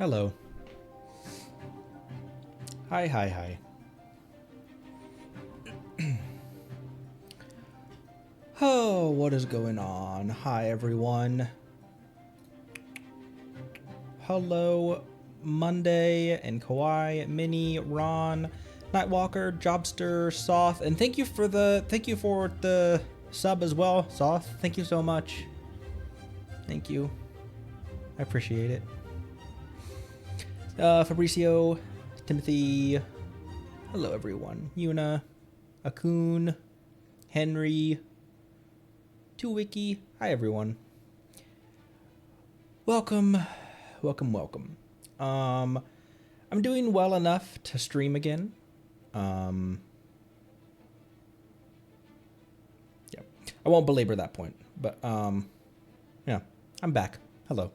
Hello. Hi, hi, hi. Oh, what is going on? Hi, everyone. Hello, Monday and Kawhi, Minnie, Ron, Nightwalker, Jobster, Soth, and thank you for the sub as well, Soth. Thank you so much. Thank you. I appreciate it. Fabricio, Timothy. Hello, everyone. Yuna, Akun, Henry, Wiki. Hi, everyone. Welcome. I'm doing well enough to stream again. Yeah. I won't belabor that point, but yeah, I'm back. Hello.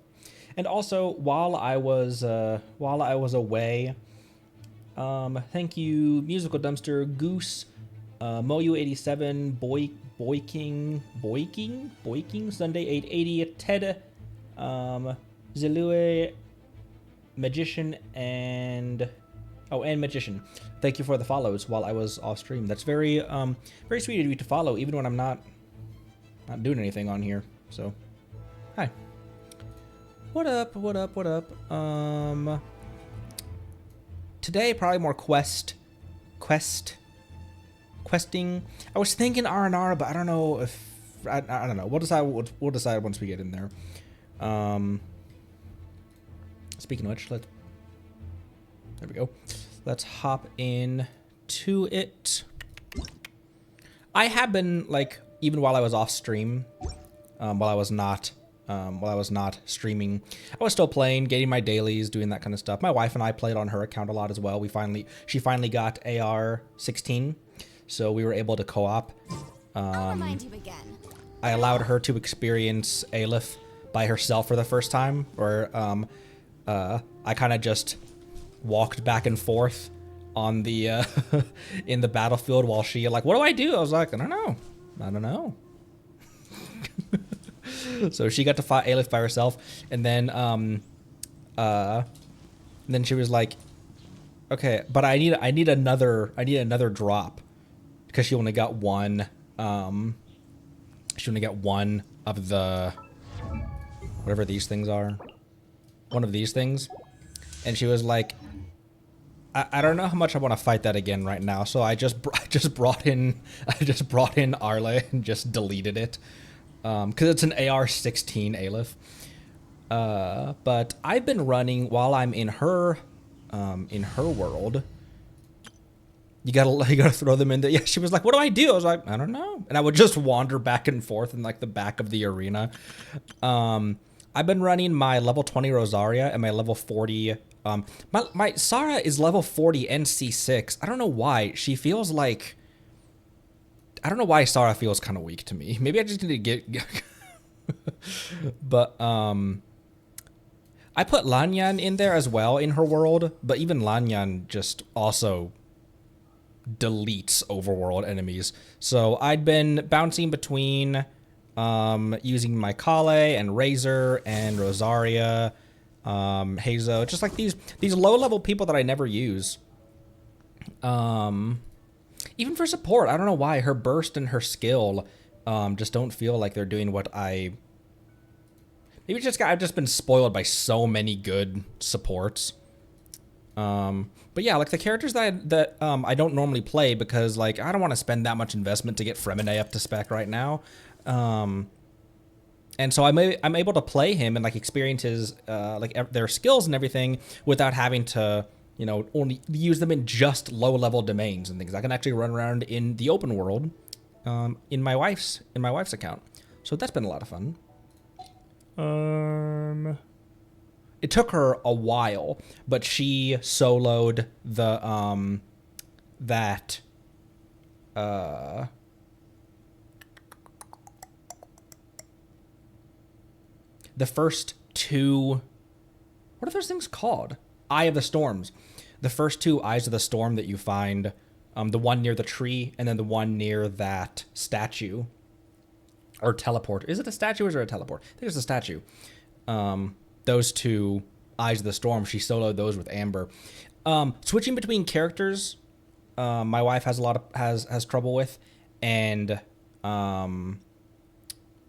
And also, while I was away, thank you, Musical Dumpster, Goose, Moyu87, Boyking, Sunday 880, Ted, Zilue, Magician, and Magician. Thank you for the follows while I was off stream. That's very sweet of you to follow, even when I'm not doing anything on here. So, hi. What up? Today probably more questing. I was thinking R&R, but I don't know if I don't know. We'll decide once we get in there. Speaking of which, there we go. Let's hop in to it. I have been, like, even while I was off stream, while I was not streaming, I was still playing, getting my dailies, doing that kind of stuff. My wife and I played on her account a lot as well. She finally got AR-16, so we were able to co-op. I'll remind you again. I allowed her to experience Aleph by herself for the first time, where I kind of just walked back and forth on the in the battlefield while she, like, what do I do? I was like, I don't know. So she got to fight Aleph by herself, and then she was like, okay, but I need another drop, because she only got one. She only got one of the whatever these things are. One of these things. And she was like, I don't know how much I want to fight that again right now. So I just brought in Arle and just deleted it. Because it's an AR-16 Aleph. But I've been running while I'm in her world. You gotta throw them in there. Yeah, she was like, what do I do? I was like, I don't know. And I would just wander back and forth in, like, the back of the arena. I've been running my level 20 Rosaria and my level 40. My Sarah is level 40 NC6. I don't know why. She feels like... I don't know why Sarah feels kind of weak to me. Maybe I just need to get... But, I put Lanyan in there as well in her world, but even Lanyan just also deletes overworld enemies. So I'd been bouncing between using my Kale and Razor and Rosaria, Hazo, just like these low-level people that I never use. Even for support, I don't know why her burst and her skill just don't feel like they're doing what I... Maybe I've just been spoiled by so many good supports. But yeah, like the characters that I don't normally play because, like, I don't want to spend that much investment to get Fremine up to spec right now. And so I'm able to play him and, like, experience his their skills and everything without having to, you know, only use them in just low-level domains and things. I can actually run around in the open world in my wife's account. So that's been a lot of fun. It took her a while, but she soloed the the first two, what are those things called? Eye of the Storms. The first two Eyes of the Storm that you find, the one near the tree and then the one near that statue. Or teleport. Is it a statue or is it a teleport? I think it's a statue. Those two Eyes of the Storm. She soloed those with Amber. Switching between characters, my wife has has trouble with, and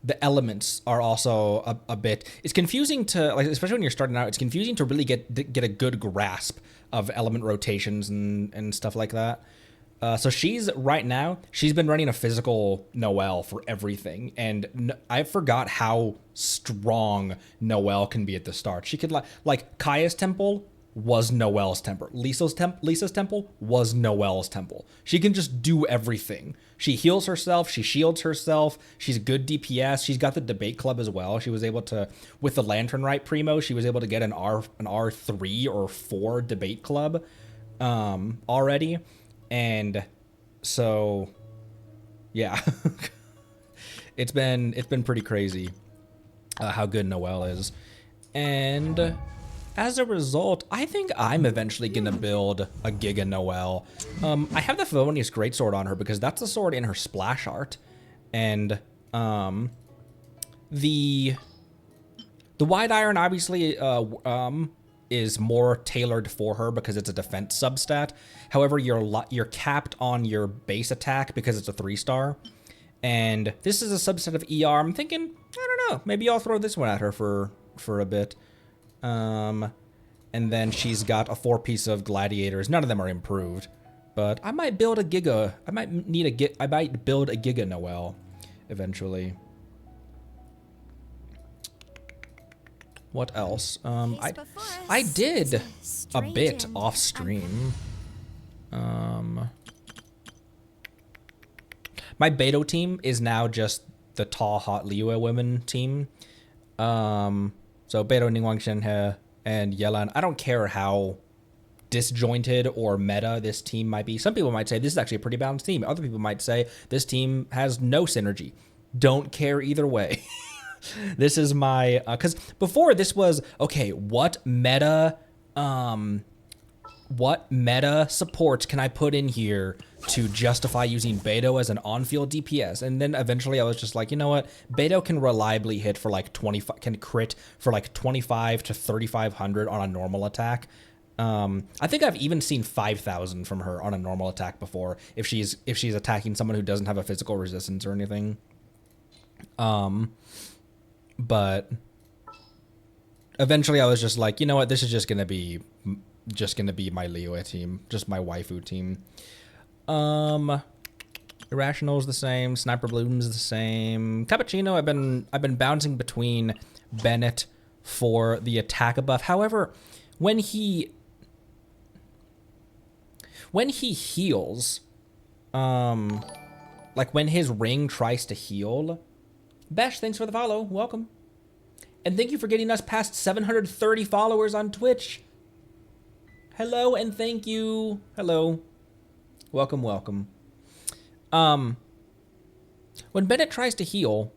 the elements are also a bit. It's confusing to, like, especially when you're starting out. It's confusing to really get a good grasp of element rotations and stuff like that. So she's been running a physical Noelle for everything, and I forgot how strong Noelle can be at the start. She could like Kaya's temple was Noelle's temple. Lisa's temple was Noelle's temple. She can just do everything. She heals herself. She shields herself. She's a good DPS. She's got the debate club as well. She was able to, with the Lantern Rite primo, she was able to get an R3 or 4 debate club already. And so, yeah, it's been pretty crazy how good Noelle is. And as a result, I think I'm eventually going to build a Giga Noelle. I have the Favonius Greatsword on her because that's the sword in her splash art. And the Wide Iron obviously is more tailored for her because it's a defense substat. However, you're capped on your base attack because it's a 3-star. And this is a subset of ER. I'm thinking, I don't know, maybe I'll throw this one at her for a bit. And then she's got a 4-piece of gladiators. None of them are improved, but I might build a Giga. I might build a Giga Noelle eventually. What else? I did a bit off stream. My Beto team is now just the tall, hot Liyue women team. So Beto, Ningguang Shenhe, and Yelan. I don't care how disjointed or meta this team might be. Some people might say this is actually a pretty balanced team. Other people might say this team has no synergy. Don't care either way. This is my, because before this was, okay, what meta supports can I put in here to justify using Beto as an on-field DPS? And then eventually I was just like, you know what? Beto can reliably hit for like 25, can crit for like 25 to 3,500 on a normal attack. I think I've even seen 5,000 from her on a normal attack before if she's attacking someone who doesn't have a physical resistance or anything. But eventually I was just like, you know what? This is just going to be my Liyue team, just my waifu team. Irrational's the same, Sniper Bloom's the same. Cappuccino, I've been bouncing between Bennett for the attack buff. However, when he heals, like when his ring tries to heal. Besh, thanks for the follow. Welcome. And thank you for getting us past 730 followers on Twitch. Hello and thank you. Hello. Welcome, welcome. When Bennett tries to heal,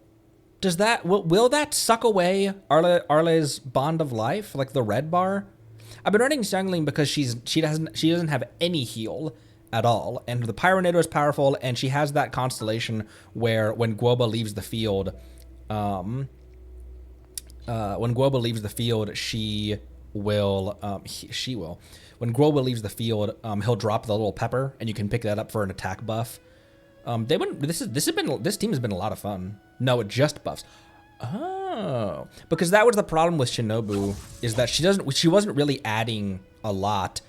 does that will that suck away Arle's bond of life, like the red bar? I've been running Xiangling because she doesn't have any heal at all, and the Pyronator is powerful, and she has that constellation where when Guoba leaves the field, she will. When Guoba leaves the field, he'll drop the little pepper, and you can pick that up for an attack buff. This team has been a lot of fun. No, it just buffs. Oh, because that was the problem with Shinobu, is that she wasn't really adding a lot,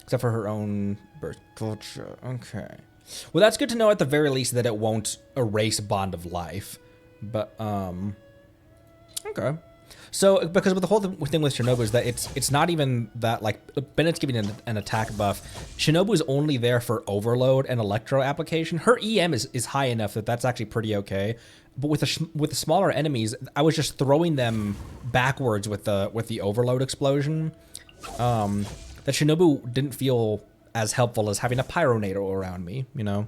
except for her own birth culture. Okay. Well, that's good to know at the very least that it won't erase Bond of Life. But, okay. So, because with the whole thing with Shinobu is that it's not even that, like, Bennett's giving an attack buff. Shinobu is only there for overload and electro application. Her EM is high enough that that's actually pretty okay. But with the smaller enemies, I was just throwing them backwards with the overload explosion. That Shinobu didn't feel as helpful as having a Pyronator around me, you know?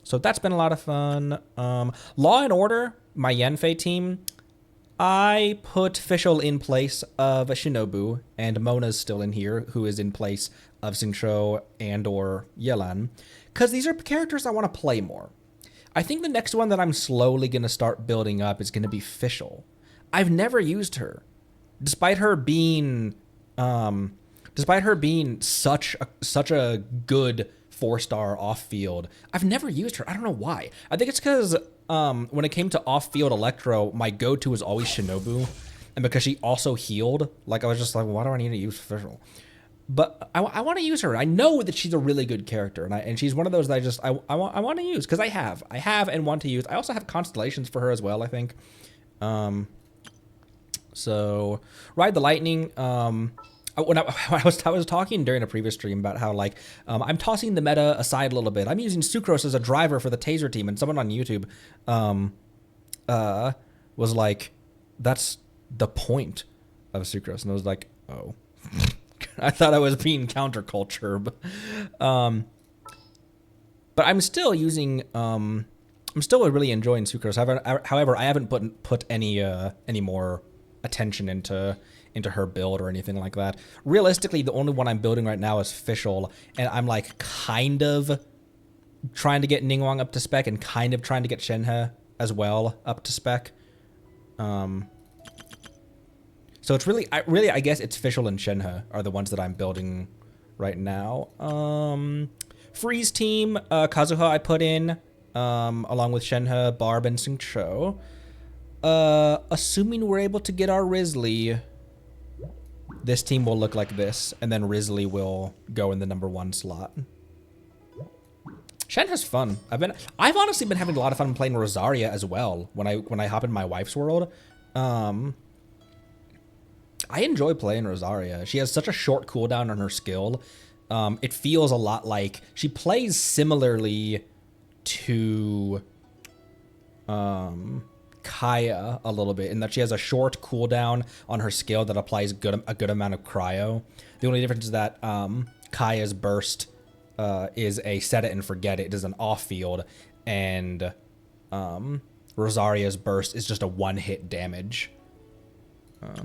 So that's been a lot of fun. Law and Order, my Yanfei team, I put Fischl in place of Shinobu, and Mona's still in here, who is in place of Xingqiu and or Yelan, because these are characters I want to play more. I think the next one that I'm slowly going to start building up is going to be Fischl. I've never used her, despite her being such a good 4-star off field. I've never used her. I don't know why. I think it's because when it came to off field Electro, my go-to was always Shinobu, and because she also healed, like I was just like, why do I need to use Fischl? But I want to use her. I know that she's a really good character, and she's one of those that I want to use because I have and want to use. I also have constellations for her as well, I think. So Ride the Lightning. When I was talking during a previous stream about how like I'm tossing the meta aside a little bit. I'm using Sucrose as a driver for the Taser team, and someone on YouTube was like, "That's the point of Sucrose," and I was like, "Oh." I thought I was being counterculture, but I'm still using. I'm still really enjoying Sucrose. However, I haven't put any more attention into her build or anything like that. Realistically, the only one I'm building right now is Fischl, and I'm like kind of trying to get Ningguang up to spec and kind of trying to get Shenhe as well up to spec. So it's really, I guess it's Fischl and Shenhe are the ones that I'm building right now. Freeze team, Kazuha I put in, along with Shenhe, Barb, and Xingqiu. Assuming we're able to get our Risley, this team will look like this, and then Risley will go in the #1 slot. Shenhe's fun. I've honestly been having a lot of fun playing Rosaria as well when I hop in my wife's world. I enjoy playing Rosaria. She has such a short cooldown on her skill. It feels a lot like she plays similarly to Kaya a little bit in that she has a short cooldown on her skill that applies a good amount of cryo. The only difference is that Kaya's burst is a set it and forget it. It is an off field, and Rosaria's burst is just a one-hit damage.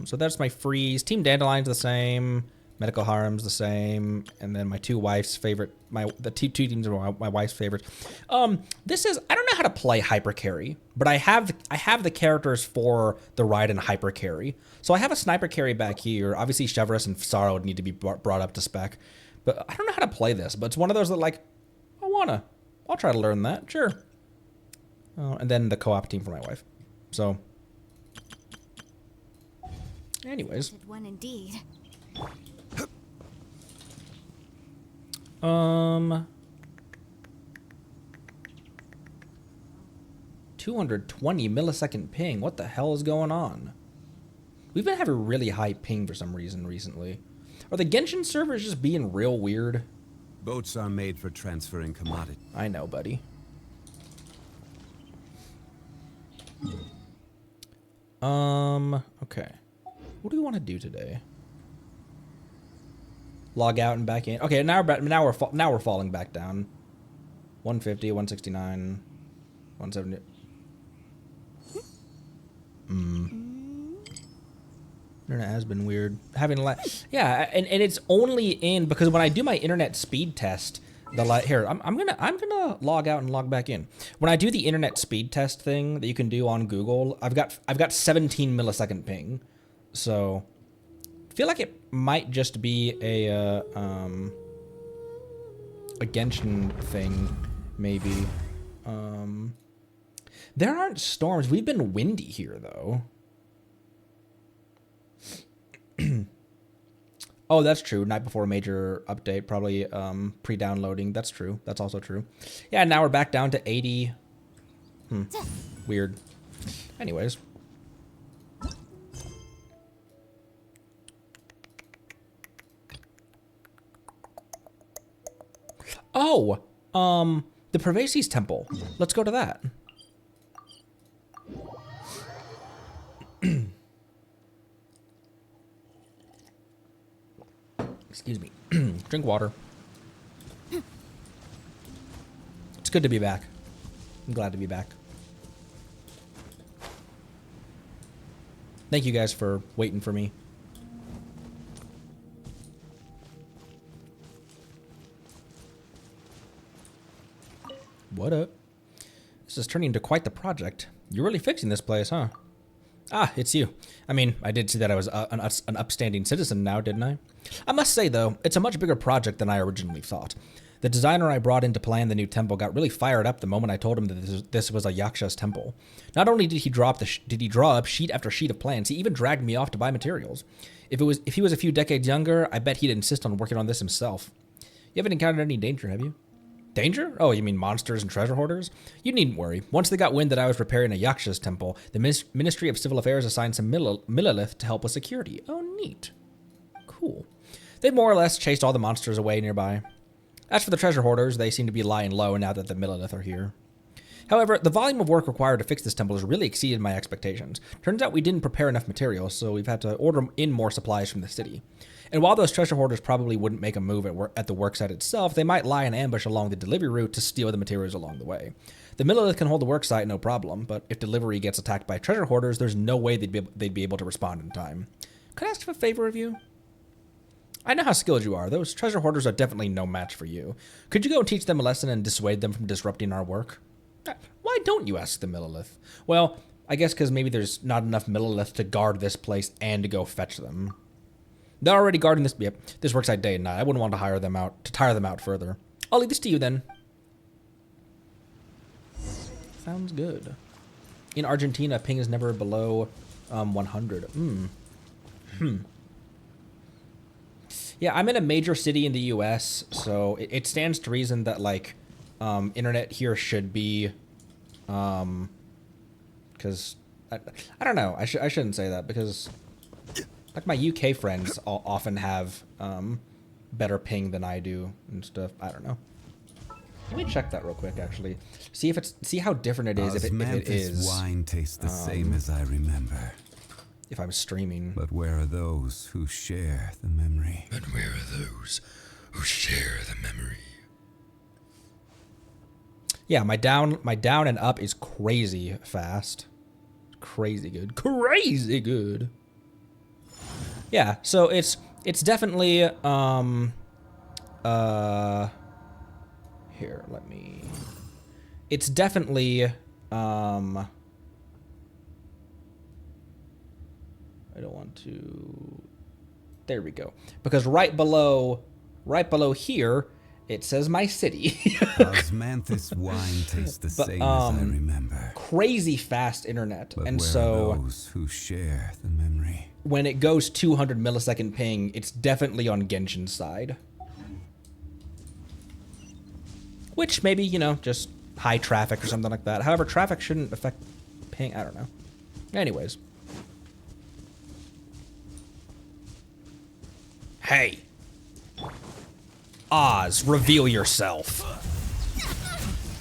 So that's my freeze. Team Dandelion's the same. Medical Harem's the same. And then my two wife's favorite. The two teams are my wife's favorites. This is, I don't know how to play hyper carry, but I have the characters for the Ride and hyper carry. So I have a sniper carry back here. Obviously Chevrolet and Psara would need to be brought up to spec, but I don't know how to play this. But it's one of those that like, I'll try to learn that. Sure. And then the co-op team for my wife. So. Anyways. One indeed. 220 millisecond ping. What the hell is going on? We've been having really high ping for some reason recently. Are the Genshin servers just being real weird? Boats are made for transferring commodity. I know, buddy. Okay. What do we want to do today? Log out and back in. Okay, now we're falling back down. 150, 169, 170. Internet has been weird. Yeah, and it's only in because when I do my internet speed test, I'm gonna log out and log back in. When I do the internet speed test thing that you can do on Google, I've got 17 millisecond ping. So I feel like it might just be a Genshin thing, maybe. There aren't storms. We've been windy here though. Oh, that's true. Night before a major update, probably pre-downloading. That's true. That's also true. Yeah, now we're back down to 80. Weird. Anyways. Oh, the Pervases Temple. Let's go to that. Excuse me. Drink water. It's good to be back. I'm glad to be back. Thank you guys for waiting for me. What up? This is turning into quite the project. You're really fixing this place, huh? Ah, it's you. I mean, I did see that I was an upstanding citizen now, didn't I? I must say, though, it's a much bigger project than I originally thought. The designer I brought in to plan the new temple got really fired up the moment I told him that this was a Yaksha's temple. Not only did he draw up sheet after sheet of plans, he even dragged me off to buy materials. If he was a few decades younger, I bet he'd insist on working on this himself. You haven't encountered any danger, have you? Danger? Oh, you mean monsters and treasure hoarders? You needn't worry. Once they got wind that I was repairing a Yaksha's temple, the Ministry of Civil Affairs assigned some Millilith to help with security. Oh, neat. Cool. They've more or less chased all the monsters away nearby. As for the treasure hoarders, they seem to be lying low now that the Millilith are here. However, the volume of work required to fix this temple has really exceeded my expectations. Turns out we didn't prepare enough materials, so we've had to order in more supplies from the city. And while those treasure hoarders probably wouldn't make a move at the worksite itself, they might lie in ambush along the delivery route to steal the materials along the way. The Millilith can hold the worksite, no problem, but if delivery gets attacked by treasure hoarders, there's no way they'd be able to respond in time. Could I ask for a favor of you? I know how skilled you are. Those treasure hoarders are definitely no match for you. Could you go and teach them a lesson and dissuade them from disrupting our work? Why don't you, ask the Millilith? Well, I guess because maybe there's not enough Millilith to guard this place and to go fetch them. They're already guarding this. Yep, this worksite day and night. I wouldn't want to tire them out further. I'll leave this to you then. Sounds good. In Argentina, ping is never below 100. Yeah, I'm in a major city in the U.S., so it stands to reason that like internet here should be, because I don't know. I shouldn't say that because like my UK friends often have better ping than I do and stuff. I don't know. Let me check that real quick, actually. See how different it is if it is. Wine tastes the same as I remember. If I'm streaming. But where are those who share the memory? But where are those who share the memory? Yeah, my down and up is crazy fast. Crazy good. Crazy good. Yeah, so it's definitely here, let me. It's definitely I don't want to. There we go. Because right below here, it says my city. Osmanthus wine tastes the same as I remember. Crazy fast internet, But and where so are those who share the memory? when it goes 200 millisecond ping, it's definitely on Genshin's side. Which maybe, you know, just high traffic or something like that. However, traffic shouldn't affect ping. I don't know. Anyways. Hey. Oz, reveal yourself.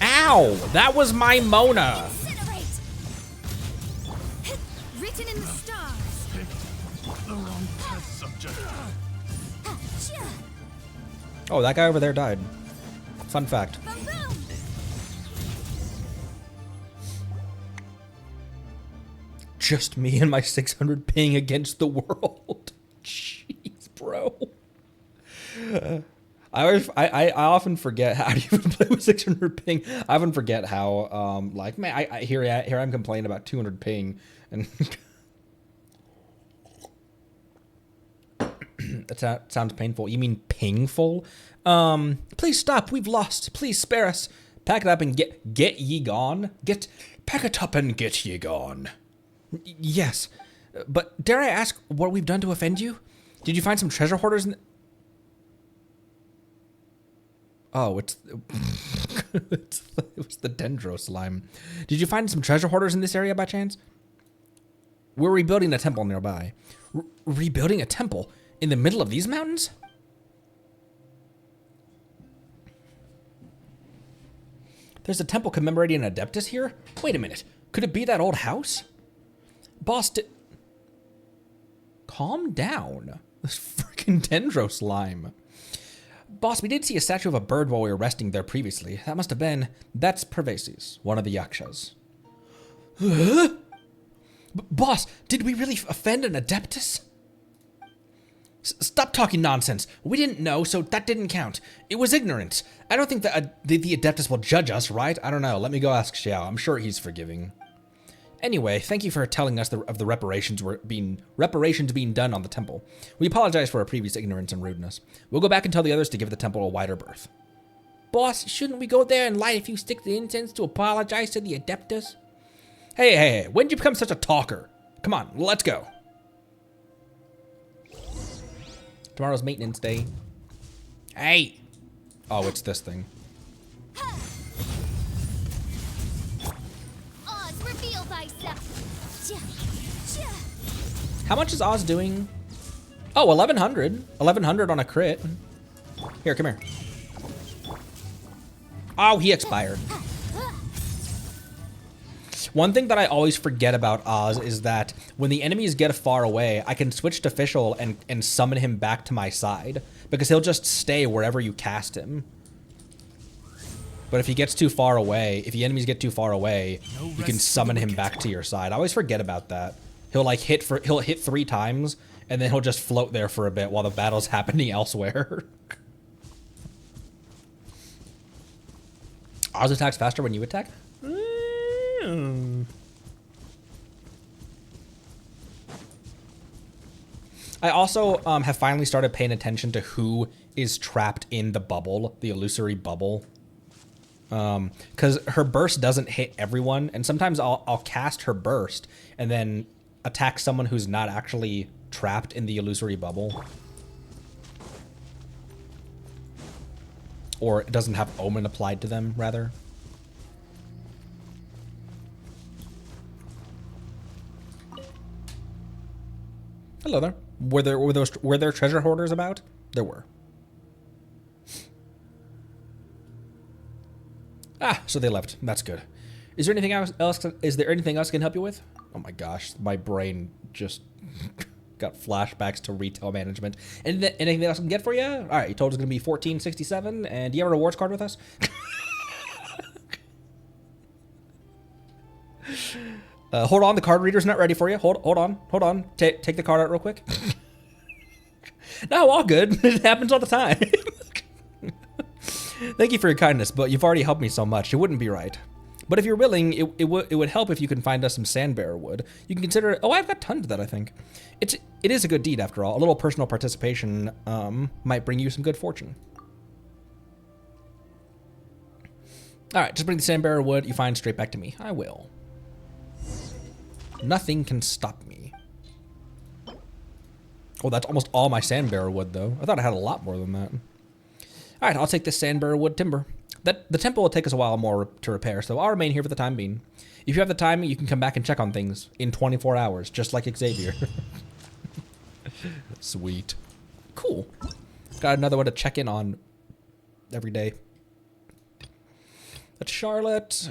Ow! That was my Mona! Incinerate! Written in the stars. The wrong test subject. Oh, that guy over there died. Fun fact. Boom, boom. Just me and my 600 ping against the world. Jeez, bro. I often forget how to even play with 600 ping. I often forget how like man, here I'm complaining about 200 ping and that sounds painful. You mean pingful? Please stop. We've lost. Please spare us. Pack it up and get ye gone. Pack it up and get ye gone. Yes, but dare I ask what we've done to offend you? Did you find some treasure hoarders in? Oh, it was the Dendro slime. Did you find some treasure hoarders in this area by chance? We're rebuilding a temple nearby. Rebuilding a temple in the middle of these mountains? There's a temple commemorating an Adeptus here? Wait a minute. Could it be that old house? Boss, calm down. This freaking Dendro slime. Boss, we did see a statue of a bird while we were resting there previously. That must have been... That's Pervases, one of the Yakshas. Boss, did we really offend an Adeptus? Stop talking nonsense. We didn't know, so that didn't count. It was ignorance. I don't think that the Adeptus will judge us, right? I don't know. Let me go ask Xiao. I'm sure he's forgiving. Anyway, thank you for telling us of the reparations being done on the temple. We apologize for our previous ignorance and rudeness. We'll go back and tell the others to give the temple a wider berth. Boss, shouldn't we go there and light a few sticks of incense to apologize to the Adeptus? Hey, when did you become such a talker? Come on, let's go. Tomorrow's maintenance day. Hey! Oh, it's this thing. Oz, reveal thyself. How much is Oz doing? Oh, 1100. 1100 on a crit. Here, come here. Oh, he expired. One thing that I always forget about Oz is that when the enemies get far away, I can switch to Fischl and summon him back to my side, because he'll just stay wherever you cast him. But if he gets too far away, if the enemies get too far away, you can summon him back to your side. I always forget about that. He'll like hit 3 times, and then he'll just float there for a bit while the battle's happening elsewhere. Oz attacks faster when you attack? I also have finally started paying attention to who is trapped in the bubble, the illusory bubble. Because her burst doesn't hit everyone, and sometimes I'll cast her burst and then attack someone who's not actually trapped in the illusory bubble. Or it doesn't have Omen applied to them, rather. Hello there. Were there treasure hoarders about? There were. Ah, so they left. That's good. Is there anything else? Is there anything else I can help you with? Oh my gosh, my brain just got flashbacks to retail management. Anything else I can get for you? All right, you told us it's gonna be $14.67, and do you have a rewards card with us? Hold on, the card reader's not ready for you. Hold on. Take the card out real quick. No, all good. It happens all the time. Thank you for your kindness, but you've already helped me so much. It wouldn't be right. But if you're willing, it would help if you can find us some sandbearer wood. You can consider. Oh, I've got tons of that. I think it is a good deed after all. A little personal participation might bring you some good fortune. All right, just bring the sandbearer wood you find straight back to me. I will. Nothing can stop me. Oh, that's almost all my sandbearer wood, though. I thought I had a lot more than that. All right, I'll take this sandbearer wood timber. The temple will take us a while more to repair, so I'll remain here for the time being. If you have the time, you can come back and check on things in 24 hours, just like Xavier. Sweet. Cool. Got another one to check in on every day. That's Charlotte.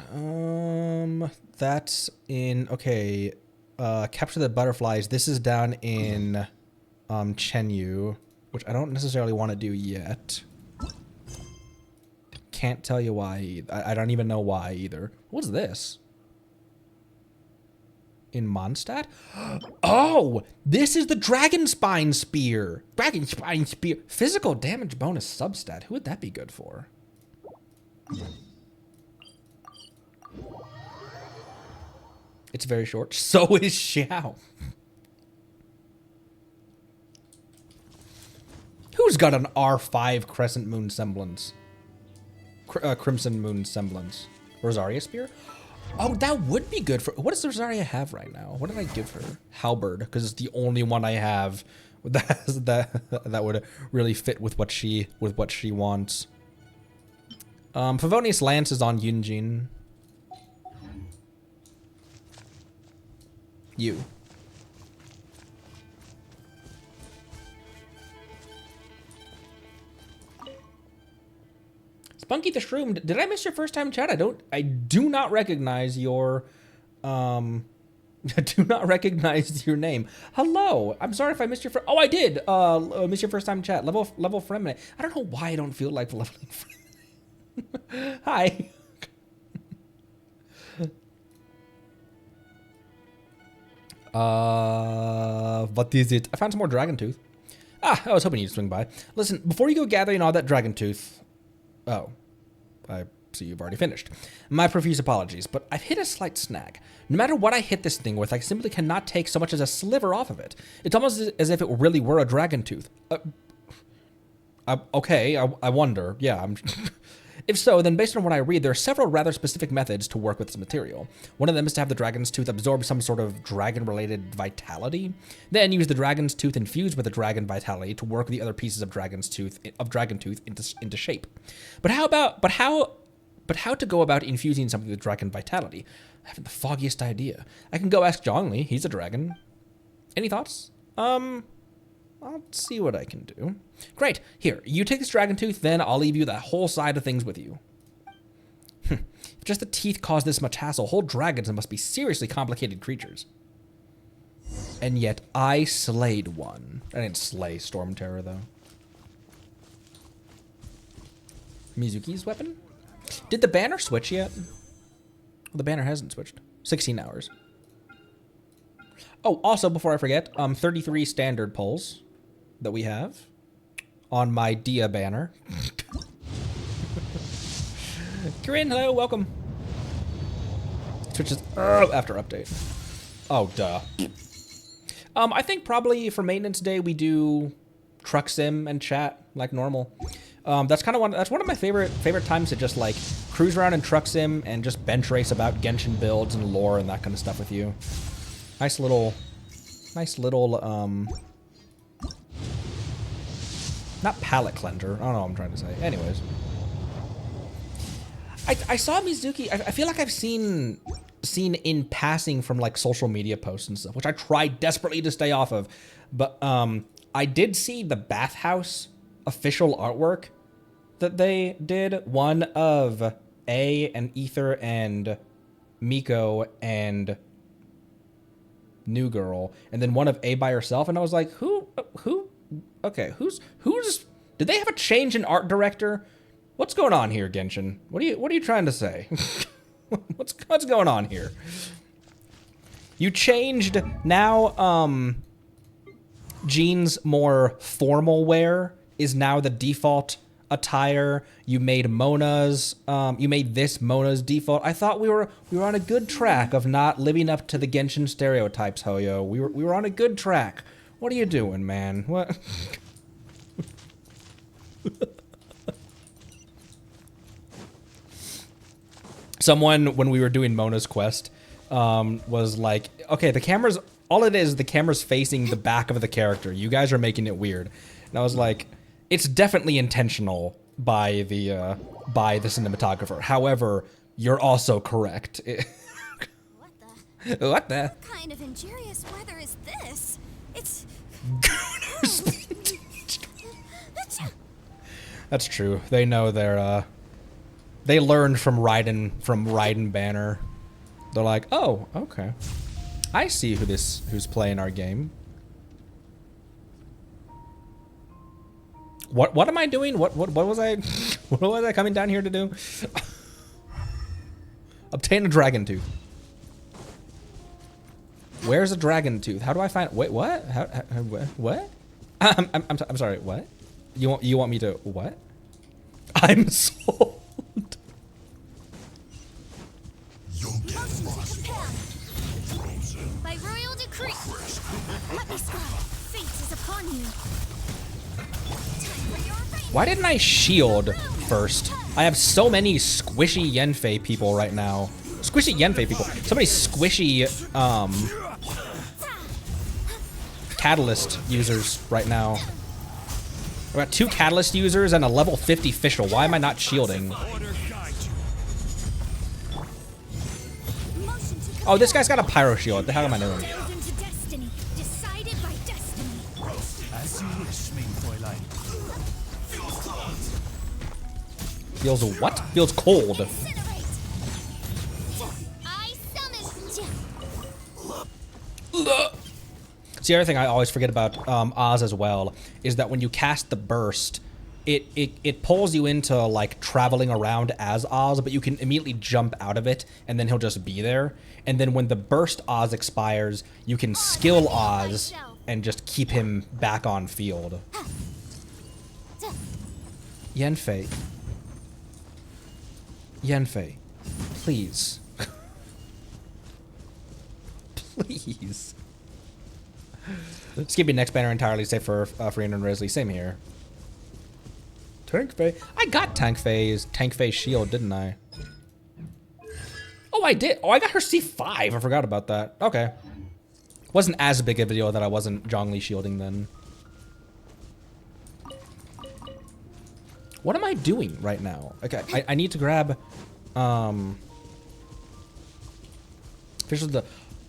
That's in, okay. Capture the butterflies. This is down in Chenyu, which I don't necessarily want to do yet. Can't tell you why. I don't even know why either. What's this? In Mondstadt? Oh, this is the Dragon Spine Spear. Dragon Spine Spear. Physical damage bonus substat. Who would that be good for? It's very short. So is Xiao. Who's got an R5 Crescent Moon semblance? Crimson Moon semblance. Rosaria Spear? Oh, that would be good for... What does Rosaria have right now? What did I give her? Halberd, because it's the only one I have that would really fit with what she wants. Favonius Lance is on Yunjin. You. Spunky the Shroom, did I miss your first time chat? I do not recognize your, I do not recognize your name. Hello, I'm sorry if I missed your oh, I did, miss your first time chat. Level Fremine. I don't know why I don't feel like leveling Fremine. Hi. What is it? I found some more dragon tooth. Ah, I was hoping you'd swing by. Listen, before you go gathering all that dragon tooth, oh, I So you've already finished. My profuse apologies, but I've hit a slight snag. No matter what I hit this thing with, I simply cannot take so much as a sliver off of it. It's almost as if it really were a dragon tooth. Okay, I wonder. Yeah, If so, then based on what I read, there are several rather specific methods to work with this material. One of them is to have the dragon's tooth absorb some sort of dragon-related vitality, then use the dragon's tooth infused with the dragon vitality to work the other pieces of dragon tooth into shape. But how to go about infusing something with dragon vitality? I haven't the foggiest idea. I can go ask Zhongli. He's a dragon. Any thoughts? I'll see what I can do. Great. Here, you take this dragon tooth, then I'll leave you that whole side of things with you. If just the teeth cause this much hassle, whole dragons must be seriously complicated creatures. And yet, I slayed one. I didn't slay Storm Terror, though. Mizuki's weapon? Did the banner switch yet? Well, the banner hasn't switched. 16 hours. Oh, also, before I forget, 33 standard polls that we have on my Dia banner. Corinne, hello, welcome. Switches after update. Oh, duh. I think probably for maintenance day we do truck sim and chat like normal. That's one of my favorite times to just like cruise around in truck sim and just bench race about Genshin builds and lore and that kind of stuff with you. Nice little not palate cleanser. I don't know what I'm trying to say. Anyways. I saw Mizuki. I feel like I've seen in passing from like social media posts and stuff, which I try desperately to stay off of. But I did see the bathhouse official artwork that they did. One of A and Ether and Miko and New Girl, and then one of A by herself, and I was like, who okay, who's did they have a change in art director? What's going on here, Genshin? What are you trying to say? what's going on here? You changed now Jean's more formal wear is now the default attire. You made Mona's Mona's default. I thought we were on a good track of not living up to the Genshin stereotypes, Hoyo. We were on a good track. What are you doing, man? What? Someone, when we were doing Mona's quest, was like, okay, the camera's facing the back of the character. You guys are making it weird. And I was like, it's definitely intentional by the cinematographer. However, you're also correct. What the? What kind of injurious weather is this? It's... That's true. They know they learned from Raiden Banner. They're like, oh, okay. I see who's playing our game. What am I doing? What was I what was I coming down here to do? Obtain a dragon tooth. Where's a dragon tooth? How do I find? Wait, what? What? I'm sorry. What? You want me to what? I'm sold. You'll get lost. By royal decree. Let me scribe. Fate is upon you. Time for your fate. Why didn't I shield first? I have so many squishy Yenfei people right now. Squishy Yenfei people. So many squishy Catalyst users right now. I've got 2 Catalyst users and a level 50 Fischl. Why am I not shielding? Oh, this guy's got a Pyro Shield. What the hell am I doing? Into destiny, decided by destiny. As you wish, main Fräulein. Feels what? Feels cold. Incinerate. I summon. See, the other thing I always forget about Oz as well is that when you cast the burst, it pulls you into like traveling around as Oz, but you can immediately jump out of it and then he'll just be there. And then when the burst Oz expires, you can skill Oz and just keep him back on field. Yenfei. Yanfei, please. Please. Skipping next banner entirely, save for Farina and Risley. Same here. Tank Fei. I got Tank Fei's shield, didn't I? Oh, I did. Oh, I got her C5. I forgot about that. Okay. Wasn't as big a video that I wasn't Zhongli shielding then. What am I doing right now? Okay, I need to grab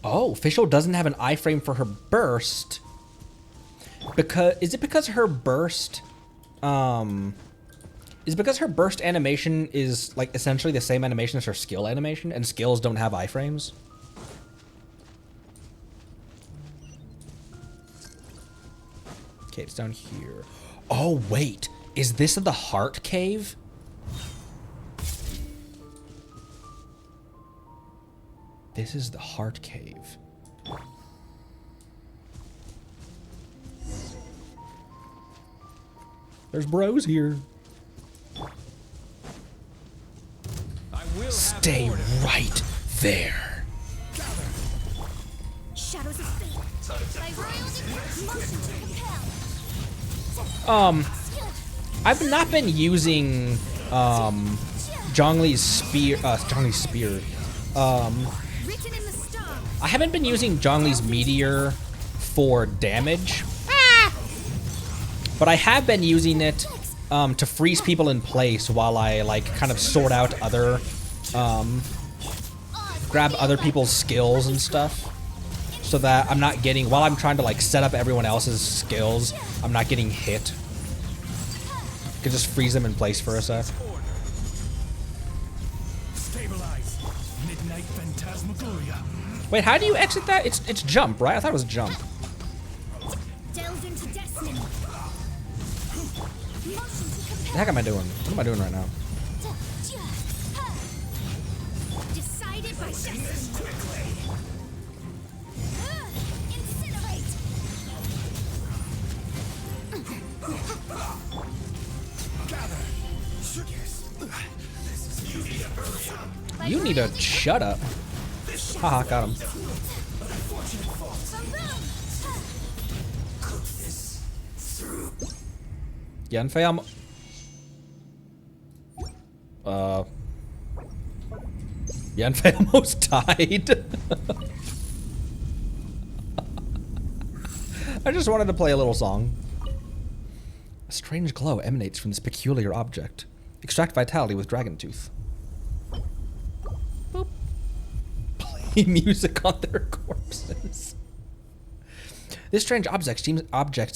Official doesn't have an iframe for her burst. Is it because her burst animation is like essentially the same animation as her skill animation, and skills don't have iframes? Okay, it's down here. Oh wait, is this the heart cave? This is the heart cave. There's bros here. Stay right there. Shadows of fate. By royal decree, motion to compel. I've not been using Zhongli's spear. Written in the stars. I haven't been using Zhongli's meteor for damage, but I have been using it to freeze people in place while I like kind of sort out other, grab other people's skills and stuff, so that I'm not getting, while I'm trying to like set up everyone else's skills, I'm not getting hit. I can just freeze them in place for a sec. Stabilize. Midnight Phantasmagoria. Wait, how do you exit that? It's jump, right? I thought it was jump. Delve into destiny. Motion to compel. The heck am I doing? What am I doing right now? Decided by destiny. Incinerate. You need to shut up. Haha, got him. Yanfei, Yanfei almost died. I just wanted to play a little song. A strange glow emanates from this peculiar object. Extract vitality with Dragon Tooth. Boop. Play music on their corpses. This strange object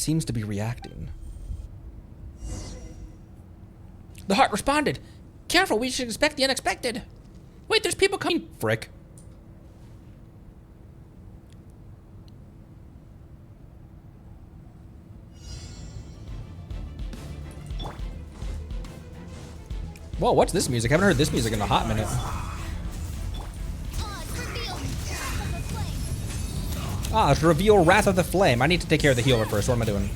seems to be reacting. The heart responded. Careful, we should expect the unexpected. Wait, there's people coming. Frick. Whoa, what's this music? I haven't heard this music in a hot minute. Ah, it's reveal Wrath of the Flame. I need to take care of the healer first. What am I doing?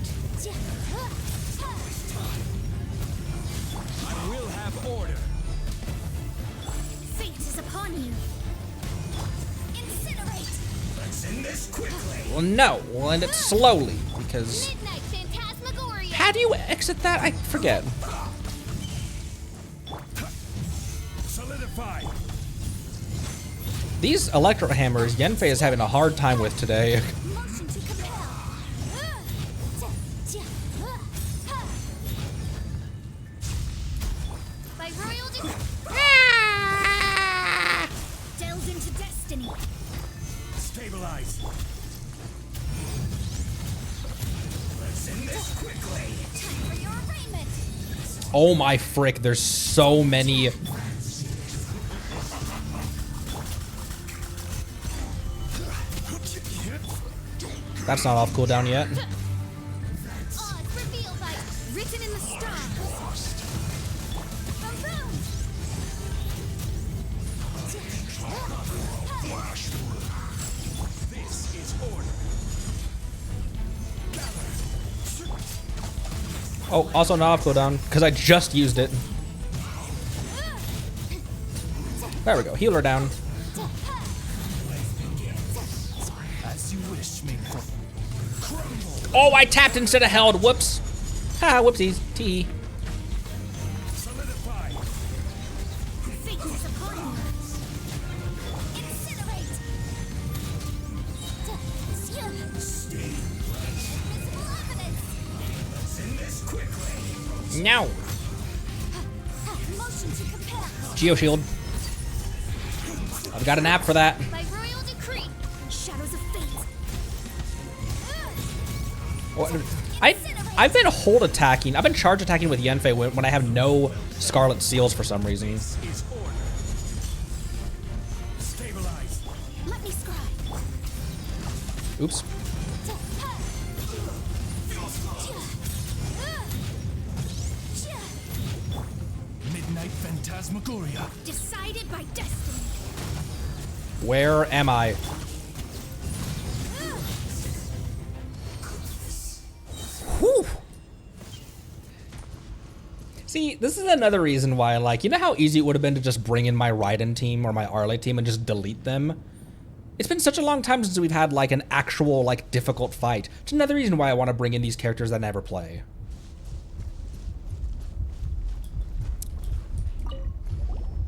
I will have order. Fate is upon you. Incinerate. Let's end this quickly. Well, no. We'll end it slowly, because... Midnight Phantasmagoria. How do you exit that? I forget. Solidify. These electro hammers, Yanfei is having a hard time with today. Motion to compel. By royal decree. Delve into destiny. Stabilize. Let's end this quickly. Time for your arraignment. Oh my frick, there's so many... That's not off cooldown yet. Odds revealed by written in the stars. Boom, This is order. Oh, also not off cooldown, because I just used it. There we go. Heal her down. As you wish, Mako. Oh, I tapped instead of held. Whoops. Ha, whoopsies. Tee. Solidify. Fate is upon you. Incinerate. Stay. Invisible evidence. Send this quickly. No. Motion to compare. Geoshield. I've got an app for that. By royal decree. Shadows of fate. I've been hold attacking. I've been charge attacking with Yenfei when I have no Scarlet Seals for some reason. Is order. Stabilize. Let me scribe. Oops. Midnight Phantasmagoria. Decided by destiny. Where am I? Whew. See, this is another reason why, like, you know how easy it would have been to just bring in my Raiden team or my Arle team and just delete them? It's been such a long time since we've had, like, an actual, like, difficult fight. It's another reason why I want to bring in these characters that I never play.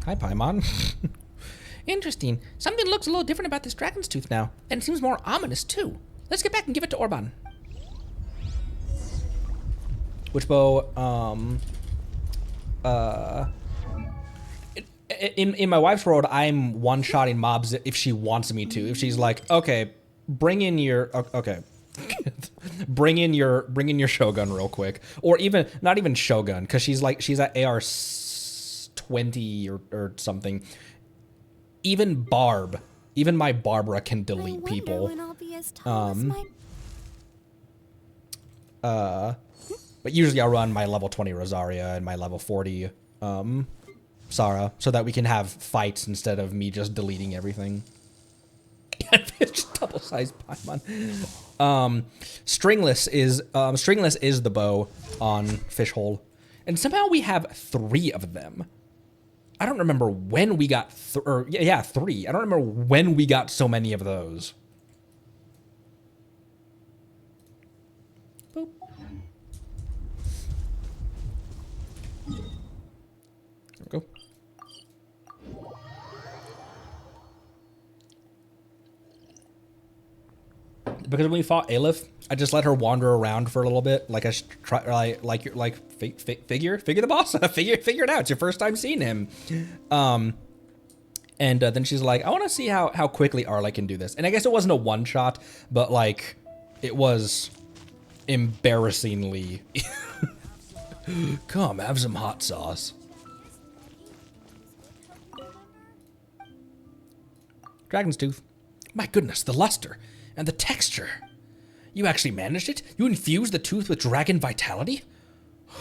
Hi, Paimon. Interesting. Something looks a little different about this dragon's tooth now, and it seems more ominous, too. Let's get back and give it to Orban. Witchbow, in my wife's world, I'm one-shotting mobs if she wants me to. If she's like, okay, bring in your, okay, bring in your Shogun real quick, or even not even Shogun, because she's at AR 20 or something. Even my Barbara can delete people. When I'll be as tall as my... But usually I'll run my level 20 Rosaria and my level 40 Sarah, so that we can have fights instead of me just deleting everything. Double-sized Paimon. Stringless is the bow on Fishhole, and somehow we have 3 of them. I don't remember when we got 3. I don't remember when we got so many of those. Boop. There we go. Because when we fought Aleph, I just let her wander around for a little bit, like figure the boss, figure it out. It's your first time seeing him, and then she's like, I want to see how quickly Arla can do this. And I guess it wasn't a one shot, but like, it was embarrassingly. Come, have some hot sauce. Dragon's Tooth. My goodness, the luster and the texture. You actually managed it? You infused the tooth with dragon vitality?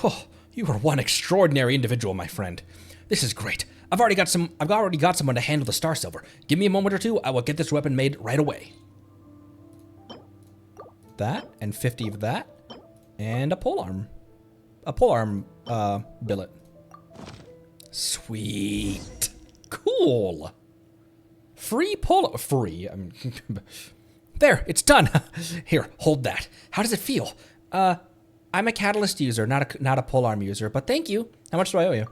Oh, you are one extraordinary individual, my friend. This is great. I've already got someone to handle the Star Silver. Give me a moment or two, I will get this weapon made right away. That, and 50 of that, and a polearm. A polearm, billet. Sweet. Cool. Free, I mean... There, it's done. Here, hold that. How does it feel? I'm a catalyst user, not a polearm user, but thank you. How much do I owe you?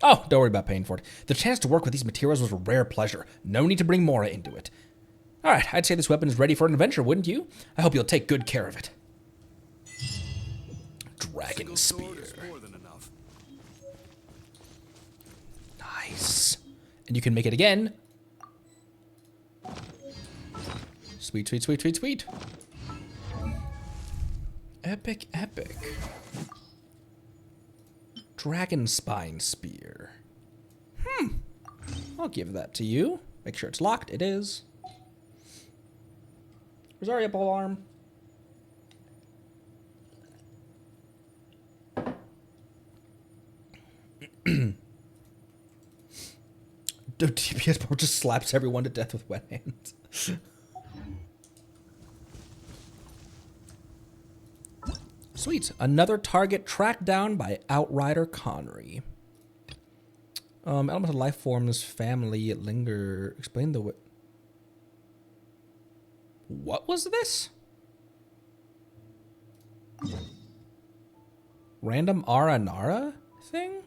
Oh, don't worry about paying for it. The chance to work with these materials was a rare pleasure. No need to bring Mora into it. All right, I'd say this weapon is ready for an adventure, wouldn't you? I hope you'll take good care of it. Dragon Spear. Nice. And you can make it again. Sweet, sweet, sweet, sweet, sweet. Epic, epic. Dragon Spine Spear. I'll give that to you. Make sure it's locked. It is. Rosaria polearm. DPS Pro just slaps everyone to death with wet hands. Sweet. Another target tracked down by Outrider Connery. Elemental life forms family linger. Explain the what was this? Random Aranara thing?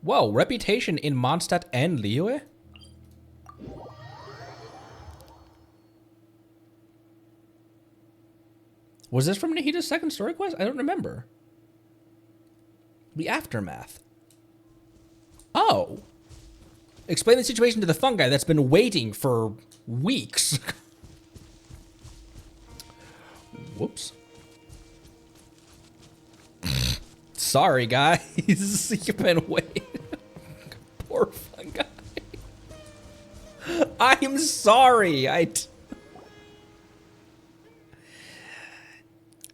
Whoa, reputation in Mondstadt and Liyue? Was this from Nahida's second story quest? I don't remember. The aftermath. Oh. Explain the situation to the fungi that's been waiting for weeks. Whoops. Sorry, guys. You've been waiting. Poor fungi. I'm sorry. I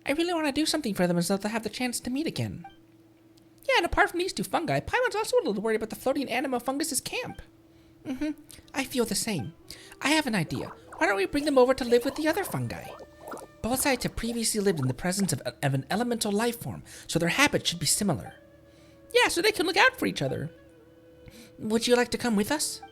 really want to do something for them so they'll have the chance to meet again. Yeah, and apart from these two fungi, Paimon's also a little worried about the floating anima fungus's camp. I feel the same. I have an idea. Why don't we bring them over to live with the other fungi? Both sides have previously lived in the presence of an elemental life form, so their habits should be similar. Yeah, so they can look out for each other. Would you like to come with us?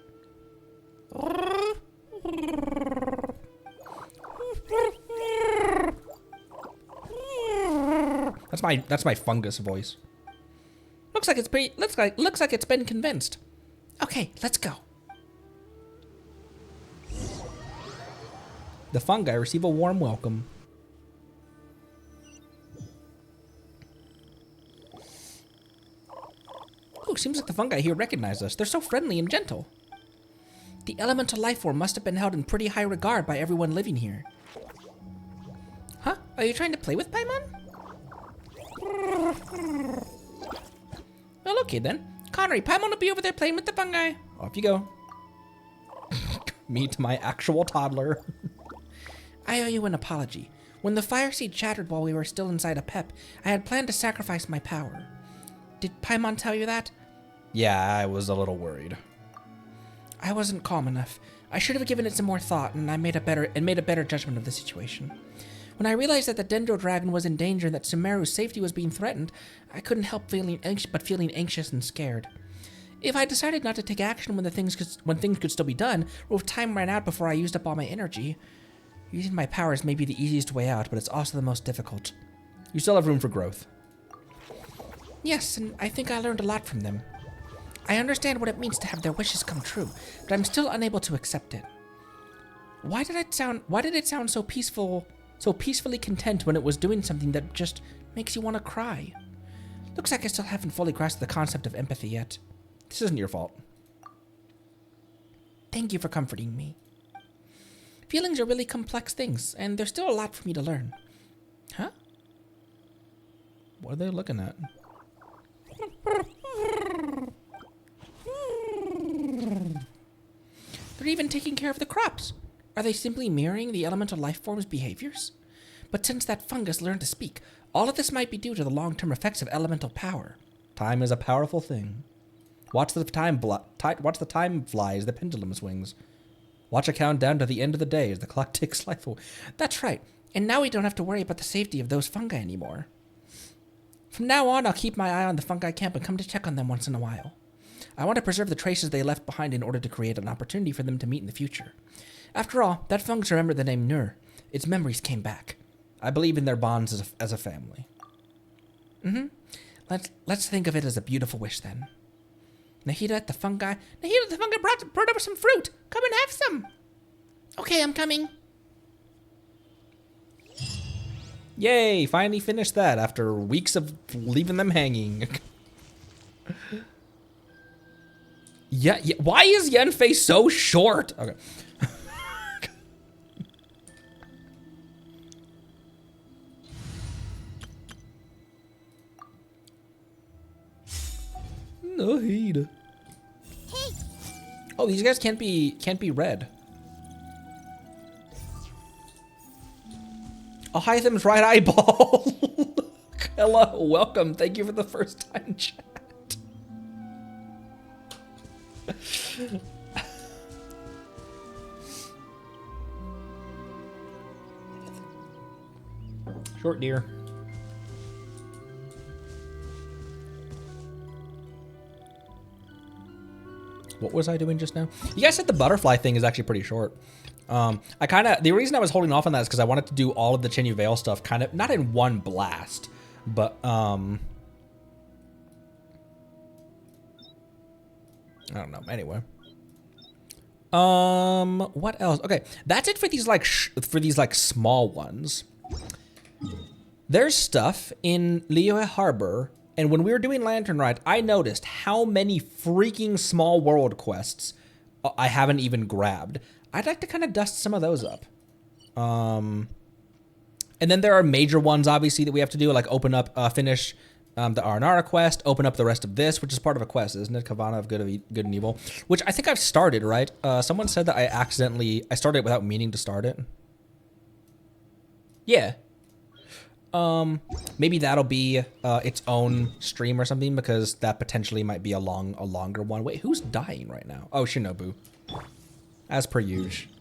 That's my fungus voice. Looks like it's been convinced. Okay, let's go. The fungi receive a warm welcome. Ooh, seems like the fungi here recognize us. They're so friendly and gentle. The elemental life form must have been held in pretty high regard by everyone living here. Huh? Are you trying to play with Paimon? Well, okay then. Connery, Paimon will be over there playing with the fungi. Off you go. Meet my actual toddler. I owe you an apology. When the fire seed shattered while we were still inside a pep, I had planned to sacrifice my power. Did Paimon tell you that? Yeah, I was a little worried. I wasn't calm enough. I should have given it some more thought, and I made a better judgment of the situation. When I realized that the Dendro Dragon was in danger and that Sumeru's safety was being threatened, I couldn't help feeling anxious and scared. If I decided not to take action when things could still be done, or if time ran out before I used up all my energy, using my powers may be the easiest way out, but it's also the most difficult. You still have room for growth. Yes, and I think I learned a lot from them. I understand what it means to have their wishes come true, but I'm still unable to accept it. Why did it sound so peaceful, so peacefully content when it was doing something that just makes you want to cry? Looks like I still haven't fully grasped the concept of empathy yet. This isn't your fault. Thank you for comforting me. Feelings are really complex things, and there's still a lot for me to learn. Huh? What are they looking at? They're even taking care of the crops. Are they simply mirroring the elemental life form's behaviors? But since that fungus learned to speak, all of this might be due to the long-term effects of elemental power. Time is a powerful thing. Watch the time fly as the pendulum swings. Watch a countdown to the end of the day as the clock ticks lifeful. That's right. And now we don't have to worry about the safety of those fungi anymore. From now on, I'll keep my eye on the fungi camp and come to check on them once in a while. I want to preserve the traces they left behind in order to create an opportunity for them to meet in the future. After all, that fungus remembered the name Nur. Its memories came back. I believe in their bonds as a family. Let's think of it as a beautiful wish then. Nahida, the fungi brought over some fruit. Come and have some. Okay, I'm coming. Yay, finally finished that after weeks of leaving them hanging. Yeah, why is Yenfei so short? Okay. Nahida. Hey, Oh, these guys can't be red. A Hytham's right eyeball. Hello, welcome. Thank you for the first time chat. Short deer. What was I doing just now? You guys said the butterfly thing is actually pretty short. The reason I was holding off on that is because I wanted to do all of the Chenyu Vale stuff kind of, not in one blast, but, I don't know. Anyway. What else? Okay, that's it for these like small ones. There's stuff in Liyue Harbor, and when we were doing Lantern Ride, I noticed how many freaking small world quests I haven't even grabbed. I'd like to kind of dust some of those up. And then there are major ones, obviously, that we have to do, like open up, finish the Aranara quest, open up the rest of this, which is part of a quest, isn't it? Kavana of Good and Evil, which I think I've started, right? Someone said that I started it without meaning to start it. Yeah. Maybe that'll be its own stream or something, because that potentially might be a longer one. Wait, who's dying right now? Oh, Shinobu. As per usual.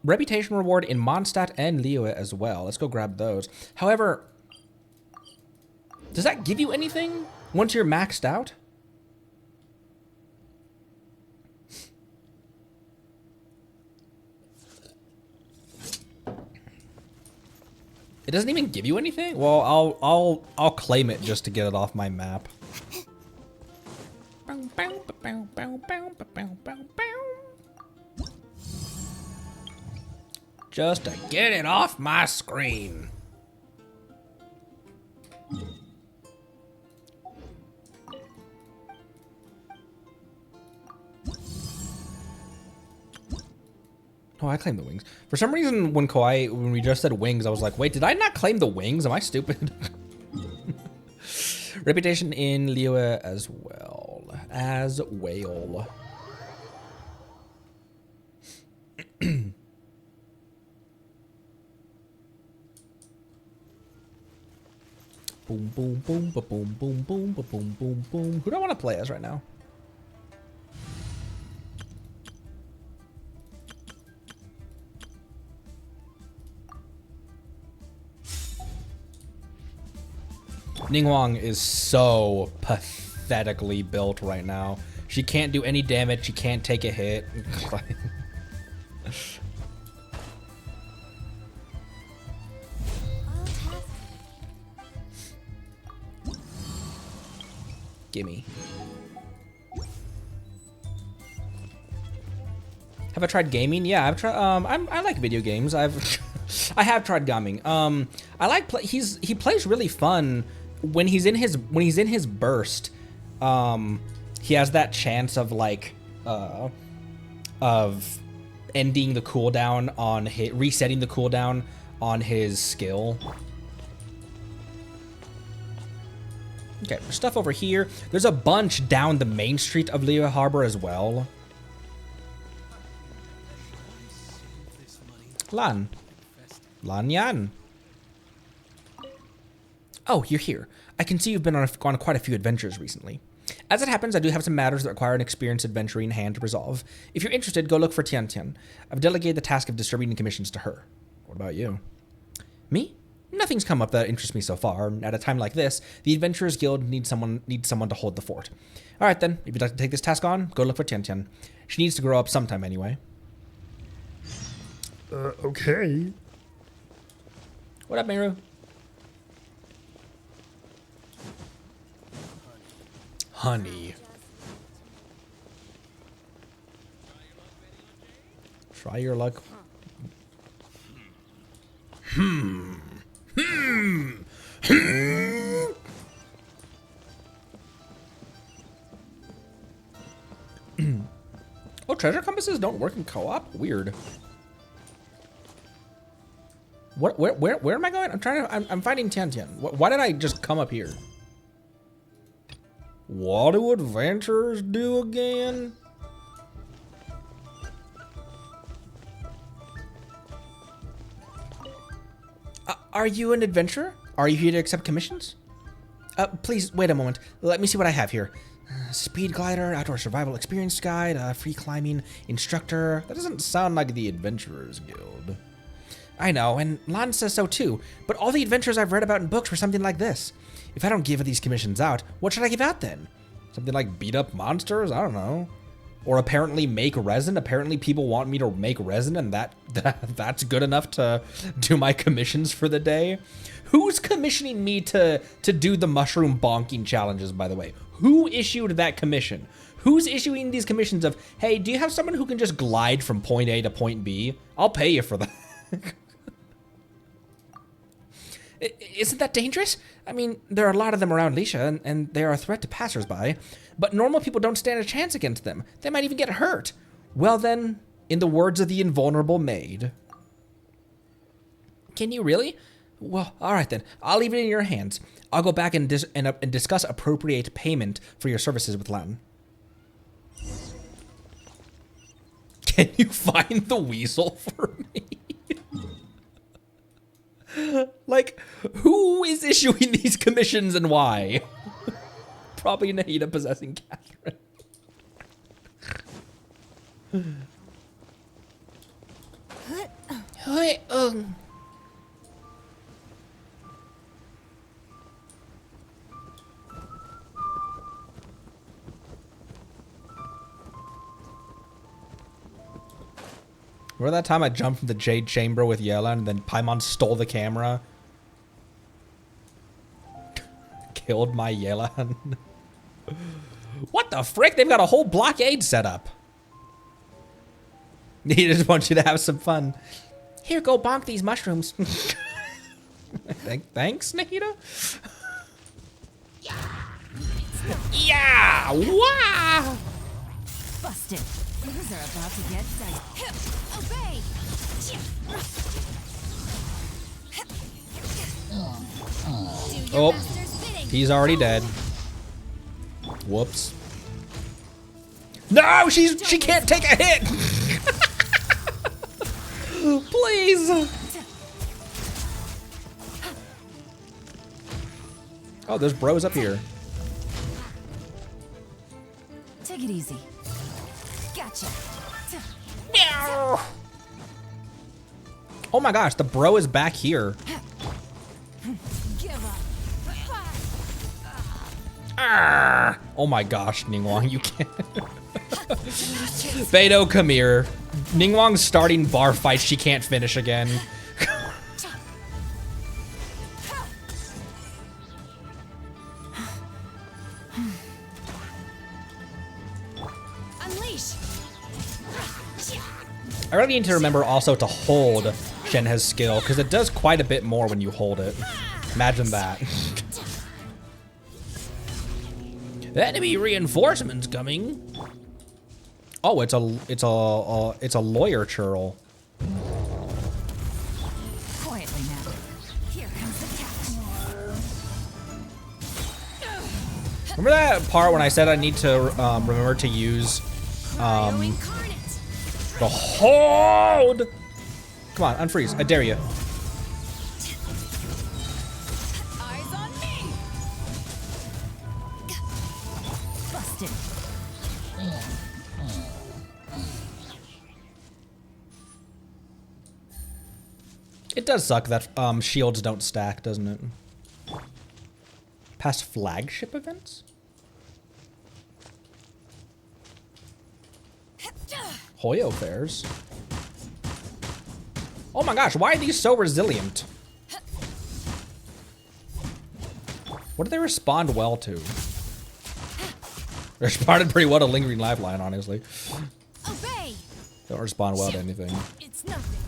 Reputation reward in Mondstadt and Liyue as well. Let's go grab those. However, does that give you anything once you're maxed out? It doesn't even give you anything? Well, I'll claim it just to get it off my map. Just to get it off my screen. Oh, I claimed the wings. For some reason, when we just said wings, I was like, wait, did I not claim the wings? Am I stupid? Reputation in Liyue as well. As whale. Boom, boom, boom, ba boom, boom, boom, ba boom, boom, boom. Who do I want to play as right now? Ningguang is so pathetically built right now. She can't do any damage. She can't take a hit. Gimme. Have I tried gaming? Yeah, I've tried. I like video games. I have tried gaming. I like he plays really fun when he's in his burst. He has that chance of like of ending the cooldown on resetting the cooldown on his skill. Okay, there's stuff over here. There's a bunch down the main street of Liyue Harbor as well. Lan Yan. Oh, you're here. I can see you've been on quite a few adventures recently. As it happens, I do have some matters that require an experienced adventurer in hand to resolve. If you're interested, go look for Tian Tian. I've delegated the task of distributing commissions to her. What about you? Me? Nothing's come up that interests me so far. At a time like this, the Adventurers Guild needs someone to hold the fort. All right then, if you'd like to take this task on, go look for Tian Tian. She needs to grow up sometime anyway. Okay. What up, Meru? Honey. Try your luck. Oh, treasure compasses don't work in co-op? Weird. What? Where am I going? I'm fighting Tian Tian. Why did I just come up here? What do adventurers do again? Are you an adventurer? Are you here to accept commissions? Please, wait a moment. Let me see what I have here. Speed glider, outdoor survival experience guide, free climbing instructor. That doesn't sound like the Adventurers Guild. I know, and Lan says so too, but all the adventures I've read about in books were something like this. If I don't give these commissions out, what should I give out then? Something like beat up monsters? I don't know. Or apparently make resin. Apparently people want me to make resin, and that's good enough to do my commissions for the day. Who's commissioning me to do the mushroom bonking challenges, by the way? Who issued that commission? Who's issuing these commissions of, hey, do you have someone who can just glide from point A to point B? I'll pay you for that. Isn't that dangerous? I mean, there are a lot of them around Lisha, and they are a threat to passersby, but normal people don't stand a chance against them. They might even get hurt. Well then, in the words of the invulnerable maid. Can you really? Well, all right then. I'll leave it in your hands. I'll go back and discuss appropriate payment for your services with Lan. Can you find the weasel for me? Like, who is issuing these commissions and why? Probably Nahida possessing Catherine. Remember that time I jumped from the Jade Chamber with Yella and then Paimon stole the camera? Killed my Yella. What the frick? They've got a whole blockade set up. He just wants you to have some fun. Here, go bonk these mushrooms. Thanks, Nahida? Yeah! Wow! Busted. Things are about to get dicey. Obey! Do your master's bidding. He's already dead. Whoops. No, she can't take a hit. Please. Oh, there's bros up here. Take it easy. Gotcha. Oh my gosh, the bro is back here. Give up. Oh my gosh, Ningguang, you can't. Beidou, come here. Ningguang's starting bar fight she can't finish again. Unleash. I really need to remember also to hold Shenhe's skill, because it does quite a bit more when you hold it. Imagine that. Enemy reinforcements coming. Oh, it's a lawyer churl. Quietly now. Here comes the catch. Remember that part when I said I need to remember to use Incarnate. the hold? Come on, unfreeze. I dare you. Eyes on me. Busted. It does suck that shields don't stack, doesn't it? Past flagship events? Hoyo fairs. Oh my gosh, why are these so resilient? What do they respond well to? They responded pretty well to Lingering Lifeline, honestly. Obey. Don't respond well to anything. It's nothing.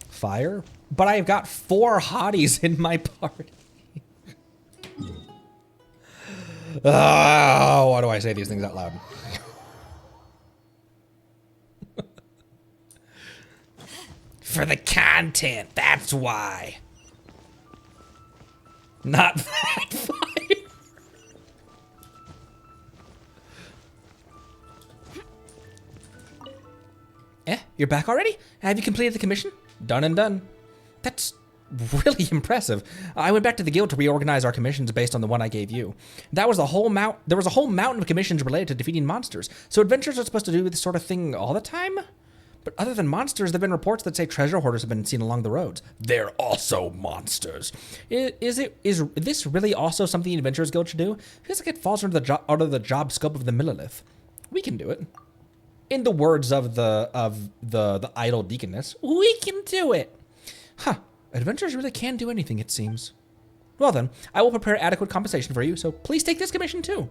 Fire? But I've got 4 hotties in my party. Oh, why do I say these things out loud? For the content, that's why. Not that fire. You're back already? Have you completed the commission? Done and done. That's really impressive. I went back to the guild to reorganize our commissions based on the one I gave you. That was a whole there was a whole mountain of commissions related to defeating monsters. So adventurers are supposed to do this sort of thing all the time? But other than monsters, there have been reports that say treasure hoarders have been seen along the roads. They're also monsters. Is this really also something the Adventurers Guild should do? It feels like it falls under the job scope of the Millilith. We can do it. In the words of the idle deaconess, we can do it. Huh. Adventurers really can do anything, it seems. Well then, I will prepare adequate compensation for you, so please take this commission too.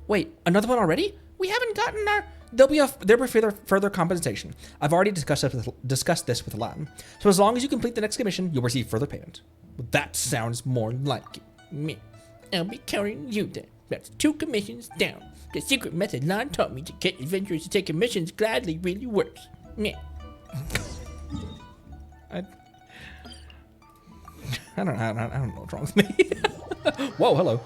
Wait, another one already? We haven't gotten our... There'll be further compensation. I've already discussed this with Latin. So as long as you complete the next commission, you'll receive further payment. Well, that sounds more like me. I'll be counting you then. That's 2 commissions down. The secret method Lon taught me to get adventurers to take commissions gladly really works. Yeah. I don't know what's wrong with me. Whoa, hello.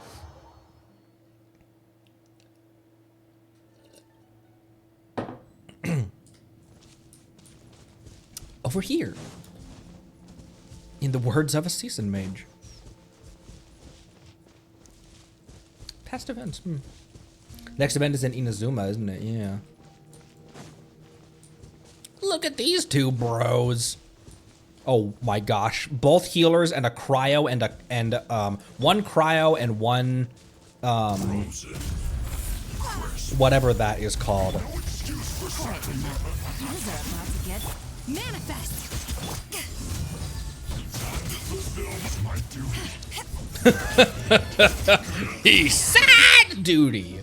Over here. In the words of a seasoned mage. Past events. Next event is in Inazuma, isn't it? Yeah. Look at these two bros. Oh my gosh. Both healers and a cryo and one cryo and one whatever that is called. Manifest. He's sad duty.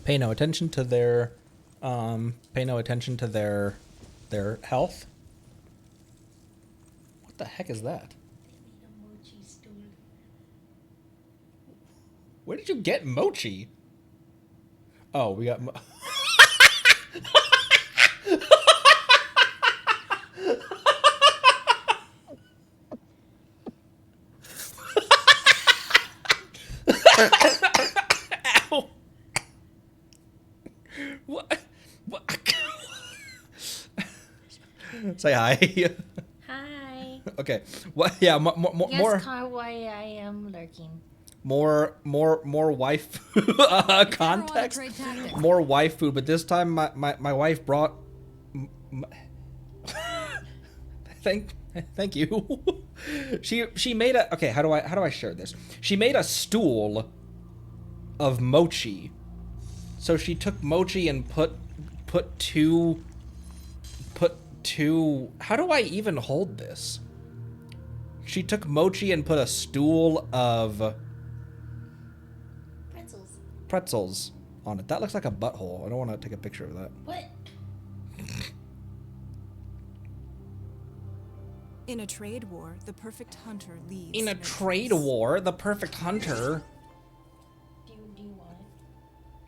Pay no attention to their health. What the heck is that? Where did you get mochi? Oh, we got Ow. What? Say hi. Hi. Okay. What? Yeah. More. Yes, kawaii, I am lurking. More wife context. More wife food, but this time my wife brought. Thank you. She made a okay. How do I share this? She made a stool of mochi. So she took mochi and put two. How do I even hold this? She took mochi and put a stool of pretzels on it. That looks like a butthole. I don't want to take a picture of that. What? In a trade war, the perfect hunter leaves. In a no trade trace. war, the perfect hunter. Do you want it?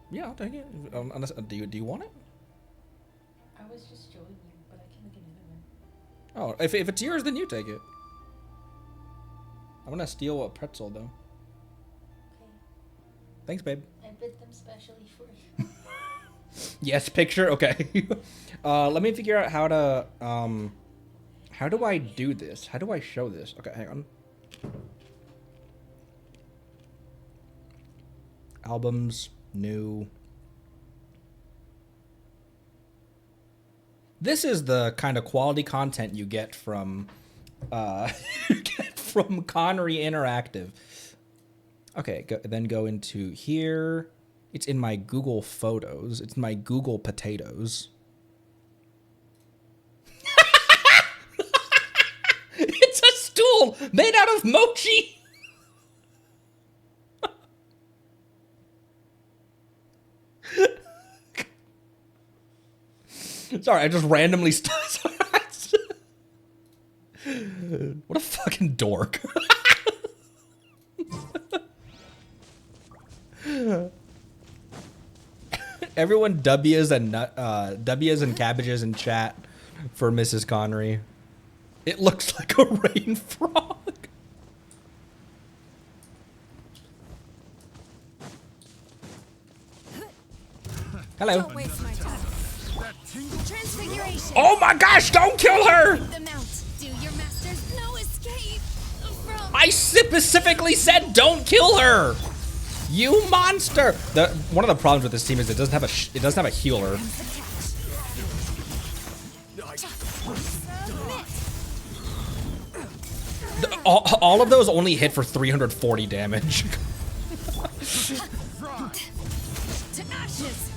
Yeah, I'll take it. Unless, do you want it? I was just showing you, but I can make another one. Oh, if it's yours, then you take it. I'm gonna steal a pretzel though. Okay. Thanks, babe. I bid them specially for you. Yes, picture. Okay. Let me figure out how to. How do I do this? How do I show this? Okay, hang on. Albums, new. This is the kind of quality content you get from Connery Interactive. Okay, then go into here. It's in my Google Photos. It's my Google Potatoes. It's a stool made out of mochi. Sorry, I just randomly What a fucking dork. Everyone W's and cabbages in chat for Mrs. Connery. It looks like a rain frog. Hello. Don't waste my time. Transfiguration. Oh my gosh, don't kill her! The mount. Do your masters no escape from I specifically said don't kill her. You monster! One of the problems with this team is it doesn't have a healer. All of those only hit for 340 damage. To ashes.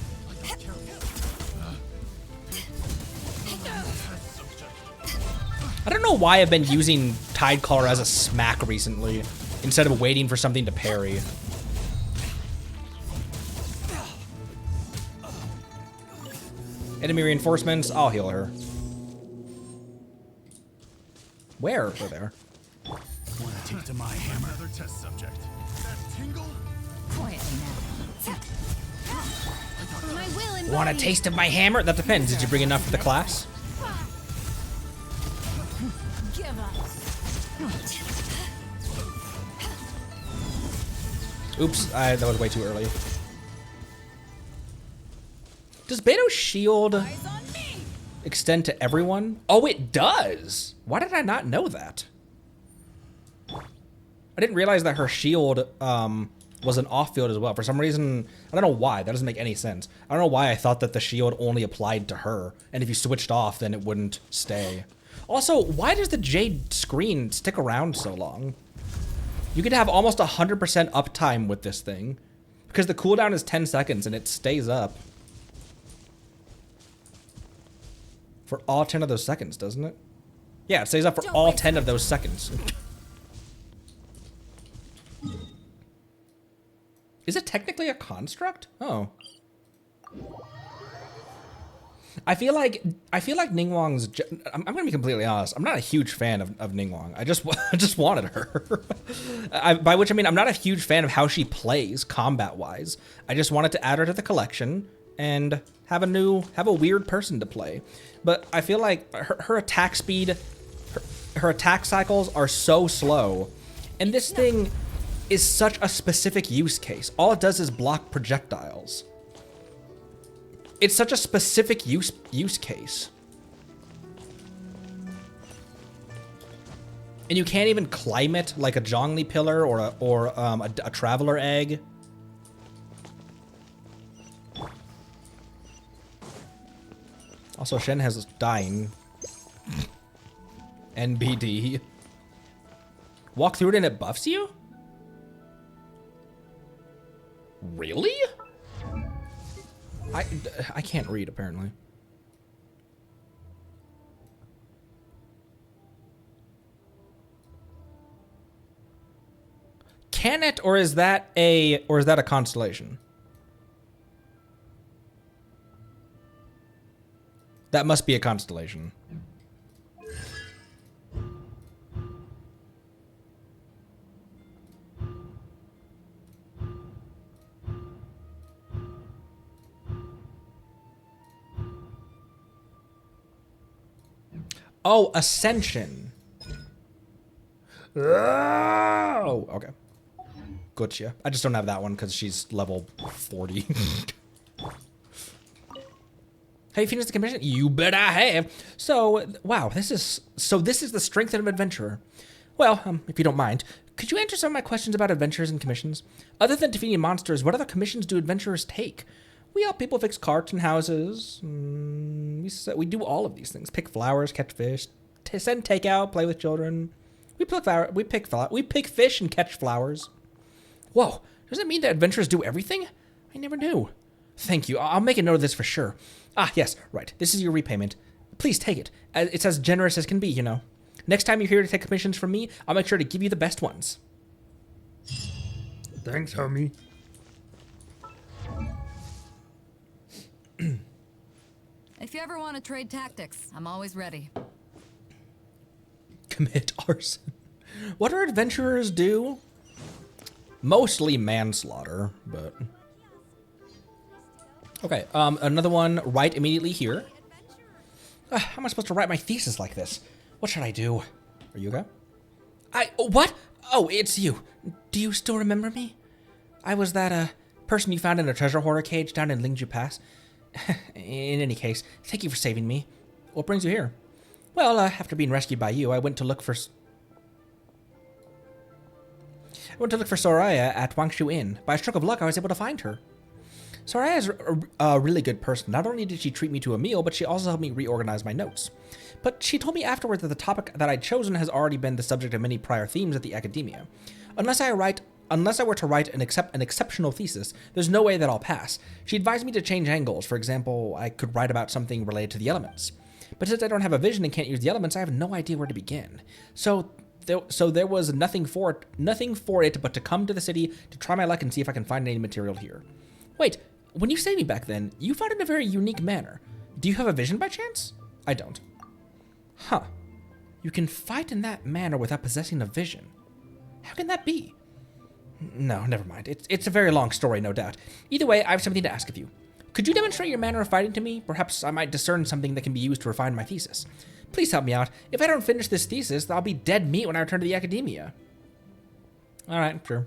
I don't know why I've been using Tidecaller as a smack recently, instead of waiting for something to parry. Enemy reinforcements, I'll heal her. Where? Over there. Want to take to my hammer? Another test subject. That tingle? Quietly now. For my will and Want a body. taste of my hammer? That depends. Did you bring enough for the class? Give up. Oops, that was way too early. Does Beto's shield extend to everyone? Oh, it does! Why did I not know that? I didn't realize that her shield was an off-field as well. For some reason, I don't know why. That doesn't make any sense. I don't know why I thought that the shield only applied to her. And if you switched off, then it wouldn't stay. Also, why does the Jade screen stick around so long? You could have almost 100% uptime with this thing. Because the cooldown is 10 seconds and it stays up. For all 10 of those seconds, doesn't it? Yeah, it stays up for all 10 of those seconds. Is it technically a construct? Oh. I feel like Ningguang's. I'm gonna be completely honest. I'm not a huge fan of Ningguang. I just wanted her. By which I mean I'm not a huge fan of how she plays combat-wise. I just wanted to add her to the collection and have a weird person to play. But I feel like her attack speed, her attack cycles are so slow, and this thing is such a specific use case. All it does is block projectiles. It's such a specific use case. And you can't even climb it like a Zhongli pillar or a traveler egg. Also, Shen has dying. NBD. Walk through it and it buffs you? Really? I can't read, apparently. Can it, or is that a constellation? That must be a constellation. Oh, Ascension. Oh, okay. Gotcha. I just don't have that one because she's level 40. Have you finished the commission? You bet I have. So, wow, this is the strength of an adventurer. Well, if you don't mind, could you answer some of my questions about adventures and commissions? Other than defeating monsters, what other commissions do adventurers take? We help people fix carts and houses. We do all of these things. Pick flowers, catch fish, send takeout, play with children. We pick fish and catch flowers. Whoa, does that mean that adventurers do everything? I never knew. Thank you. I'll make a note of this for sure. Ah, yes, right. This is your repayment. Please take it. It's as generous as can be, you know. Next time you're here to take commissions from me, I'll make sure to give you the best ones. Thanks, homie. If you ever want to trade tactics, I'm always ready. Commit arson. What do adventurers do? Mostly manslaughter, but... Okay, another one right immediately here. How am I supposed to write my thesis like this? What should I do? Are you okay? What? Oh, it's you. Do you still remember me? I was that, person you found in a treasure hoarder cage down in Lingju Pass. In any case, thank you for saving me. What brings you here? Well, after being rescued by you, I went to look for... I went to look for Soraya at Wangshu Inn. By a stroke of luck, I was able to find her. Soraya is a really good person. Not only did she treat me to a meal, but she also helped me reorganize my notes. But she told me afterwards that the topic that I'd chosen has already been the subject of many prior themes at the academia. Unless I were to write an exceptional thesis, there's no way that I'll pass. She advised me to change angles. For example, I could write about something related to the elements. But since I don't have a vision and can't use the elements, I have no idea where to begin. So there was nothing for it but to come to the city to try my luck and see if I can find any material here. Wait, when you saved me back then, you fought in a very unique manner. Do you have a vision by chance? I don't. Huh. You can fight in that manner without possessing a vision. How can that be? No, never mind. It's a very long story, no doubt. Either way, I have something to ask of you. Could you demonstrate your manner of fighting to me? Perhaps I might discern something that can be used to refine my thesis. Please help me out. If I don't finish this thesis, I'll be dead meat when I return to the academia. Alright, sure.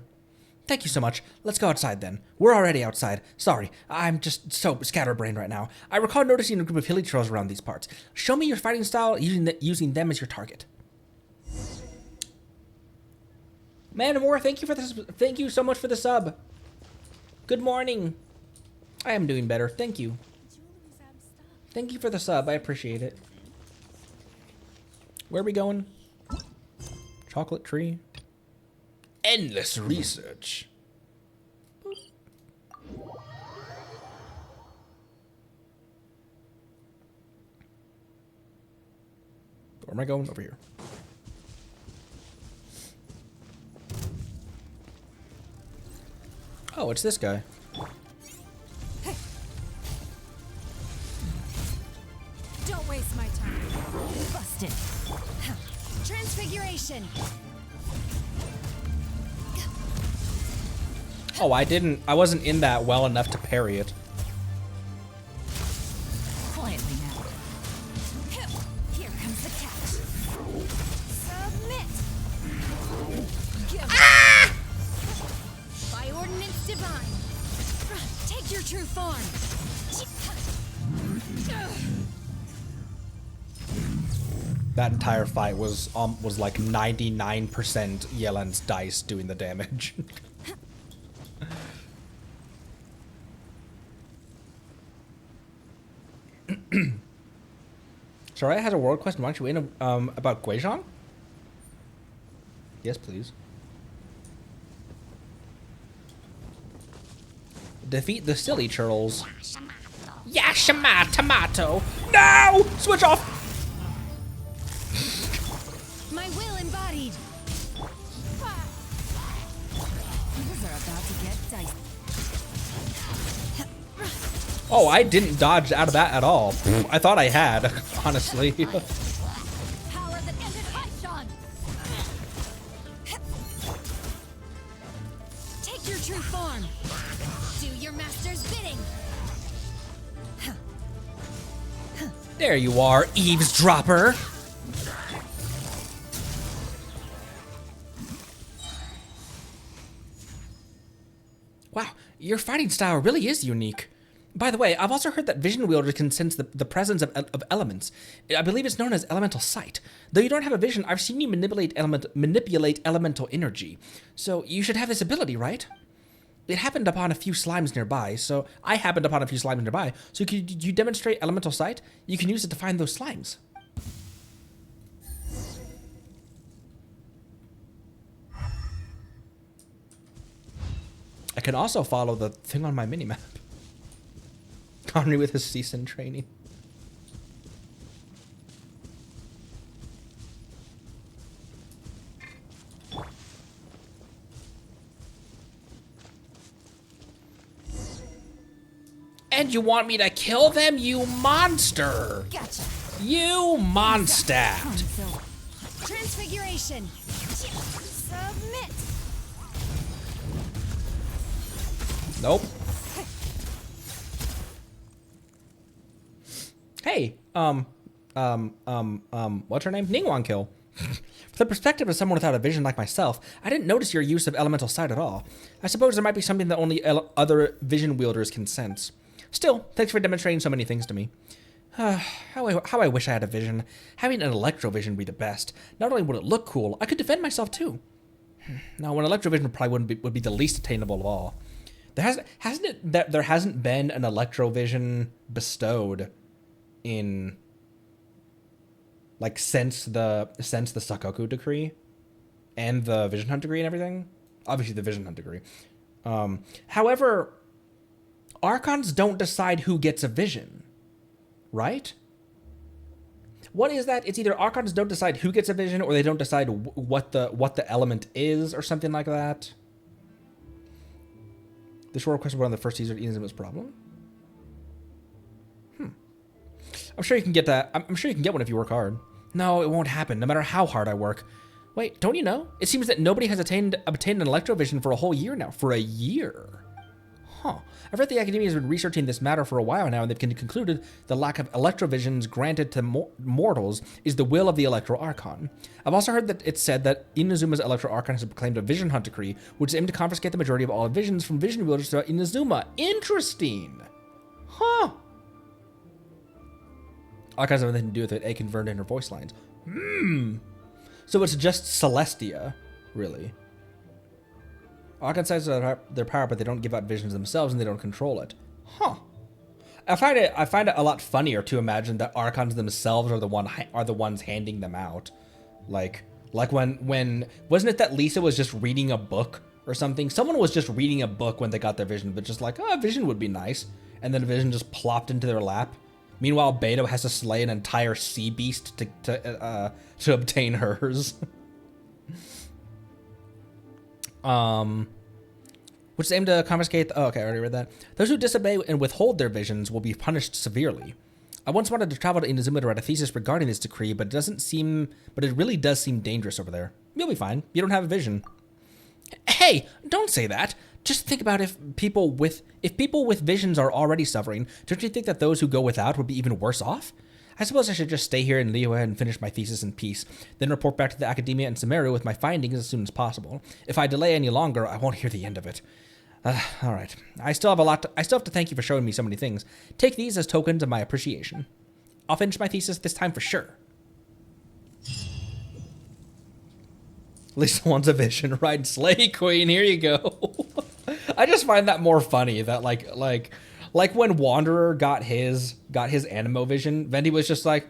Thank you so much. Let's go outside then. We're already outside. Sorry, I'm just so scatterbrained right now. I recall noticing a group of hilly trolls around these parts. Show me your fighting style using them as your target. Man of War, thank you for this. Thank you so much for the sub. Good morning. I am doing better. Thank you. Thank you for the sub. I appreciate it. Where are we going? Chocolate tree. Endless research. Where am I going? Over here. Oh, it's this guy. Don't waste my time. Busted. Transfiguration. Oh, I wasn't in that well enough to parry it. Quietly now. Here comes the catch. Submit. By ordinance divine. Take your true form. That entire fight was like 99% Yelen's dice doing the damage. Soraya has a world quest. Why don't you in about Guizhong? Yes, please. Defeat the silly churls. Yashima tomato. No! Switch off. My will embodied. Things are about to get dicey. Oh, I didn't dodge out of that at all. I thought I had, honestly. Power that ended Haishan. Take your true form. Do your master's bidding. There you are, eavesdropper. Wow, your fighting style really is unique. By the way, I've also heard that vision wielders can sense the presence of elements. I believe it's known as elemental sight. Though you don't have a vision, I've seen you manipulate elemental energy. So you should have this ability, right? I happened upon a few slimes nearby, so could you demonstrate elemental sight? You can use it to find those slimes. I can also follow the thing on my minimap. Connery with his season training. And you want me to kill them, you monster! Gotcha. You monster! Transfiguration. Submit. Nope. Hey, what's her name? Ningguang kill. From the perspective of someone without a vision like myself, I didn't notice your use of elemental sight at all. I suppose there might be something that only other vision wielders can sense. Still, thanks for demonstrating so many things to me. How I wish I had a vision. Having an electro vision would be the best. Not only would it look cool, I could defend myself too. No, an electrovision probably would be the least attainable of all. There hasn't been an electrovision bestowed in like since the Sakoku decree and the Vision Hunt decree and everything. Obviously the Vision Hunt decree. However, Archons don't decide who gets a vision, right? What is that? It's either Archons don't decide who gets a vision, or they don't decide what the element is, or something like that. This role request was one of the first user Inazuma's problem. I'm sure you can get that. I'm sure you can get one if you work hard. No, it won't happen, no matter how hard I work. Wait, don't you know? It seems that nobody has obtained an electrovision for a whole year now. For a year. Huh. I've read the academia has been researching this matter for a while now, and they've concluded the lack of electrovisions granted to mortals is the will of the Electro Archon. I've also heard that it's said that Inazuma's Electro Archon has proclaimed a Vision Hunt decree, which is aimed to confiscate the majority of all visions from vision wielders throughout Inazuma. Interesting. Huh. Archons have nothing to do with it. A converted in her voice lines. So it's just Celestia, really. Archons size their power, but they don't give out visions themselves, and they don't control it. Huh. I find it a lot funnier to imagine that Archons themselves are the ones handing them out. Like when wasn't it that Lisa was just reading a book or something? Someone was just reading a book when they got their vision, but just like, oh, a vision would be nice, and then a vision just plopped into their lap. Meanwhile, Beto has to slay an entire sea beast to obtain hers. Which is aimed to confiscate. Oh, okay, I already read that. Those who disobey and withhold their visions will be punished severely. I once wanted to travel to Inazuma to write a thesis regarding this decree, but it really does seem dangerous over there. You'll be fine. You don't have a vision. Hey, don't say that. Just think about if people with visions are already suffering, don't you think that those who go without would be even worse off? I suppose I should just stay here in Liyue and finish my thesis in peace, then report back to the academia in Sumeru with my findings as soon as possible. If I delay any longer, I won't hear the end of it. All right. I still have to thank you for showing me so many things. Take these as tokens of my appreciation. I'll finish my thesis this time for sure. Lisa wants a vision, right? Slay Queen, here you go. I just find that more funny that like when Wanderer got his Animo vision, Vendi was just like,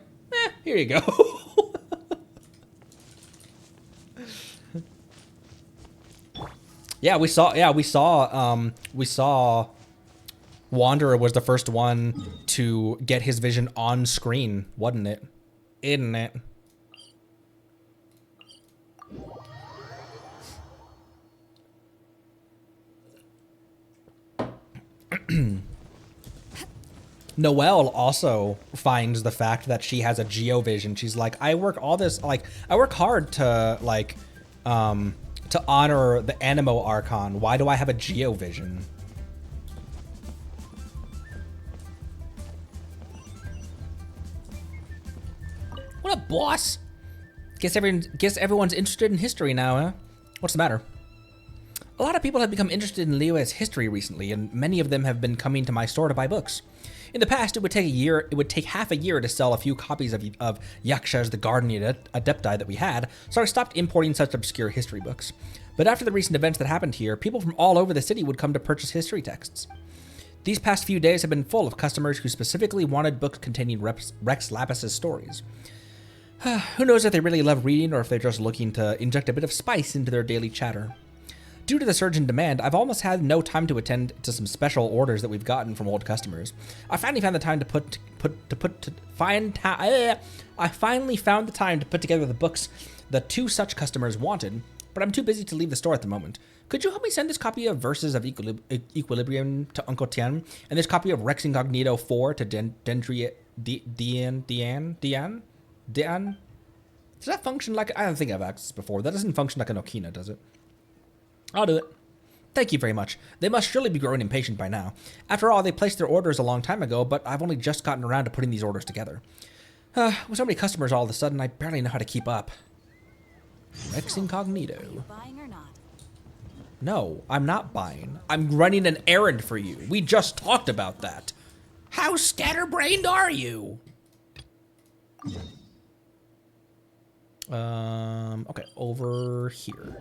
here you go. we saw Wanderer was the first one to get his vision on screen, wasn't it? Isn't it? Noelle also finds the fact that she has a Geo vision. She's like, I work hard to to honor the Animo Archon. Why do I have a Geo vision? What up, boss? Guess everyone's interested in history now, huh? What's the matter? A lot of people have become interested in Liyue's history recently, and many of them have been coming to my store to buy books. In the past, it would take half a year to sell a few copies of Yaksha's The Guardian Adepti that we had, so I stopped importing such obscure history books. But after the recent events that happened here, people from all over the city would come to purchase history texts. These past few days have been full of customers who specifically wanted books containing Rex Lapis's stories. Who knows if they really love reading or if they're just looking to inject a bit of spice into their daily chatter. Due to the surge in demand, I've almost had no time to attend to some special orders that we've gotten from old customers. I finally found the time to put together the books the two such customers wanted, but I'm too busy to leave the store at the moment. Could you help me send this copy of Verses of Equilibrium to Uncle Tian, and this copy of Rex Incognito 4 to Dendria Dian? Does that function like... I don't think I've accessed before. That doesn't function like an Okina, does it? I'll do it. Thank you very much. They must surely be growing impatient by now. After all, they placed their orders a long time ago, but I've only just gotten around to putting these orders together. With so many customers all of a sudden, I barely know how to keep up. Rex Incognito. Are you buying or not? No, I'm not buying. I'm running an errand for you. We just talked about that. How scatterbrained are you? Okay, over here.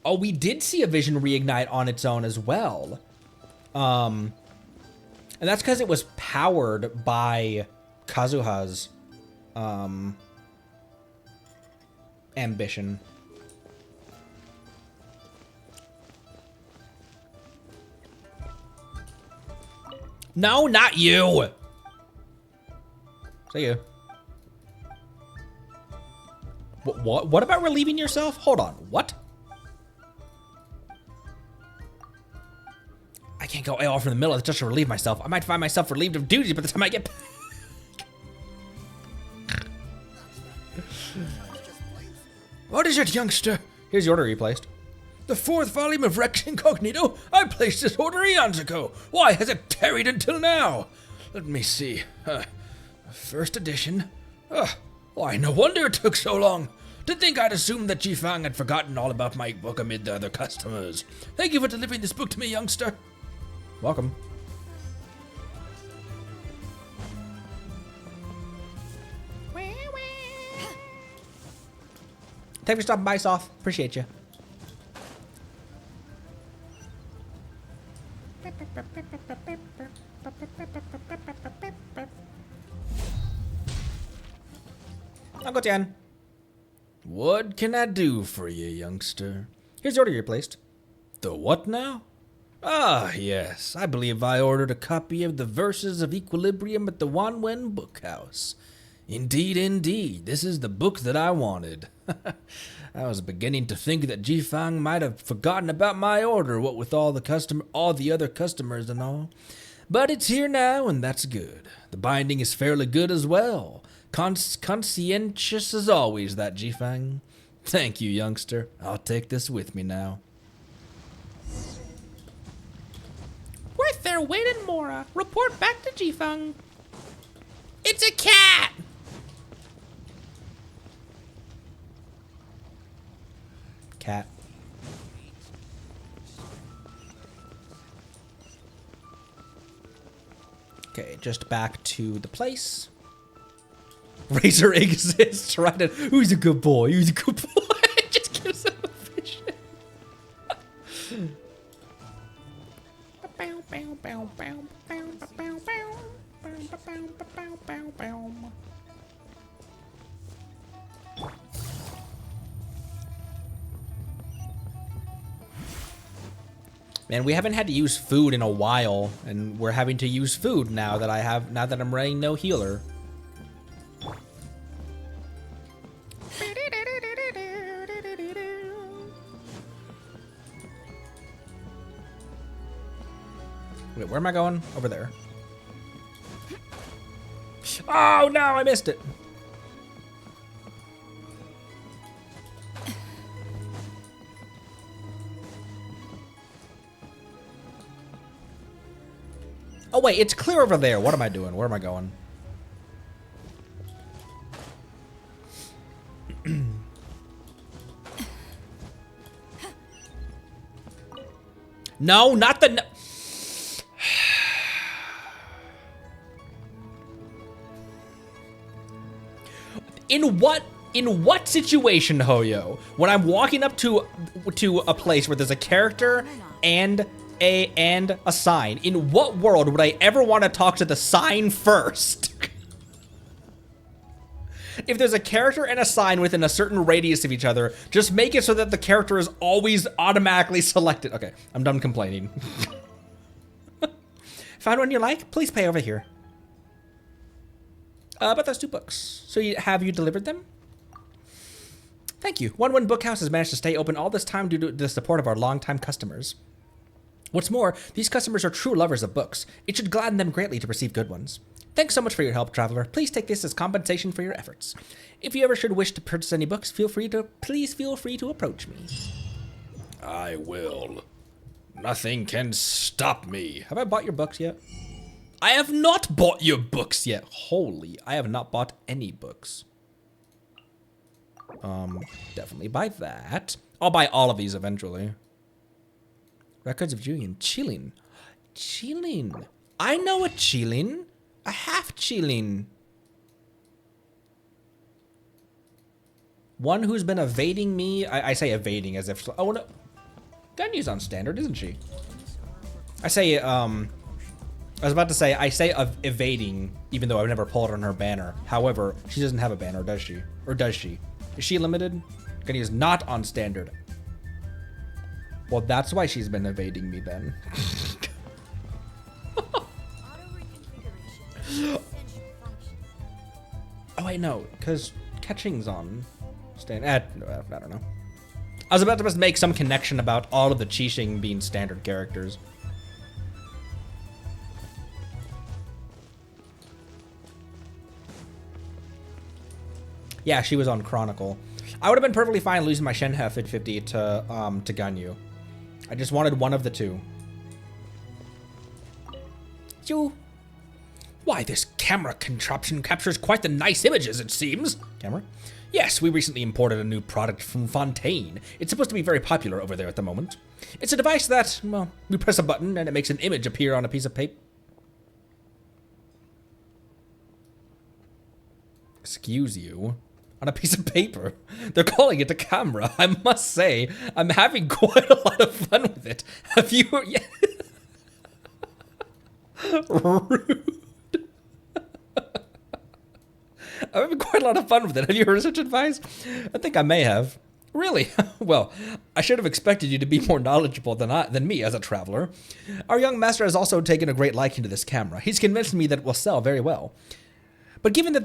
Oh, we did see a vision reignite on its own as well. And that's because it was powered by Kazuha's ambition. No, not you. See you. What about relieving yourself? Hold on. What? I can't go AOL from the middle just to relieve myself. I might find myself relieved of duty by the time I get back. What is it, youngster? Here's the order you placed. The 4th volume of Rex Incognito? I placed this order eons ago. Why has it tarried until now? Let me see. First edition. Why, no wonder it took so long. To think I'd assumed that Jifang had forgotten all about my book amid the other customers. Thank you for delivering this book to me, youngster. Welcome. Thanks for stopping by, Soft. Appreciate you. Uncle Jan. What can I do for you, youngster? Here's the order you placed. The what now? Ah, yes. I believe I ordered a copy of the Verses of Equilibrium at the Wanwen Bookhouse. Indeed, indeed. This is the book that I wanted. I was beginning to think that Jifang might have forgotten about my order, what with all the other customers and all. But it's here now, and that's good. The binding is fairly good as well. Conscientious as always, that Jifang. Thank you, youngster. I'll take this with me now. Worth their weight in Mora. Report back to Jifang. It's a cat! Cat. Okay, just back to the place. Razor exists, right? Who's a good boy? Who's a good boy? Just gives him a vision. Man, we haven't had to use food in a while, and we're having to use food now that I'm running no healer. Wait, where am I going? Over there. Oh no, I missed it. Oh wait, it's clear over there. What am I doing? Where am I going? No, not the... No. In what situation, Hoyo, when I'm walking up to a place where there's a character and a sign, in what world would I ever want to talk to the sign first? If there's a character and a sign within a certain radius of each other, just make it so that the character is always automatically selected. Okay, I'm done complaining. Found one you like? Please pay over here. But those 2 books. So have you delivered them? Thank you. One Bookhouse has managed to stay open all this time due to the support of our longtime customers. What's more, these customers are true lovers of books. It should gladden them greatly to receive good ones. Thanks so much for your help, traveler. Please take this as compensation for your efforts. If you ever should wish to purchase any books, please feel free to approach me. I will. Nothing can stop me. Have I bought your books yet? I have not bought your books yet. Holy, I have not bought any books. Definitely buy that. I'll buy all of these eventually. Records of Julian. Chilling. Chilling. I know a Chilling. A half Chilling. One who's been evading me. I say evading as if, oh no. Gunyu's on standard, isn't she? I say, I was about to say, I say of evading, even though I've never pulled on her banner. However, she doesn't have a banner, does she? Or does she? Is she limited? Gunny is not on standard. Well, that's why she's been evading me then. Oh, wait, no, because catching's on standard. I don't know. I was about to make some connection about all of the Qixing being standard characters. Yeah, she was on Chronicle. I would have been perfectly fine losing my Shenhe 50 to Ganyu. I just wanted one of the two. You. Why, this camera contraption captures quite the nice images, it seems. Camera? Yes, we recently imported a new product from Fontaine. It's supposed to be very popular over there at the moment. It's a device that, well, we press a button and it makes an image appear on a piece of paper. Excuse you? On a piece of paper. They're calling it a camera. I must say, I'm having quite a lot of fun with it. Have you... Yeah. Rude. I'm having quite a lot of fun with it. Have you heard of such advice? I think I may have. Really? Well, I should have expected you to be more knowledgeable than me as a traveler. Our young master has also taken a great liking to this camera. He's convinced me that it will sell very well. But given that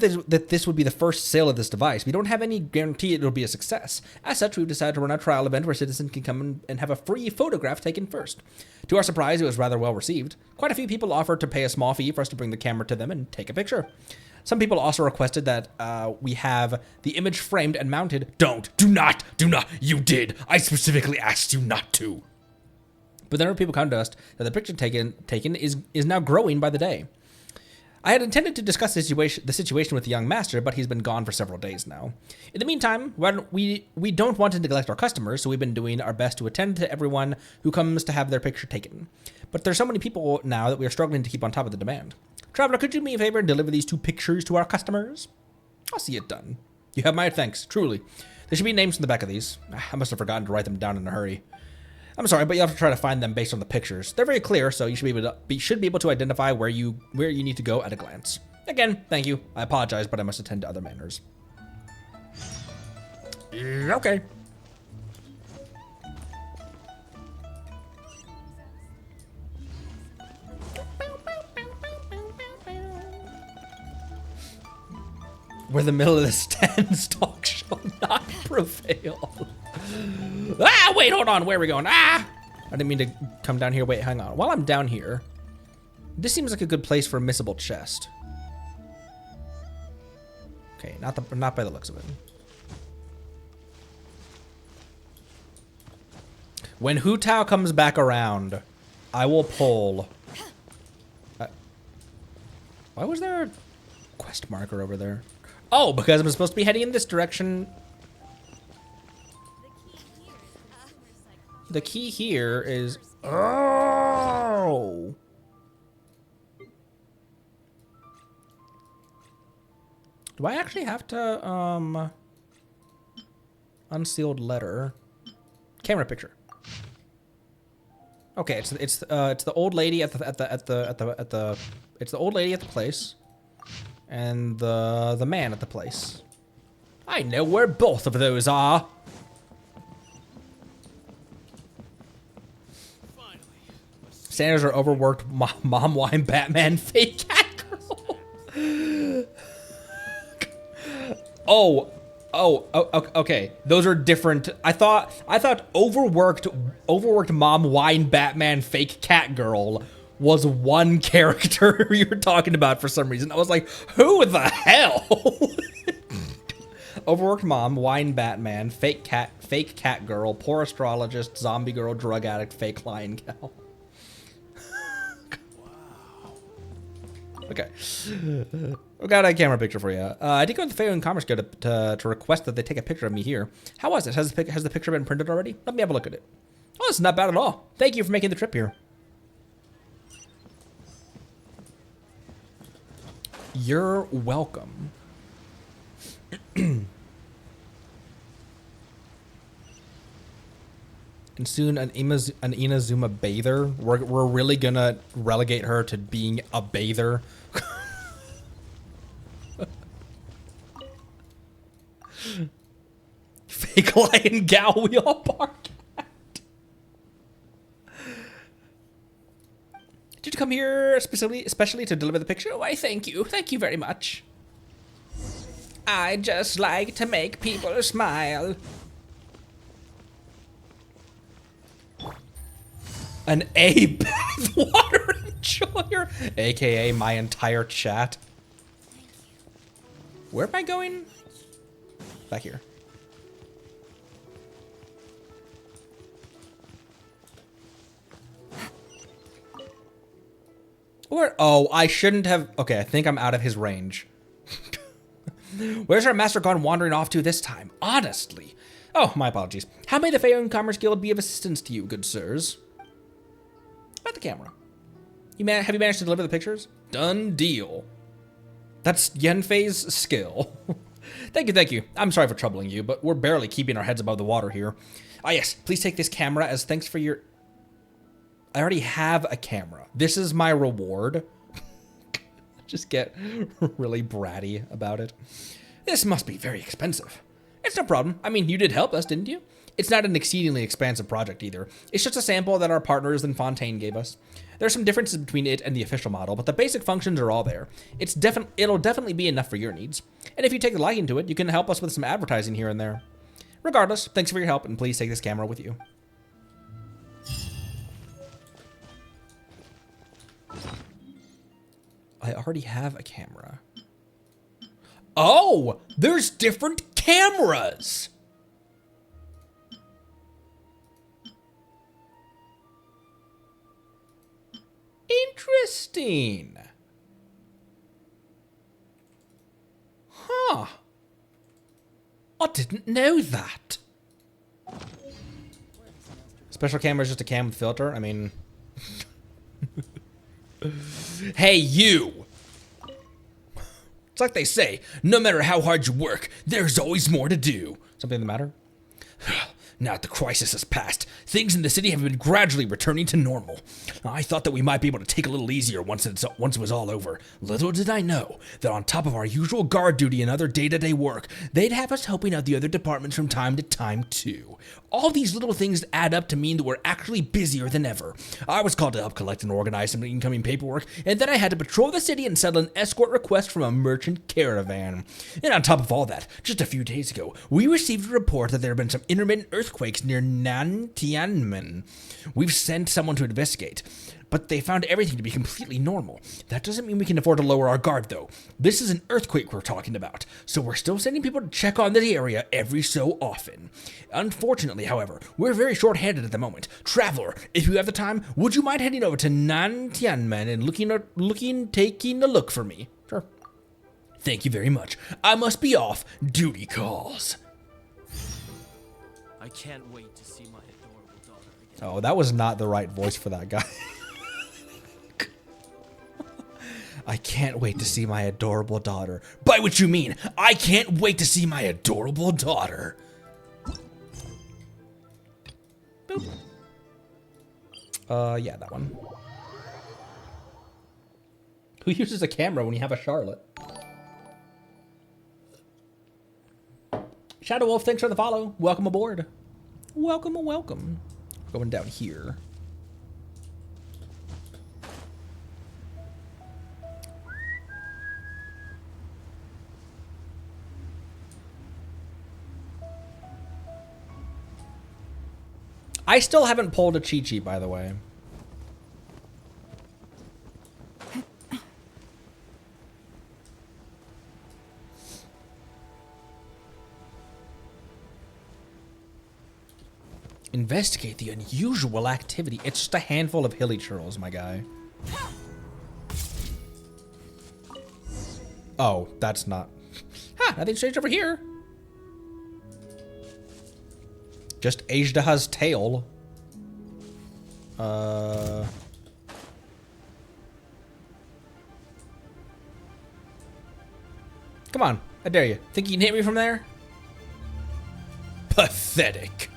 this would be the first sale of this device, we don't have any guarantee it will be a success. As such, we've decided to run a trial event where citizens can come and have a free photograph taken first. To our surprise, it was rather well received. Quite a few people offered to pay a small fee for us to bring the camera to them and take a picture. Some people also requested that we have the image framed and mounted. Do not, you did. I specifically asked you not to. But then people come to us that the picture taken is now growing by the day. I had intended to discuss the situation with the young master, but he's been gone for several days now. In the meantime, we don't want to neglect our customers, so we've been doing our best to attend to everyone who comes to have their picture taken. But there's so many people now that we are struggling to keep on top of the demand. Traveler, could you do me a favor and deliver these 2 pictures to our customers? I'll see it done. You have my thanks, truly. There should be names on the back of these. I must have forgotten to write them down in a hurry. I'm sorry, but you have to try to find them based on the pictures. They're very clear, so you should be able to identify where you need to go at a glance. Again, thank you. I apologize, but I must attend to other matters. Okay. Where the middle of the stands talk shall not prevail. Ah, wait, hold on. Where are we going? Ah! I didn't mean to come down here. Wait, hang on. While I'm down here, this seems like a good place for a missable chest. Okay, not by the looks of it. When Hu Tao comes back around, I will pull. Why was there a quest marker over there? Oh, because I'm supposed to be heading in this direction. The key here is... Oh! Do I actually have to, unsealed letter? Camera picture. Okay, it's the old lady it's the old lady at the place, and the man at the place. I know where both of those are. Standards are overworked. Mom wine Batman fake cat girl. Oh, okay. Those are different. I thought overworked mom wine Batman fake cat girl was one character you were talking about for some reason. I was like, who the hell? Overworked mom, wine Batman, fake cat girl, poor astrologist, zombie girl, drug addict, fake lion gal. Okay. We got a camera picture for you. I did go to the Fair and Commerce Guild to request that they take a picture of me here. How was it? Has the picture been printed already? Let me have a look at it. Oh, it's not bad at all. Thank you for making the trip here. You're welcome. And soon an Inazuma bather. We're really gonna relegate her to being a bather. Fake lion gal we all bark at. Did you come here especially to deliver the picture? Why, thank you. Thank you very much. I just like to make people smile. An A bathwater enjoyer, aka my entire chat. Where am I going? Back here. Where? Oh, I shouldn't have. Okay, I think I'm out of his range. Where's our master gone wandering off to this time? Honestly. Oh, my apologies. How may the Faeon Commerce Guild be of assistance to you, good sirs? About the camera. Have you managed to deliver the pictures? Done deal. That's Yenfei's skill. Thank you, thank you. I'm sorry for troubling you, but we're barely keeping our heads above the water here. Ah, yes. Please take this camera as thanks for your... I already have a camera. This is my reward. Just get really bratty about it. This must be very expensive. It's no problem. I mean, you did help us, didn't you? It's not an exceedingly expansive project either. It's just a sample that our partners in Fontaine gave us. There's some differences between it and the official model, but the basic functions are all there. It'll definitely be enough for your needs. And if you take a liking to it, you can help us with some advertising here and there. Regardless, thanks for your help, and please take this camera with you. I already have a camera. Oh, there's different cameras. Interesting. Huh. I didn't know that. Special camera is just a cam with filter. I mean... Hey, you! It's like they say, no matter how hard you work, there's always more to do. Something the matter? Now that the crisis has passed, things in the city have been gradually returning to normal. I thought that we might be able to take a little easier once it was all over. Little did I know that on top of our usual guard duty and other day-to-day work, they'd have us helping out the other departments from time to time too. All these little things add up to mean that we're actually busier than ever. I was called to help collect and organize some incoming paperwork, and then I had to patrol the city and settle an escort request from a merchant caravan. And on top of all that, just a few days ago, we received a report that there have been some intermittent earthquakes near Nantianmen. We've sent someone to investigate, but they found everything to be completely normal. That doesn't mean we can afford to lower our guard, though. This is an earthquake we're talking about, so we're still sending people to check on the area every so often. Unfortunately, however, we're very short-handed at the moment. Traveler, if you have the time, would you mind heading over to Nantianmen and taking a look for me? Sure. Thank you very much. I must be off. Duty calls. I can't wait to see my adorable daughter again. Oh, that was not the right voice for that guy. I can't wait to see my adorable daughter. By which you mean, I can't wait to see my adorable daughter. Boop. Yeah, that one. Who uses a camera when you have a Charlotte? Shadow Wolf, thanks for the follow. Welcome aboard. Welcome, welcome. Going down here. I still haven't pulled a Chi-Chi, by the way. Investigate the unusual activity. It's just a handful of hilly churls, my guy. Oh, that's not... Ha! Nothing strange over here. Just Ajdaha's tail. Come on, I dare you. Think you can hit me from there? Pathetic.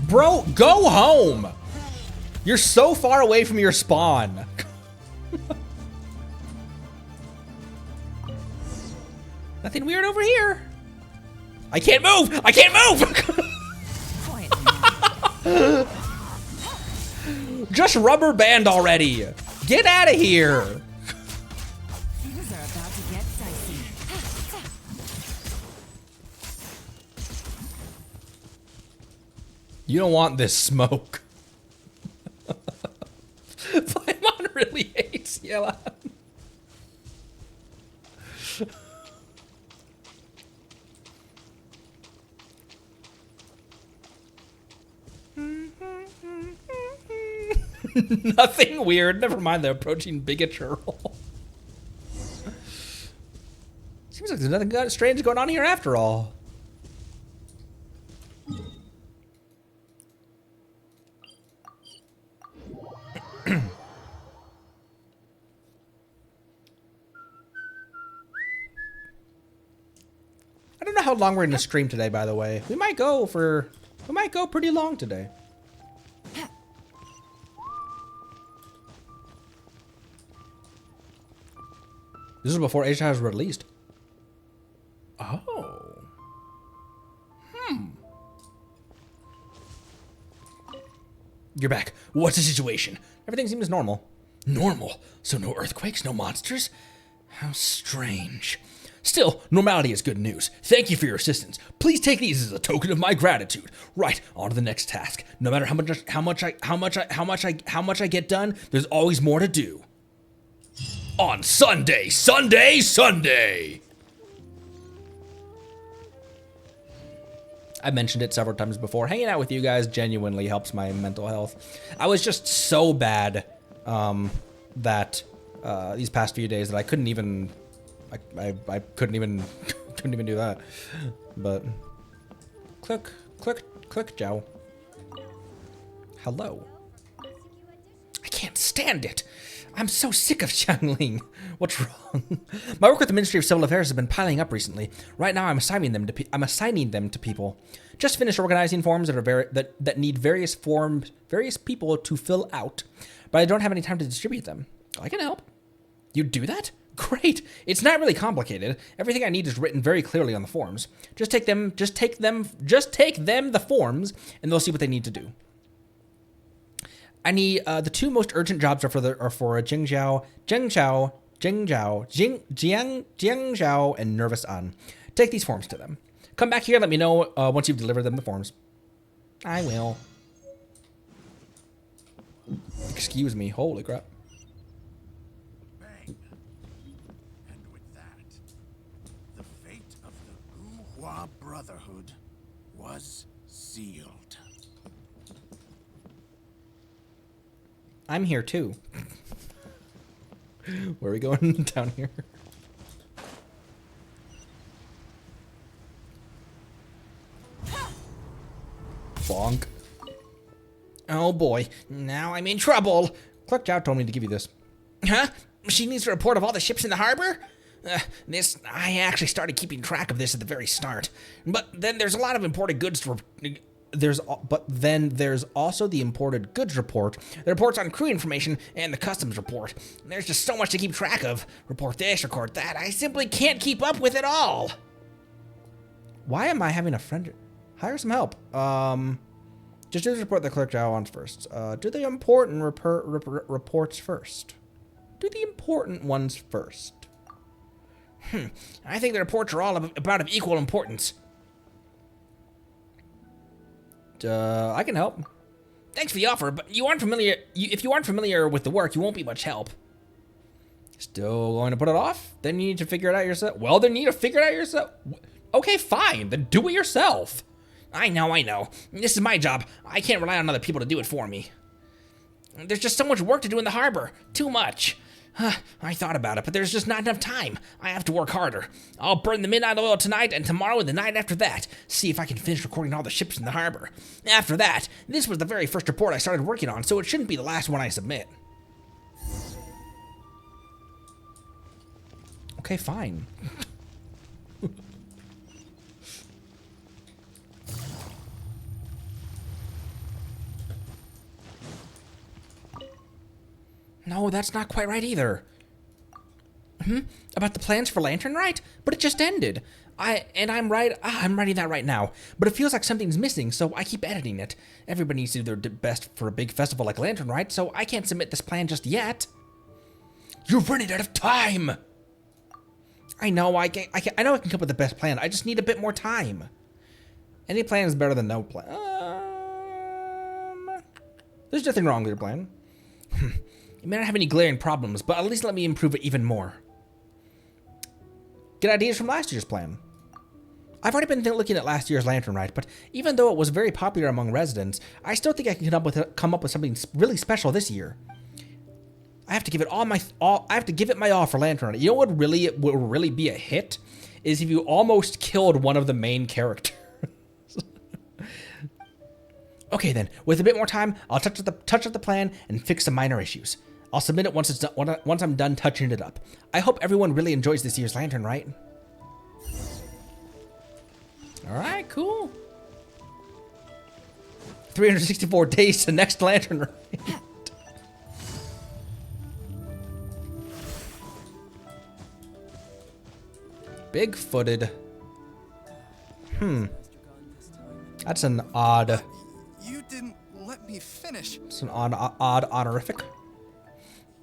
Bro, go home. You're so far away from your spawn. Nothing weird over here. I can't move. I can't move. Just rubber band already. Get out of here. Things are about to get dicey. You don't want this smoke. Paimon really hates Yella. Nothing weird. Never mind the approaching bigotry. Seems like there's nothing strange going on here after all. I don't know how long we're gonna stream today, by the way. We might go pretty long today. This is before Asia was released. Oh. You're back. What's the situation? Everything seems normal. Normal? So no earthquakes, no monsters? How strange. Still, normality is good news. Thank you for your assistance. Please take these as a token of my gratitude. Right, on to the next task. No matter how much I get done, there's always more to do. On Sunday, Sunday, Sunday! I mentioned it several times before. Hanging out with you guys genuinely helps my mental health. I was just so bad that these past few days that I couldn't even I couldn't even do that. But click, Joe. Hello. I can't stand it. I'm so sick of Xiangling. What's wrong? My work with the Ministry of Civil Affairs has been piling up recently. Right now, I'm assigning them to people. Just finished organizing forms that need various people to fill out, but I don't have any time to distribute them. I can help. You do that? Great. It's not really complicated. Everything I need is written very clearly on the forms. Just take them the forms, and they'll see what they need to do. I need the two most urgent jobs are for Jingzhao, and Nervous An. Take these forms to them. Come back here and let me know once you've delivered them the forms. I will. Excuse me. Holy crap. Bang. And with that, the fate of the Wu Brotherhood was sealed. I'm here too. Where are we going down here? Bonk. Oh boy, now I'm in trouble. Clark Chow told me to give you this. Huh? She needs a report of all the ships in the harbor? I actually started keeping track of this at the very start. But then there's a lot of imported goods there's also the imported goods report, the reports on crew information, and the customs report. There's just so much to keep track of. Report this, report that. I simply can't keep up with it all. Why am I having a friend? Hire some help. Just do the report the clerk Zhao wants first. Do the important reports first. Do the important ones first. I think the reports are all about of equal importance. I can help. Thanks for the offer, but if you aren't familiar with the work, you won't be much help. Still going to put it off? Then you need to figure it out yourself. Well, then you need to figure it out yourself. Okay, fine. Then do it yourself. I know. This is my job. I can't rely on other people to do it for me. There's just so much work to do in the harbor. Too much. I thought about it, but there's just not enough time. I have to work harder. I'll burn the midnight oil tonight and tomorrow and the night after that. See if I can finish recording all the ships in the harbor. After that, this was the very first report I started working on, so it shouldn't be the last one I submit. Okay, fine. No, that's not quite right either. About the plans for Lantern Rite? But it just ended. I'm writing that right now. But it feels like something's missing, so I keep editing it. Everybody needs to do their best for a big festival like Lantern Rite, so I can't submit this plan just yet. You're running out of time! I know, I know I can come up with the best plan. I just need a bit more time. Any plan is better than no plan. There's nothing wrong with your plan. You may not have any glaring problems, but at least let me improve it even more. Get ideas from last year's plan. I've already been looking at last year's Lantern Rite, but even though it was very popular among residents, I still think I can come up with something really special this year. I have to give it my all for Lantern Rite. You know what will really be a hit is if you almost killed one of the main characters. Okay then, with a bit more time, I'll touch up the plan and fix some minor issues. I'll submit it once I'm done touching it up. I hope everyone really enjoys this year's Lantern Rite. Alright, cool. 364 days to next Lantern Rite. Big-footed. That's an odd... You didn't let me finish. It's an odd honorific.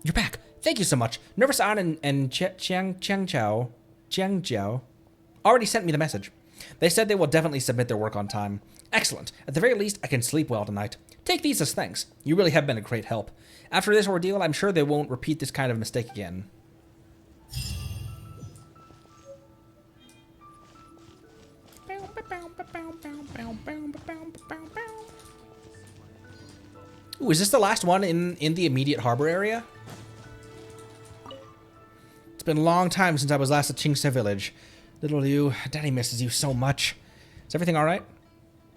You're back. Thank you so much. Nervous An and Chiang Jiao already sent me the message. They said they will definitely submit their work on time. Excellent. At the very least, I can sleep well tonight. Take these as thanks. You really have been a great help. After this ordeal, I'm sure they won't repeat this kind of mistake again. Ooh, is this the last one in the immediate harbor area? It's been a long time since I was last at Chingse Village. Little Liu, Daddy misses you so much. Is everything all right?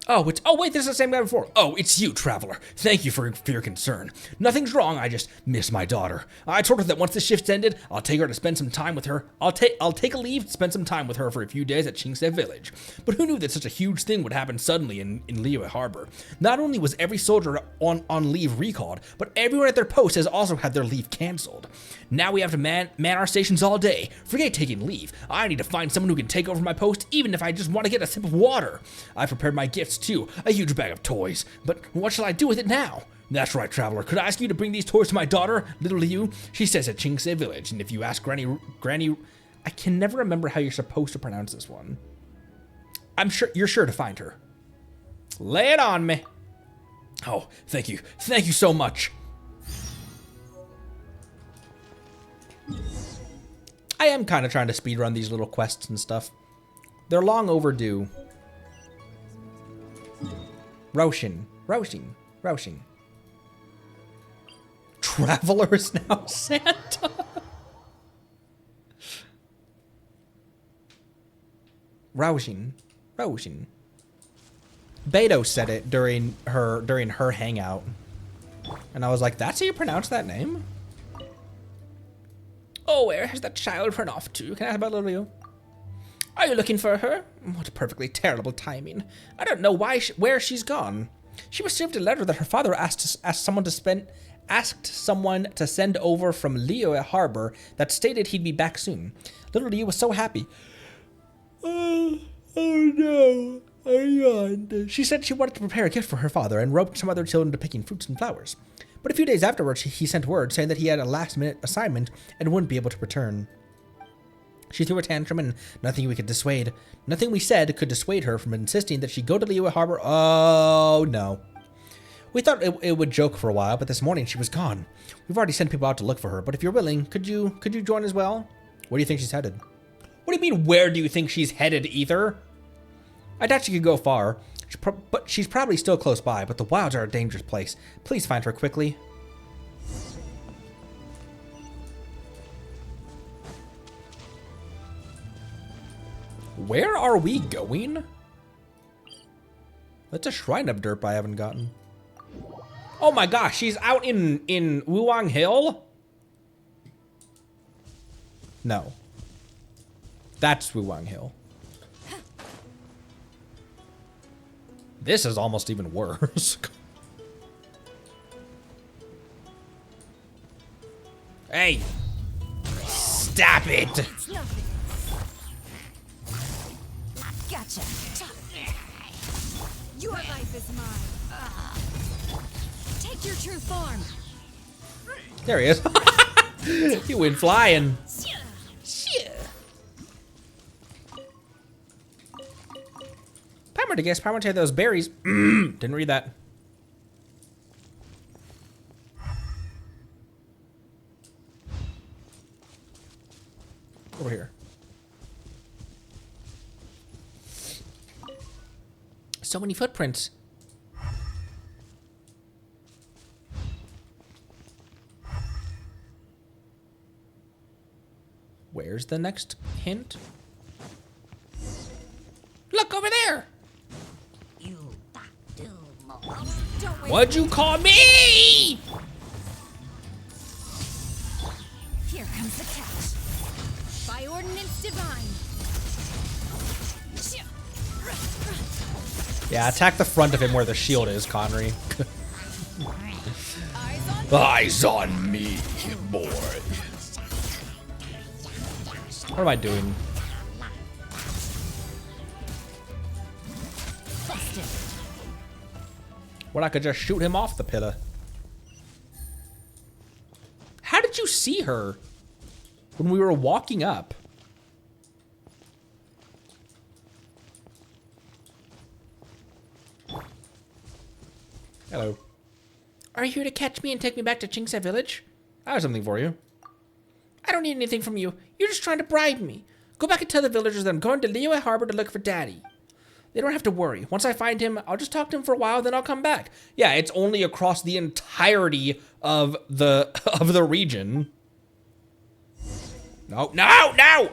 Oh, wait, this is the same guy before. Oh, it's you, Traveler. Thank you for your concern. Nothing's wrong, I just miss my daughter. I told her that once the shift's ended, I'll take her to spend some time with her. I'll take a leave to spend some time with her for a few days at Chingse Village. But who knew that such a huge thing would happen suddenly in Liyue Harbor? Not only was every soldier on leave recalled, but everyone at their post has also had their leave canceled. Now we have to man our stations all day. Forget taking leave. I need to find someone who can take over my post, even if I just want to get a sip of water. I prepared my gifts too, a huge bag of toys. But what shall I do with it now? That's right, Traveler. Could I ask you to bring these toys to my daughter, Little Liu? She says at Chingse Village, and if you ask Granny, I can never remember how you're supposed to pronounce this one. I'm sure you're sure to find her. Lay it on me. Oh, thank you so much. I am kind of trying to speedrun these little quests and stuff. They're long overdue. Roshin. Traveler is now Santa. Roshin. Beto said it during her hangout. And I was like, that's how you pronounce that name? Oh, where has that child run off to? Can I have a little you? Are you looking for her? What perfectly terrible timing. I don't know where she's gone. She received a letter that her father asked someone to send over from Liyue Harbor that stated he'd be back soon. Little Liu was so happy. Oh no, I yawned. She said she wanted to prepare a gift for her father and roped some other children to picking fruits and flowers. But a few days afterwards, he sent word saying that he had a last-minute assignment and wouldn't be able to return. She threw a tantrum, and nothing we said could dissuade her from insisting that she go to Liyue Harbor. Oh, no. We thought it would joke for a while, but this morning she was gone. We've already sent people out to look for her, but if you're willing, could you join as well? Where do you think she's headed? What do you mean, where do you think she's headed, Ether? I doubt she could go far, but she's probably still close by, but the wilds are a dangerous place. Please find her quickly. Where are we going? That's a shrine of derp I haven't gotten. Oh my gosh, she's out in Wuwang Hill? No. That's Wuwang Hill. This is almost even worse. Hey! Stop it! It's nothing. Gotcha. Your life is mine. Take your true form. There he is. He went flying. Primer to guess. Primer to those berries. Didn't read that. Over here. So many footprints. Where's the next hint? Look over there! Don't wait. What'd you call me? Here comes the catch. By ordinance divine. Yeah, attack the front of him where the shield is, Connery. Eyes on Eyes on me, boy. What am I doing? What, I could just shoot him off the pillar. How did you see her when we were walking up? Hello. Are you here to catch me and take me back to Chingsha Village? I have something for you. I don't need anything from you. You're just trying to bribe me. Go back and tell the villagers that I'm going to Liyue Harbor to look for Daddy. They don't have to worry. Once I find him, I'll just talk to him for a while, then I'll come back. Yeah, it's only across the entirety of the region. No, no, no!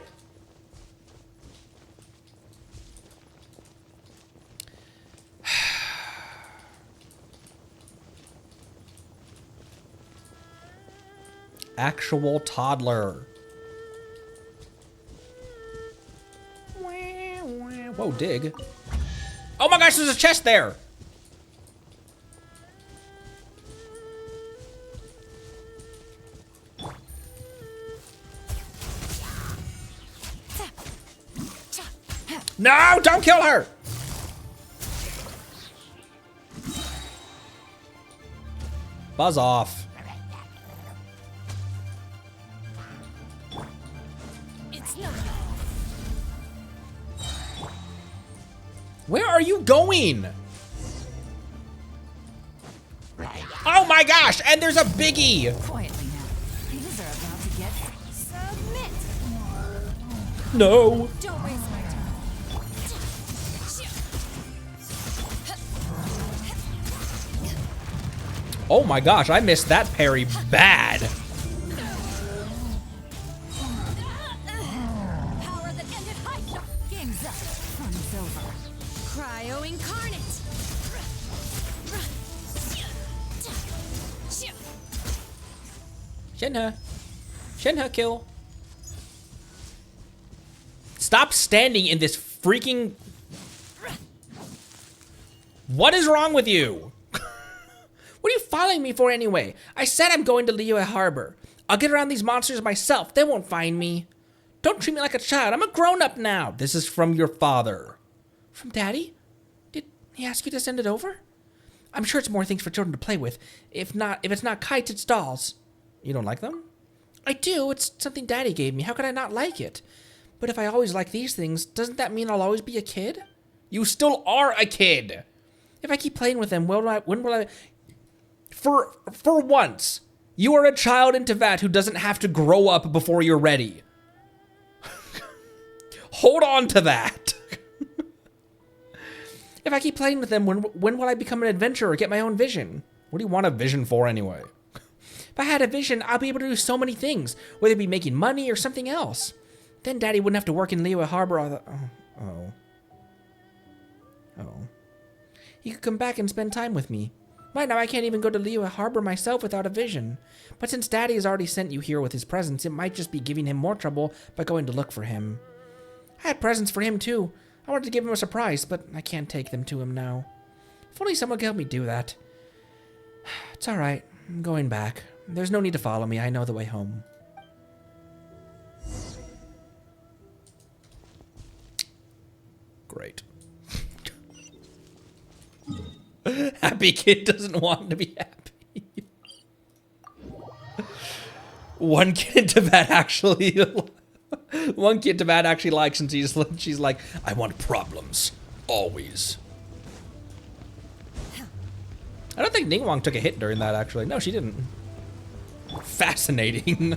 Actual toddler. Whoa, dig. Oh my gosh, there's a chest there! No, don't kill her! Buzz off. It's nothing. Where are you going? Oh my gosh, and there's a biggie! Quietly now. Things are about to get... Submit. No. Don't waste my time. Oh my gosh, I missed that parry bad. Power that ended high shot. Game's up. Fun's over. Cryo incarnate. Shenhe. Shenhe kill. Stop standing in this freaking... What is wrong with you? What are you following me for anyway? I said I'm going to Liyue Harbor. I'll get around these monsters myself. They won't find me. Don't treat me like a child. I'm a grown-up now. This is from your father. From Daddy? Did he ask you to send it over? I'm sure it's more things for children to play with. If it's not kites, it's dolls. You don't like them? I do. It's something Daddy gave me. How could I not like it? But if I always like these things, doesn't that mean I'll always be a kid? You still are a kid. If I keep playing with them, when will I... For once, you are a child in Tevat who doesn't have to grow up before you're ready. Hold on to that. If I keep playing with them, when will I become an adventurer or get my own vision? What do you want a vision for anyway? If I had a vision, I'll be able to do so many things, whether it be making money or something else. Then Daddy wouldn't have to work in Liyue Harbor all the... Oh. He could come back and spend time with me. Right now, I can't even go to Liyue Harbor myself without a vision. But since Daddy has already sent you here with his presents, it might just be giving him more trouble by going to look for him. I had presents for him, too. I wanted to give him a surprise, but I can't take them to him now. If only someone could help me do that. It's alright. I'm going back. There's no need to follow me. I know the way home. Great. Happy kid doesn't want to be happy. One kid to Tibet actually one kid to Tibet actually likes, and she's like, I want problems. Always. I don't think Ningguang took a hit during that, actually. No, she didn't. Fascinating.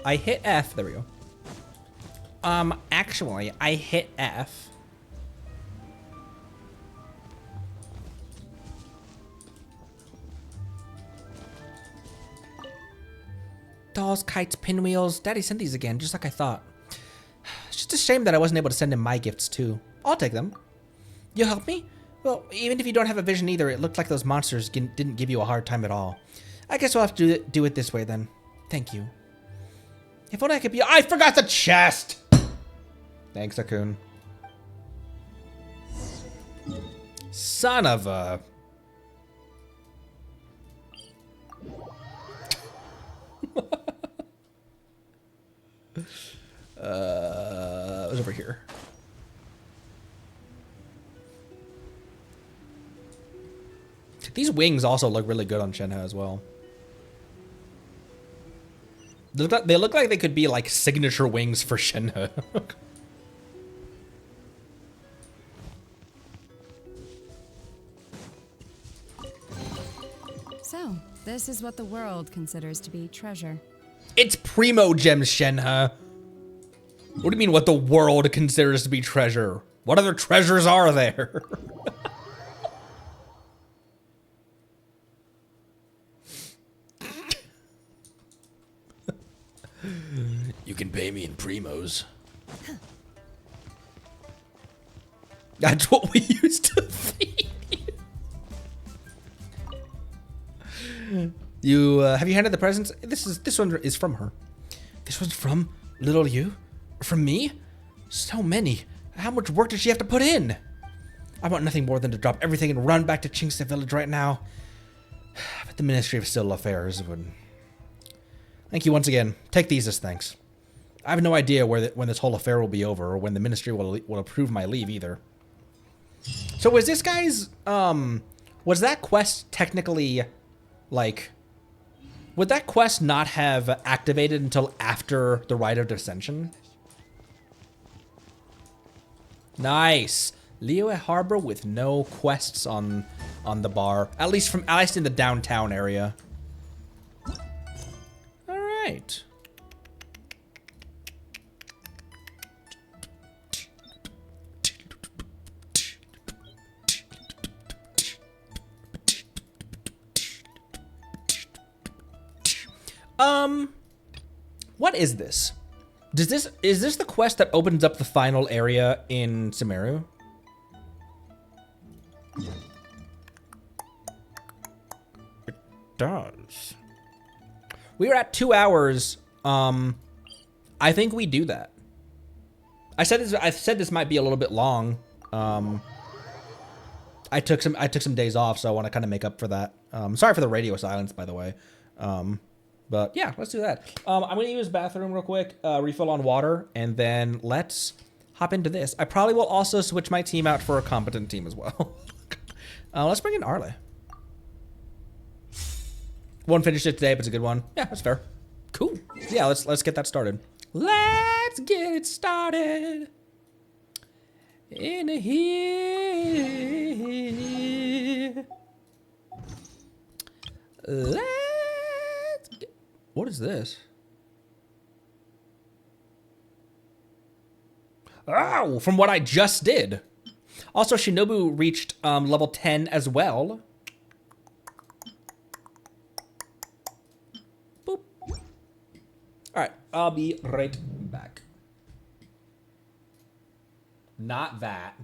I hit F. There we go. Actually, I hit F. Dolls, kites, pinwheels. Daddy sent these again, just like I thought. It's just a shame that I wasn't able to send him my gifts, too. I'll take them. You help me? Well, even if you don't have a vision either, it looked like those monsters didn't give you a hard time at all. I guess we'll have to do it this way, then. Thank you. If only I could be— I forgot the chest! Thanks, Akun. Son of a... it was over here. These wings also look really good on Shenhe as well. They look like they could be like signature wings for Shenhe. So, this is what the world considers to be treasure. It's Primo Gems, Shenhe. What do you mean what the world considers to be treasure? What other treasures are there? You can pay me in primos. That's what we used to feed. You have you handed the presents? This one is from her. This one's from little you? From me? So many. How much work does she have to put in? I want nothing more than to drop everything and run back to Chingsa Village right now. But the Ministry of Still Affairs would... Thank you once again. Take these as thanks. I have no idea when this whole affair will be over, or when the Ministry will approve my leave either. So was this guy's... was that quest technically, like... Would that quest not have activated until after the Rite of Descension? Nice. Liyue Harbor with no quests on the bar, at least in the downtown area. All right. What is this? Is this the quest that opens up the final area in Sumeru? It does. We are at 2 hours. I think we do that. I said this might be a little bit long. I took some days off, so I want to kind of make up for that. Sorry for the radio silence, by the way. But yeah, let's do that. I'm gonna use the bathroom real quick, refill on water, and then let's hop into this. I probably will also switch my team out for a competent team as well. Let's bring in Arle. Won't finish it today, but it's a good one. Yeah, that's fair. Cool. Yeah, let's get that started. Let's get it started. In here. What is this? Oh, from what I just did. Also, Shinobu reached level 10 as well. Boop. All right, I'll be right back. Not that.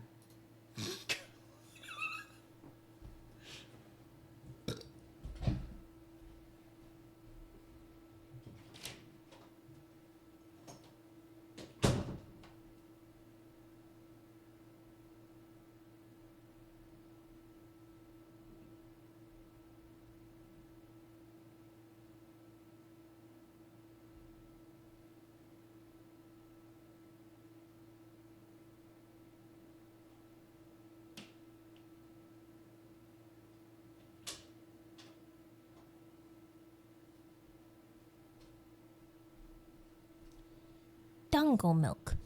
Dangle milk.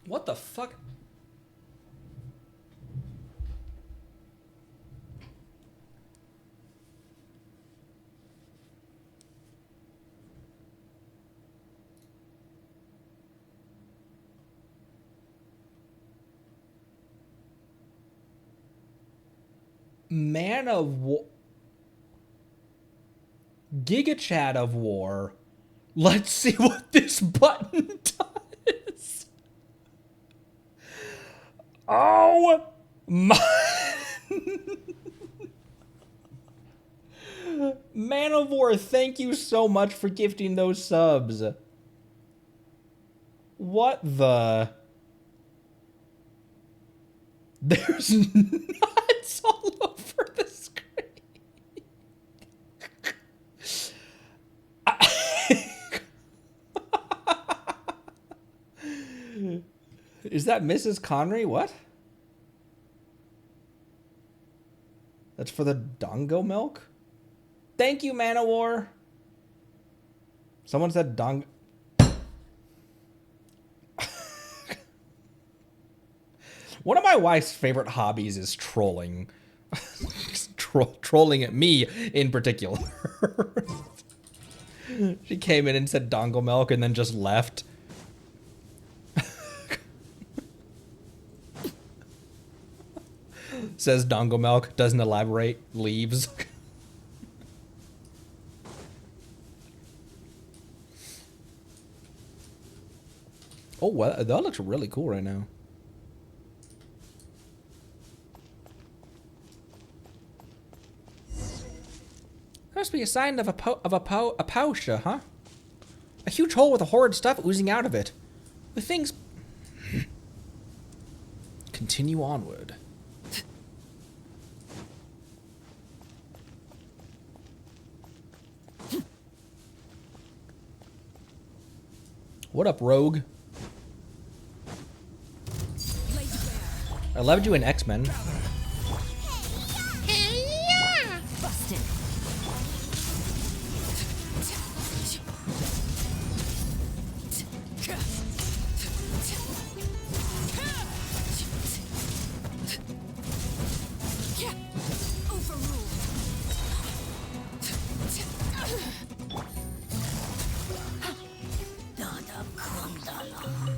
What the fuck? Man of War. Giga Chat of War. Let's see what this button does. Oh my. Man of War, thank you so much for gifting those subs. What the? There's nuts all over the screen. Is that Mrs. Connery? What? That's for the Dongo milk? Thank you, Man of War. Someone said Dong. One of my wife's favorite hobbies is trolling. Trolling at me in particular. She came in and said dongle milk and then just left. Says dongle milk, doesn't elaborate, leaves. Oh, well, that looks really cool right now. Must be a sign of a pousha, huh? A huge hole with a horrid stuff oozing out of it. The things continue onward. What up, Rogue? I loved you in X-Men. Busted.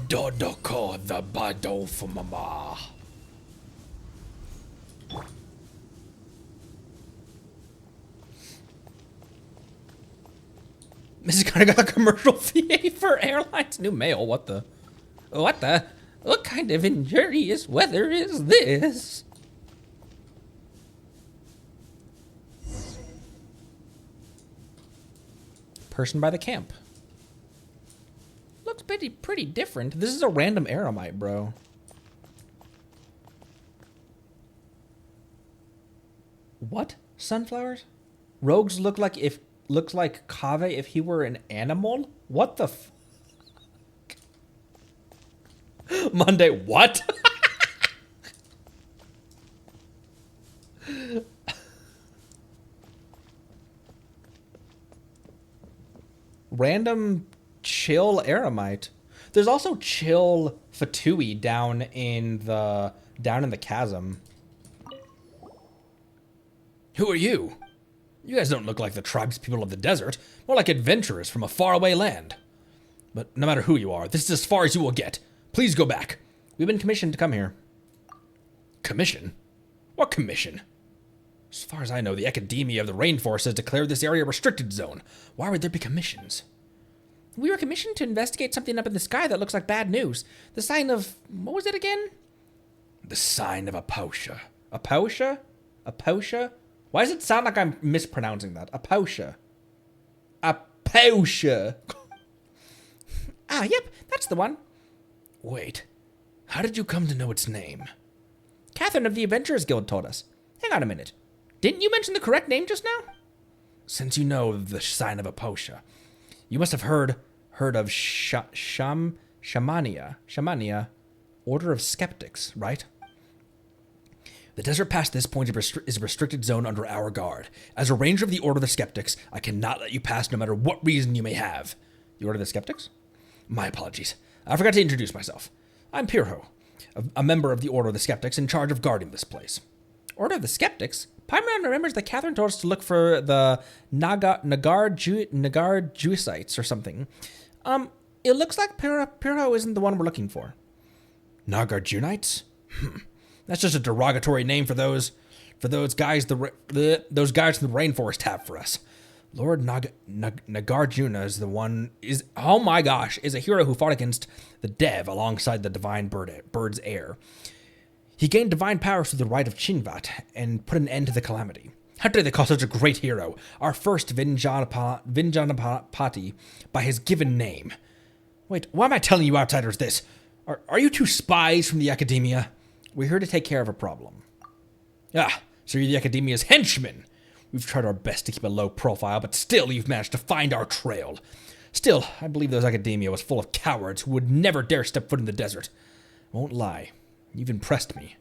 Dodoko the Bado for Mama. Mrs. Carter got a commercial VA for airlines. New mail. What the? What the? What kind of injurious weather is this? Person by the camp. Looks pretty different. This is a random aramite, bro. What? Sunflowers? Rogues looks like Kave if he were an animal? What the f Monday, what? Random chill aramite. There's also chill Fatui down in the chasm. Who are you? You guys don't look like the tribespeople of the desert, more like adventurers from a faraway land. But no matter who you are, this is as far as you will get. Please go back. We've been commissioned to come here. Commission? What commission? As far as I know, the Academia of the Rainforest has declared this area a restricted zone. Why would there be commissions? We were commissioned to investigate something up in the sky that looks like bad news. The sign of... what was it again? The sign of Aposha. Aposha? Aposha? Why does it sound like I'm mispronouncing that? Aposha. Aposha. Ah, yep, that's the one. Wait, how did you come to know its name? Catherine of the Adventurers Guild told us. Hang on a minute. Didn't you mention the correct name just now? Since you know the sign of Aposha, you must have heard of Shamania, Order of Skeptics, right? The desert past this point is a restricted zone under our guard. As a ranger of the Order of the Skeptics, I cannot let you pass no matter what reason you may have. The Order of the Skeptics? My apologies. I forgot to introduce myself. I'm Pirho, a member of the Order of the Skeptics in charge of guarding this place. Order of the Skeptics? Paimon remembers that Catherine told us to look for the Nagar Jewissites or something. It looks like Pirho isn't the one we're looking for. Nagar Junites? That's just a derogatory name for those guys those guys from the rainforest have for us. Lord Nagarjuna is oh my gosh, is a hero who fought against the Dev alongside the divine bird's heir. He gained divine powers through the rite of Chinvat and put an end to the calamity. How dare they call such a great hero our first Vinjanapati by his given name? Wait, why am I telling you outsiders this? Are you two spies from the Academia? We're here to take care of a problem. Ah, so you're the Academia's henchmen. We've tried our best to keep a low profile, but still you've managed to find our trail. Still, I believe those Academia was full of cowards who would never dare step foot in the desert. I won't lie. You've impressed me.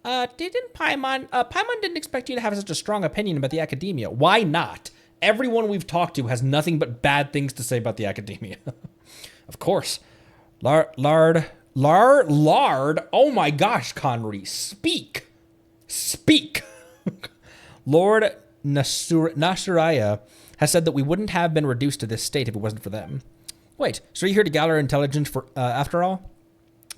Didn't Paimon... Paimon didn't expect you to have such a strong opinion about the Academia. Why not? Everyone we've talked to has nothing but bad things to say about the Academia. Of course. Lard... Oh my gosh, Connery. Speak. Lord Nasuriah has said that we wouldn't have been reduced to this state if it wasn't for them. Wait, so you're here to gather intelligence for after all?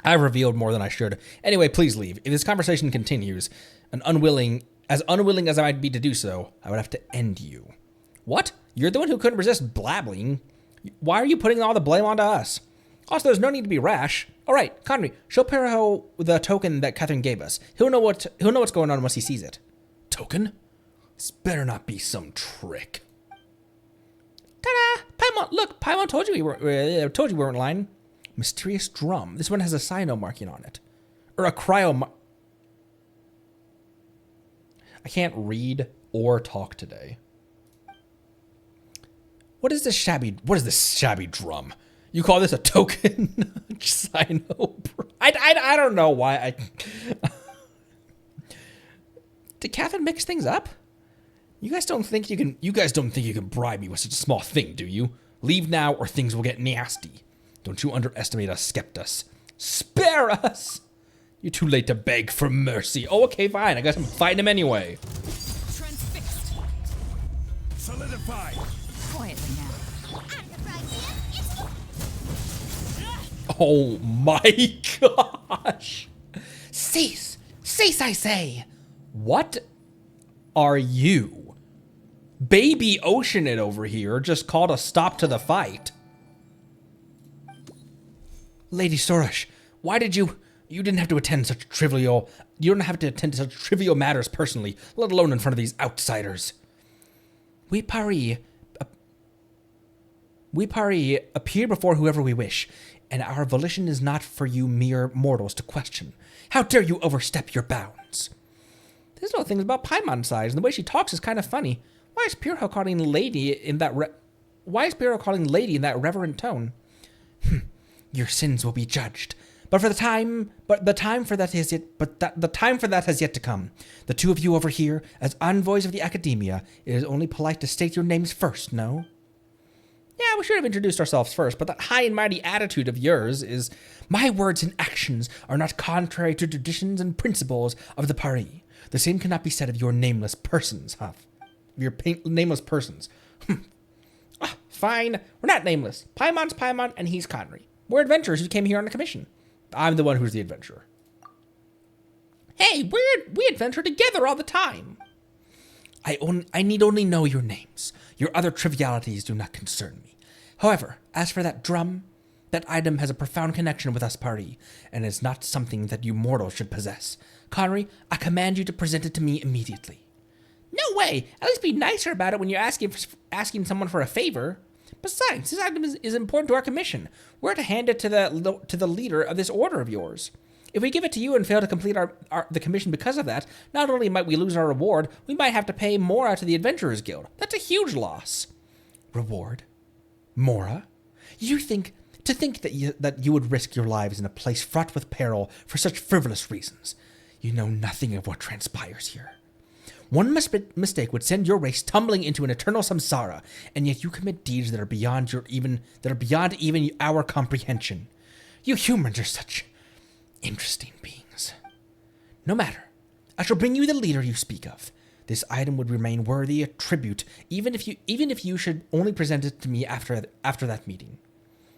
I've revealed more than I should. Anyway, please leave. If this conversation continues, as unwilling as I might be to do so, I would have to end you. What? You're the one who couldn't resist blabbling. Why are you putting all the blame onto us? Also, there's no need to be rash. All right, Connery, show Pirho the token that Catherine gave us. He'll know what's going on once he sees it. Token? This better not be some trick. Ta-da! Paimon, look, Paimon told you we weren't lying. Mysterious drum. This one has a cyno marking on it. Or a cryo I can't read or talk today. What is this shabby drum? You call this a token? Sino. I don't know why I... Did Catherine mix things up? You guys don't think you can bribe me with such a small thing, do you? Leave now or things will get nasty. Don't you underestimate us, Skeptus. Spare us! You're too late to beg for mercy. Oh, okay, fine. I guess I'm fighting him anyway. Transfixed. Solidify. Quietly now. Oh my gosh. Cease! Cease, I say! What are you? Baby Ocean It over here just called a stop to the fight. Lady Sorash, why did you didn't have to attend such trivial... You don't have to attend to such trivial matters personally, let alone in front of these outsiders. We Paris appear before whoever we wish, and our volition is not for you mere mortals to question. How dare you overstep your bounds? There's no things about Paimon's size, and the way she talks is kind of funny. Why is Pyrrho calling lady in that reverent tone? Your sins will be judged. The time for that has yet to come. The two of you over here, as envoys of the Academia, it is only polite to state your names first, no? Yeah, we should have introduced ourselves first, but that high and mighty attitude of yours is, my words and actions are not contrary to traditions and principles of the Paris. The same cannot be said of your nameless persons, Huff. Nameless persons. Fine, we're not nameless. Paimon's Paimon, and he's Conry. We're adventurers who came here on a commission. I'm the one who's the adventurer. Hey, we adventure together all the time. I need only know your names. Your other trivialities do not concern me. However, as for that drum, that item has a profound connection with us Paris, and is not something that you mortals should possess. Conry, I command you to present it to me immediately. No way! At least be nicer about it when you're asking someone for a favor. Besides, this item is important to our commission. We're to hand it to the leader of this order of yours. If we give it to you and fail to complete the commission because of that, not only might we lose our reward, we might have to pay Mora to the Adventurers Guild. That's a huge loss. Reward? Mora? To think that you would risk your lives in a place fraught with peril for such frivolous reasons. You know nothing of what transpires here. One mistake would send your race tumbling into an eternal samsara, and yet you commit deeds that are beyond even our comprehension. You humans are such interesting beings. No matter. I shall bring you the leader you speak of. This item would remain worthy a tribute, even if you should only present it to me after that meeting.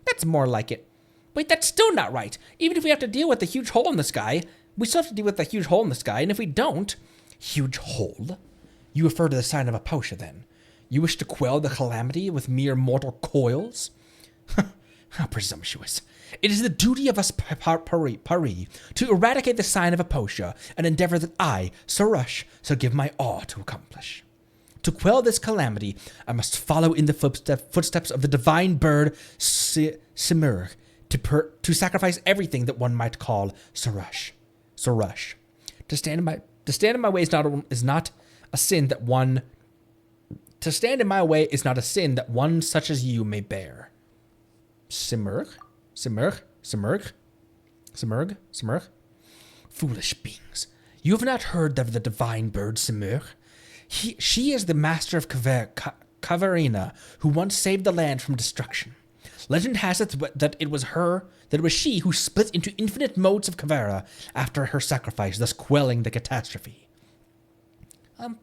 That's more like it. Wait, that's still not right. Even if we have to deal with the huge hole in the sky, we still have to deal with the huge hole in the sky, and if we don't... Huge hole? You refer to the sign of Aposha, then? You wish to quell the calamity with mere mortal coils? How presumptuous. It is the duty of us Paris to eradicate the sign of Aposha, an endeavor that I, Sorash, shall give my all to accomplish. To quell this calamity, I must follow in the footsteps of the divine bird Simurg, to sacrifice everything that one might call Sorash. To stand in my way is not a sin that one. To stand in my way is not a sin that one such as you may bear. Simurg. Foolish beings. You have not heard of the divine bird Simurg? She is the master of Caverina, who once saved the land from destruction. Legend has it that it was she who split into infinite modes of Cavera after her sacrifice, thus quelling the catastrophe.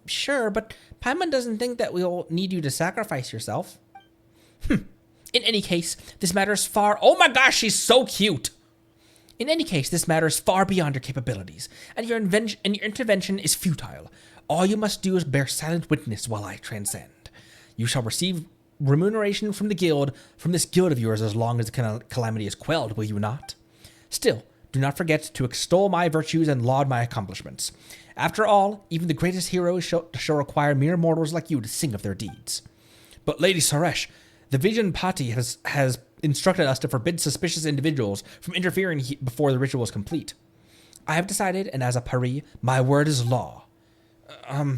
Sure, but Paimon doesn't think that we'll need you to sacrifice yourself. In any case, this matter is far... Oh my gosh, she's so cute! In any case, this matter is far beyond your capabilities, and your intervention is futile. All you must do is bear silent witness while I transcend. You shall receive remuneration from this guild of yours as long as the calamity is quelled, will you not? Still, do not forget to extol my virtues and laud my accomplishments. After all, even the greatest heroes shall require mere mortals like you to sing of their deeds. But Lady Saresh, the Vision Pati has instructed us to forbid suspicious individuals from interfering before the ritual is complete. I have decided, and as a Paris, my word is law. All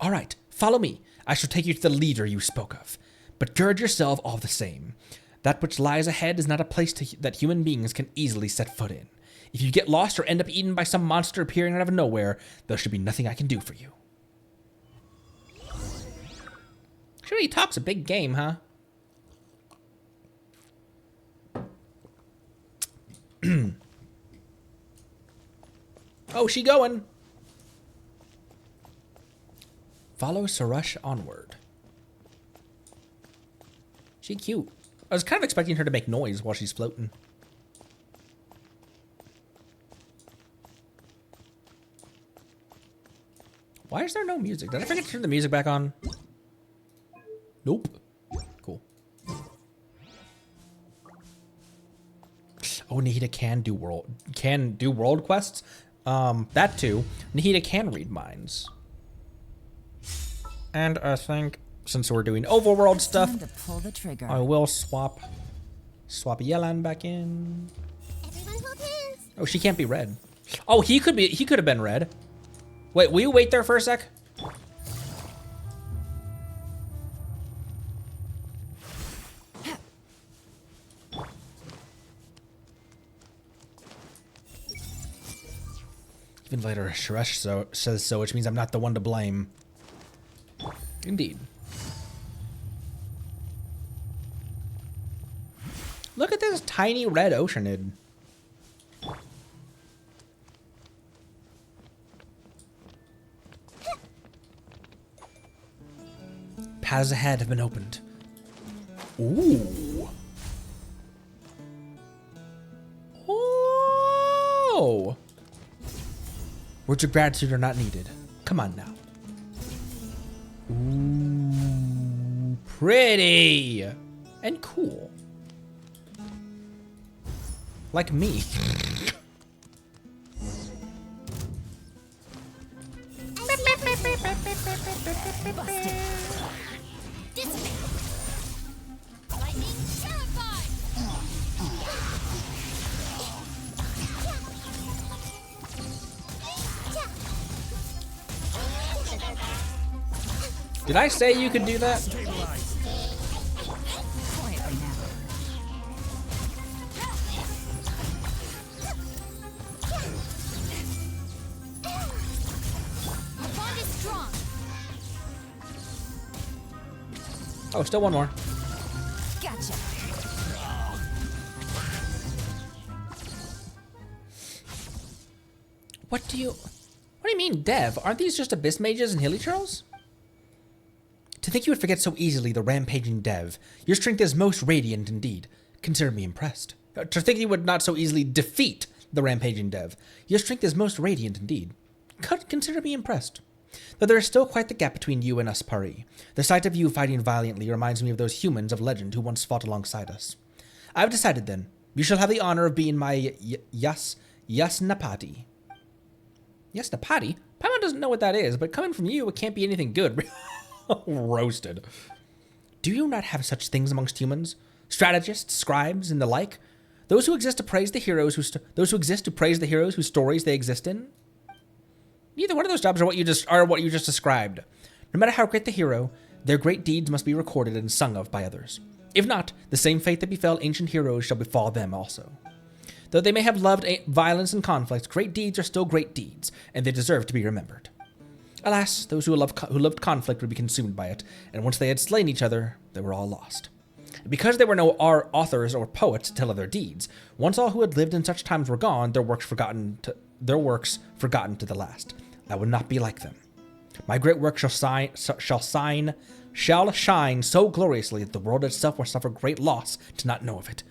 right, follow me. I shall take you to the leader you spoke of. But gird yourself all the same. That which lies ahead is not a place that human beings can easily set foot in. If you get lost or end up eaten by some monster appearing out of nowhere, there should be nothing I can do for you. Sure, he talks a big game, huh? Oh, she going. Follow Sarush onward. She cute. I was kind of expecting her to make noise while she's floating. Why is there no music? Did I forget to turn the music back on? Nope. Cool. Oh, Nahida can do world quests. That too. Nahida can read minds. And I think since we're doing overworld stuff, Time to pull the trigger. I will swap Yelan back in. Everyone hold hands. Oh, she can't be red. Oh, he could have been red. Wait, will you wait there for a sec? Even later, Suresh says so, which means I'm not the one to blame. Indeed. Look at this tiny red oceanid. Paths ahead have been opened. Ooh. Oh. Words of gratitude are not needed. Come on now. Ooh. Pretty. And cool. Like me. Busted. Lightning terrified. Did I say you could do that? Quietly now. Our bond is strong. Oh, still one more. Gotcha. What do you mean, Dev? Aren't these just abyss mages and hilly churls? To think you would forget so easily the rampaging Dev. Your strength is most radiant indeed. Consider me impressed. To think you would not so easily defeat the rampaging Dev. Your strength is most radiant indeed. Consider me impressed. Though there is still quite the gap between you and us, Pari. The sight of you fighting valiantly reminds me of those humans of legend who once fought alongside us. I have decided then. You shall have the honor of being my Yasnapati. Yasnapati? Paimon doesn't know what that is, but coming from you, it can't be anything good. Roasted. Do you not have such things amongst humans? Strategists, scribes, and the like? Those who exist to praise the heroes whose stories they exist in? Neither one of those jobs are what you just described. No matter how great the hero, their great deeds must be recorded and sung of by others. If not, the same fate that befell ancient heroes shall befall them also. Though they may have loved violence and conflict, great deeds are still great deeds, and they deserve to be remembered. Alas, those who loved conflict would be consumed by it, and once they had slain each other, they were all lost. Because there were no authors or poets to tell of their deeds, once all who had lived in such times were gone, their works forgotten to the last. I would not be like them. My great work shall shine so gloriously that the world itself will suffer great loss to not know of it.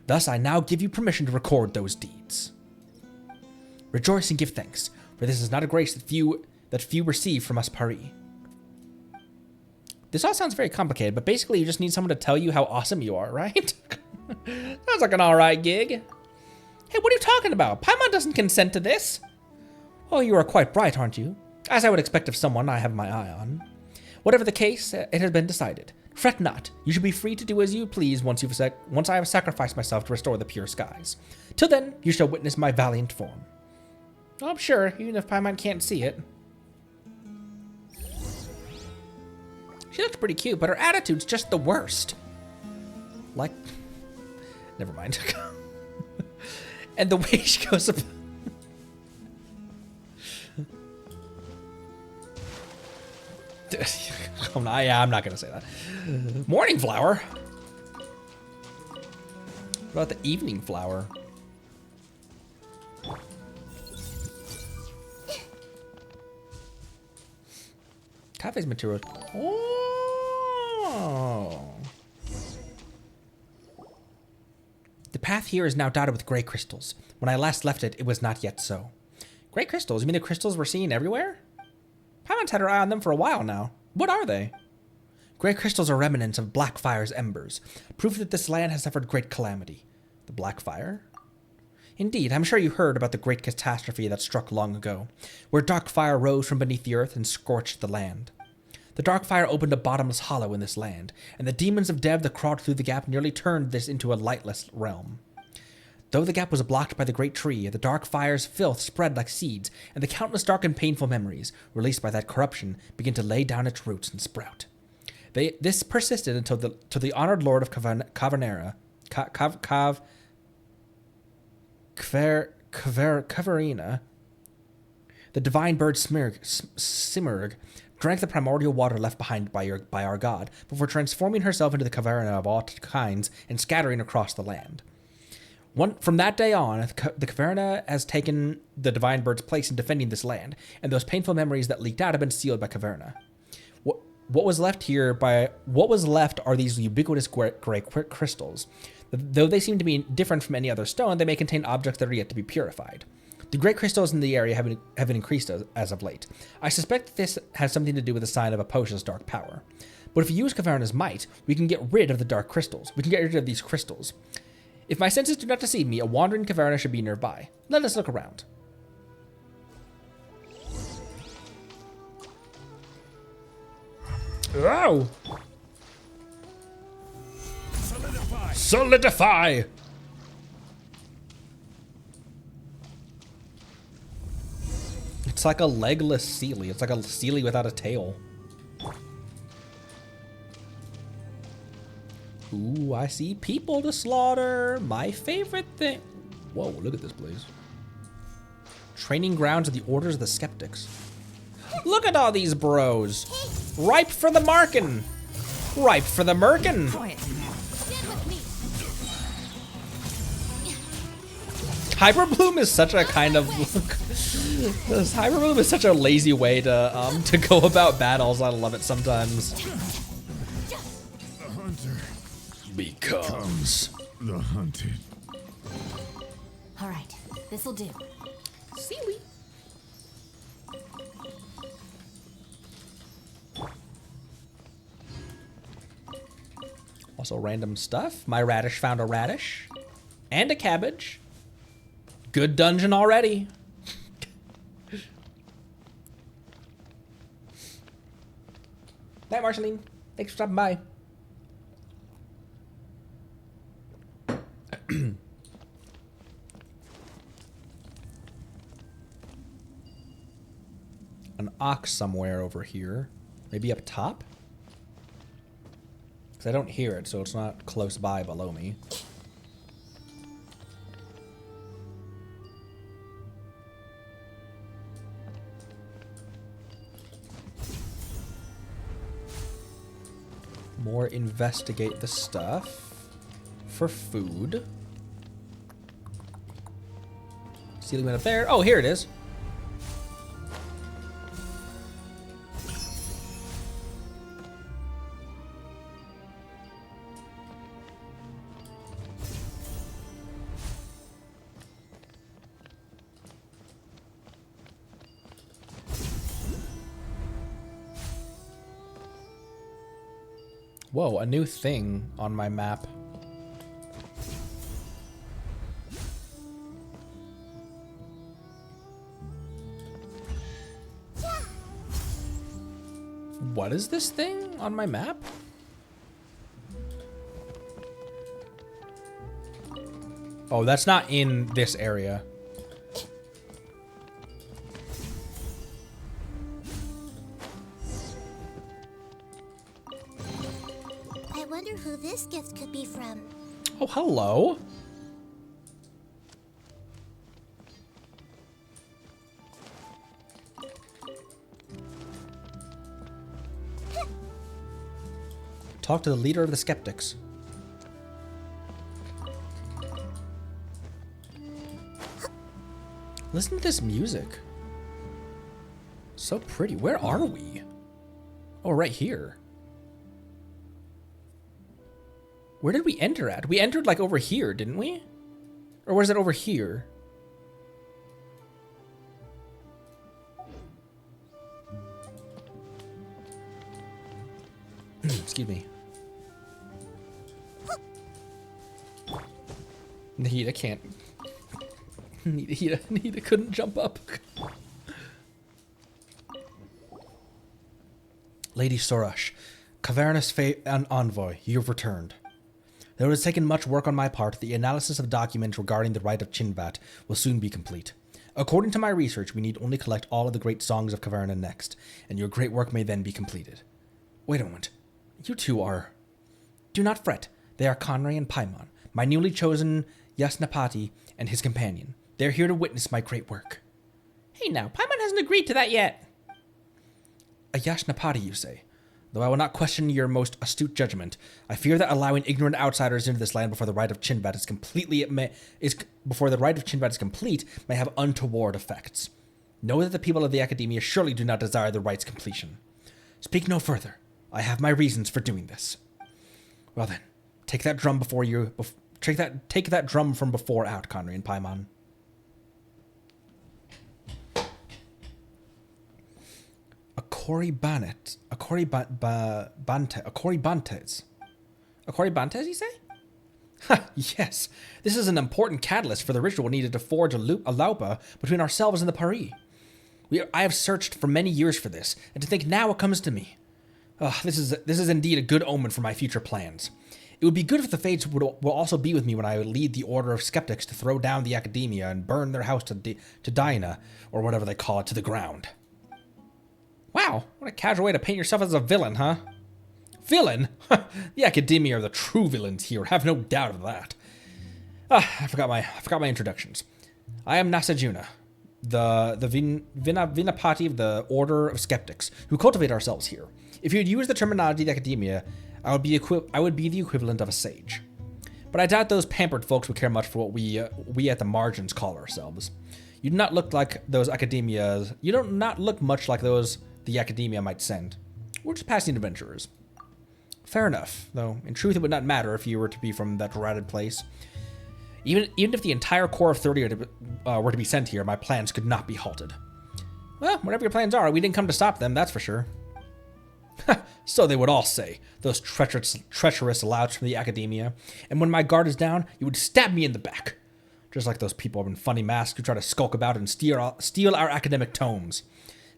Thus, I now give you permission to record those deeds. Rejoice and give thanks, for this is not a grace that few receive from us Pari. This all sounds very complicated, but basically you just need someone to tell you how awesome you are, right? Sounds like an alright gig. Hey, what are you talking about? Paimon doesn't consent to this. Oh, you are quite bright, aren't you? As I would expect of someone I have my eye on. Whatever the case, it has been decided. Fret not. You should be free to do as you please once I have sacrificed myself to restore the pure skies. Till then, you shall witness my valiant form. Oh, I'm sure, even if Paimon can't see it. She looks pretty cute, but her attitude's just the worst. Like Never mind. And the way she goes up. I'm not gonna say that. Morning flower. What about the evening flower? Cafe's material. Oh. The path here is now dotted with gray crystals. When I last left it, it was not yet so. Gray crystals? You mean the crystals we're seeing everywhere? Paimon's had her eye on them for a while now. What are they? Gray crystals are remnants of Blackfire's embers, proof that this land has suffered great calamity. The Blackfire? Indeed, I'm sure you heard about the great catastrophe that struck long ago, where dark fire rose from beneath the earth and scorched the land. The dark fire opened a bottomless hollow in this land, and the demons of Dev that crawled through the gap nearly turned this into a lightless realm. Though the gap was blocked by the great tree, the dark fire's filth spread like seeds, and the countless dark and painful memories, released by that corruption, began to lay down its roots and sprout. This persisted until the honored lord of Caverina, the divine bird Simurg, drank the primordial water left behind by our god, before transforming herself into the Caverna of all kinds and scattering across the land. From that day on, the Caverna has taken the divine bird's place in defending this land, and those painful memories that leaked out have been sealed by Caverna. What was left are these ubiquitous gray crystals. Though they seem to be different from any other stone, they may contain objects that are yet to be purified. The gray crystals in the area have increased as of late. I suspect that this has something to do with the sign of a potion's dark power. But if we use Caverna's might, we can get rid of the dark crystals. We can get rid of these crystals. If my senses do not deceive me, a wandering Caverna should be nearby. Let us look around. Oh! Solidify! Solidify! It's like a legless Sealy. It's like a Sealy without a tail. Ooh, I see people to slaughter. My favorite thing. Whoa, look at this place. Training grounds of the Orders of the Skeptics. Look at all these bros. Ripe for the markin'. Ripe for the merkin'. Hyperbloom is such a kind of Hyperbloom is such a lazy way to go about battles. I love it sometimes. The hunter Becomes the hunted. All right, this'll do. Seaweed. Also random stuff. My radish found a radish and a cabbage. Good dungeon already. Night, Marceline. Thanks for stopping by. An ox somewhere over here. Maybe up top? Because I don't hear it, so it's not close by below me. More investigate the stuff for food. Ceiling went up there. Oh, here it is. Whoa, a new thing on my map. What is this thing on my map? Oh, that's not in this area. I wonder who this gift could be from. Oh, hello. talk to the leader of the skeptics. Listen to this music. So pretty. Where are we? Oh, right here. Where did we enter at? We entered like over here, didn't we? Or was it over here? Excuse me. Nahida can't. Nahida couldn't jump up. Lady Sorash, Cavernous Envoy, you've returned. Though it has taken much work on my part, the analysis of documents regarding the rite of Chinvat will soon be complete. According to my research, we need only collect all of the great songs of Caverna next, and your great work may then be completed. Wait a moment. You two are... Do not fret. They are Conry and Paimon, my newly chosen Yasnapati and his companion. They are here to witness my great work. Hey now, Paimon hasn't agreed to that yet. A Yasnapati, you say? Though I will not question your most astute judgment, I fear that allowing ignorant outsiders into this land before the rite of Chinvat is complete may have untoward effects. Know that the people of the Academia surely do not desire the rite's completion. Speak no further. I have my reasons for doing this. Well then, take that drum before you. Take that drum from before out, Conry and Paimon. A Cory Bantes, you say? Ha, yes. This is an important catalyst for the ritual needed to forge a laupa between ourselves and the Paris. I have searched for many years for this, and to think now it comes to me. This is indeed a good omen for my future plans. It would be good if the Fates will also be with me when I lead the Order of Skeptics to throw down the Academia and burn their house to Dinah, or whatever they call it, to the ground. Wow, what a casual way to paint yourself as a villain, huh? Villain? The Academia are the true villains here, have no doubt of that. I forgot my introductions. I am Nasajuna, the Vinapati of the Order of Skeptics, who cultivate ourselves here. If you'd use the terminology of the Academia, I would be the equivalent of a sage. But I doubt those pampered folks would care much for what we at the margins call ourselves. You do not look like those Academias. You do not look much like those the Academia might send. We're just passing adventurers. Fair enough, though in truth it would not matter if you were to be from that dreaded place. Even if the entire core of 30 were to be sent here, my plans could not be halted. Well, whatever your plans are, we didn't come to stop them, that's for sure. So they would all say, those treacherous louts from the Academia. And when my guard is down, you would stab me in the back. Just like those people in funny masks who try to skulk about and steal our academic tomes.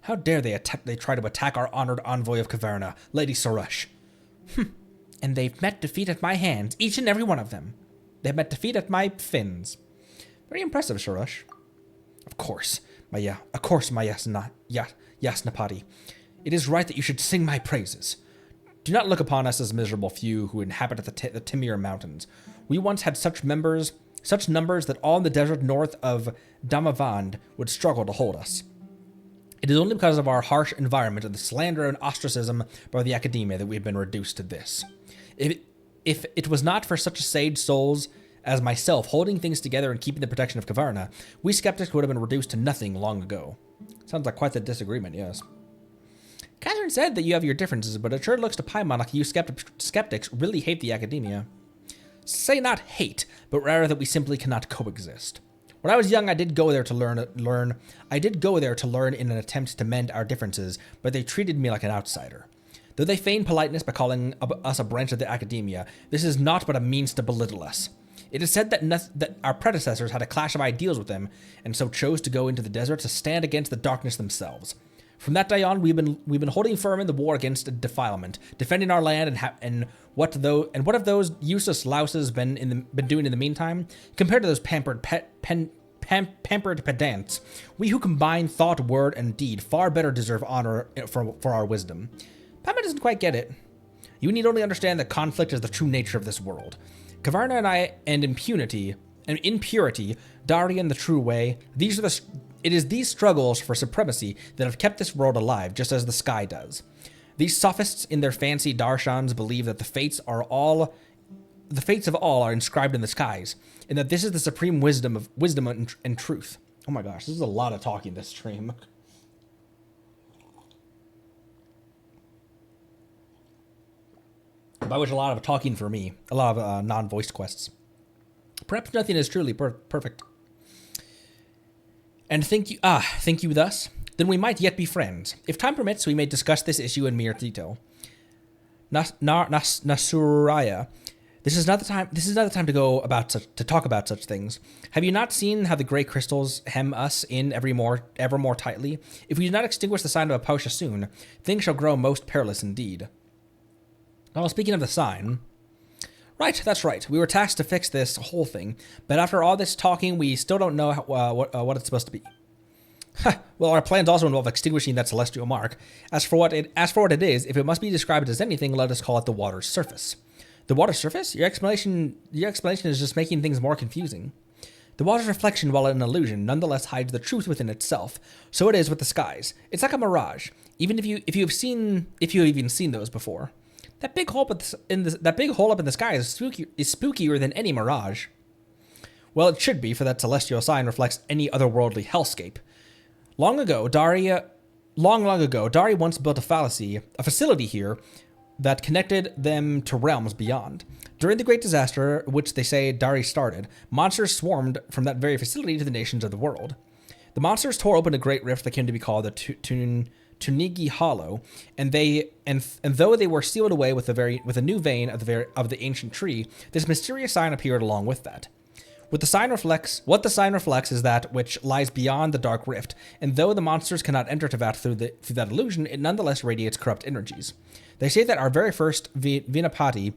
How dare they try to attack our honored envoy of Caverna, Lady Sorash. And they've met defeat at my hands, each and every one of them. They've met defeat at my fins. Very impressive, Sorash. Of course, my Yasnapati. It is right that you should sing my praises. Do not look upon us as miserable few who inhabit the Timir Mountains. We once had such numbers that all in the desert north of Damavand would struggle to hold us. It is only because of our harsh environment and the slander and ostracism by the Academia that we have been reduced to this. If it was not for such sage souls as myself holding things together and keeping the protection of Caverna, we skeptics would have been reduced to nothing long ago. Sounds like quite the disagreement, yes. Catherine said that you have your differences, but it sure looks to Paimon like you skeptics really hate the Academia. Say not hate, but rather that we simply cannot coexist. When I was young, I did go there to learn. I did go there to learn in an attempt to mend our differences, but they treated me like an outsider. Though they feign politeness by calling us a branch of the Academia, this is not but a means to belittle us. It is said that our predecessors had a clash of ideals with them, and so chose to go into the desert to stand against the darkness themselves. From that day on, we've been holding firm in the war against defilement, defending our land, and what have those useless louses been doing in the meantime? Compared to those pampered pedants, we who combine thought, word, and deed far better deserve honor for our wisdom. Paimon doesn't quite get it. You need only understand that conflict is the true nature of this world. Caverna and impurity, Darian the true way. It is these struggles for supremacy that have kept this world alive, just as the sky does. These sophists in their fancy darshans believe that the fates of all are inscribed in the skies, and that this is the supreme wisdom and truth. Oh my gosh, this is a lot of talking this stream. By which a lot of talking for me, a lot of non-voiced quests. Perhaps nothing is truly perfect. And think you thus? Then we might yet be friends. If time permits, we may discuss this issue in mere detail. Nasuraya, this is not the time. This is not the time to talk about such things. Have you not seen how the gray crystals hem us in ever more tightly? If we do not extinguish the sign of Aposha soon, things shall grow most perilous indeed. Well, speaking of the sign, right, that's right. We were tasked to fix this whole thing, but after all this talking, we still don't know what it's supposed to be. Well, our plans also involve extinguishing that celestial mark. As for what it is, if it must be described as anything, let us call it the water's surface. The water's surface? Your explanation is just making things more confusing. The water's reflection, while an illusion, nonetheless hides the truth within itself. So it is with the skies. It's like a mirage. Even if you've even seen those before. That big hole up in the sky is spookier than any mirage. Well, it should be, for that celestial sign reflects any otherworldly hellscape. Long ago, Dari once built a facility here that connected them to realms beyond. During the Great Disaster, which they say Dari started, monsters swarmed from that very facility to the nations of the world. The monsters tore open a great rift that came to be called the Tunigi Hollow, and though they were sealed away with a new vein of the ancient tree, this mysterious sign appeared along with that. What the sign reflects is that which lies beyond the dark rift, and though the monsters cannot enter to that through that illusion, it nonetheless radiates corrupt energies. They say that our very first Vinapati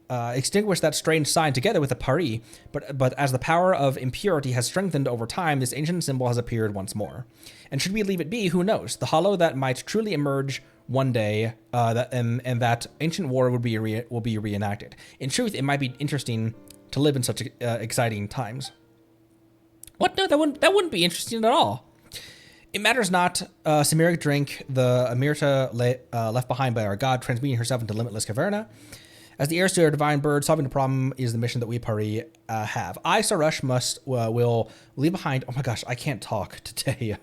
extinguished that strange sign together with the Pari, but as the power of impurity has strengthened over time, this ancient symbol has appeared once more. And should we leave it be, who knows? The hollow that might truly emerge one day, and that ancient war will be reenacted. In truth, it might be interesting to live in such exciting times. What? No, that wouldn't be interesting at all. It matters not. Samiric drink, the Amirta left behind by our god, transmuting herself into limitless caverna. As the heirs to our divine bird, solving the problem is the mission that we Pari have. I, Sarush, will leave behind. Oh my gosh, I can't talk today.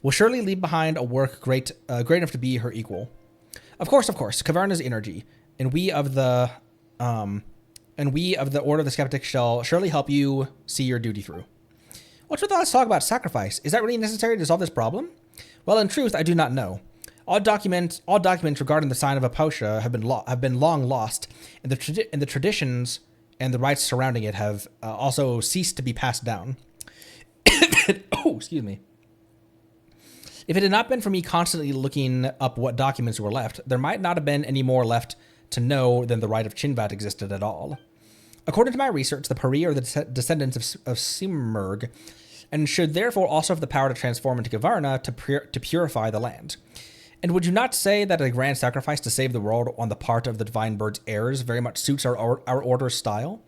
Will surely leave behind a work great enough to be her equal. Of course, Caverna's energy, and we of the Order of the Skeptic shall surely help you see your duty through. What's with all this talk about sacrifice? Is that really necessary to solve this problem? Well, in truth, I do not know. All documents regarding the sign of Aposha have been long lost, and the traditions and the rites surrounding it have also ceased to be passed down. Oh, excuse me. If it had not been for me constantly looking up what documents were left, there might not have been any more left to know than the rite of Chinvat existed at all. According to my research, the Pari are the descendants of Simurg, and should therefore also have the power to transform into Caverna to purify the land. And would you not say that a grand sacrifice to save the world on the part of the Divine Bird's heirs very much suits our order's style?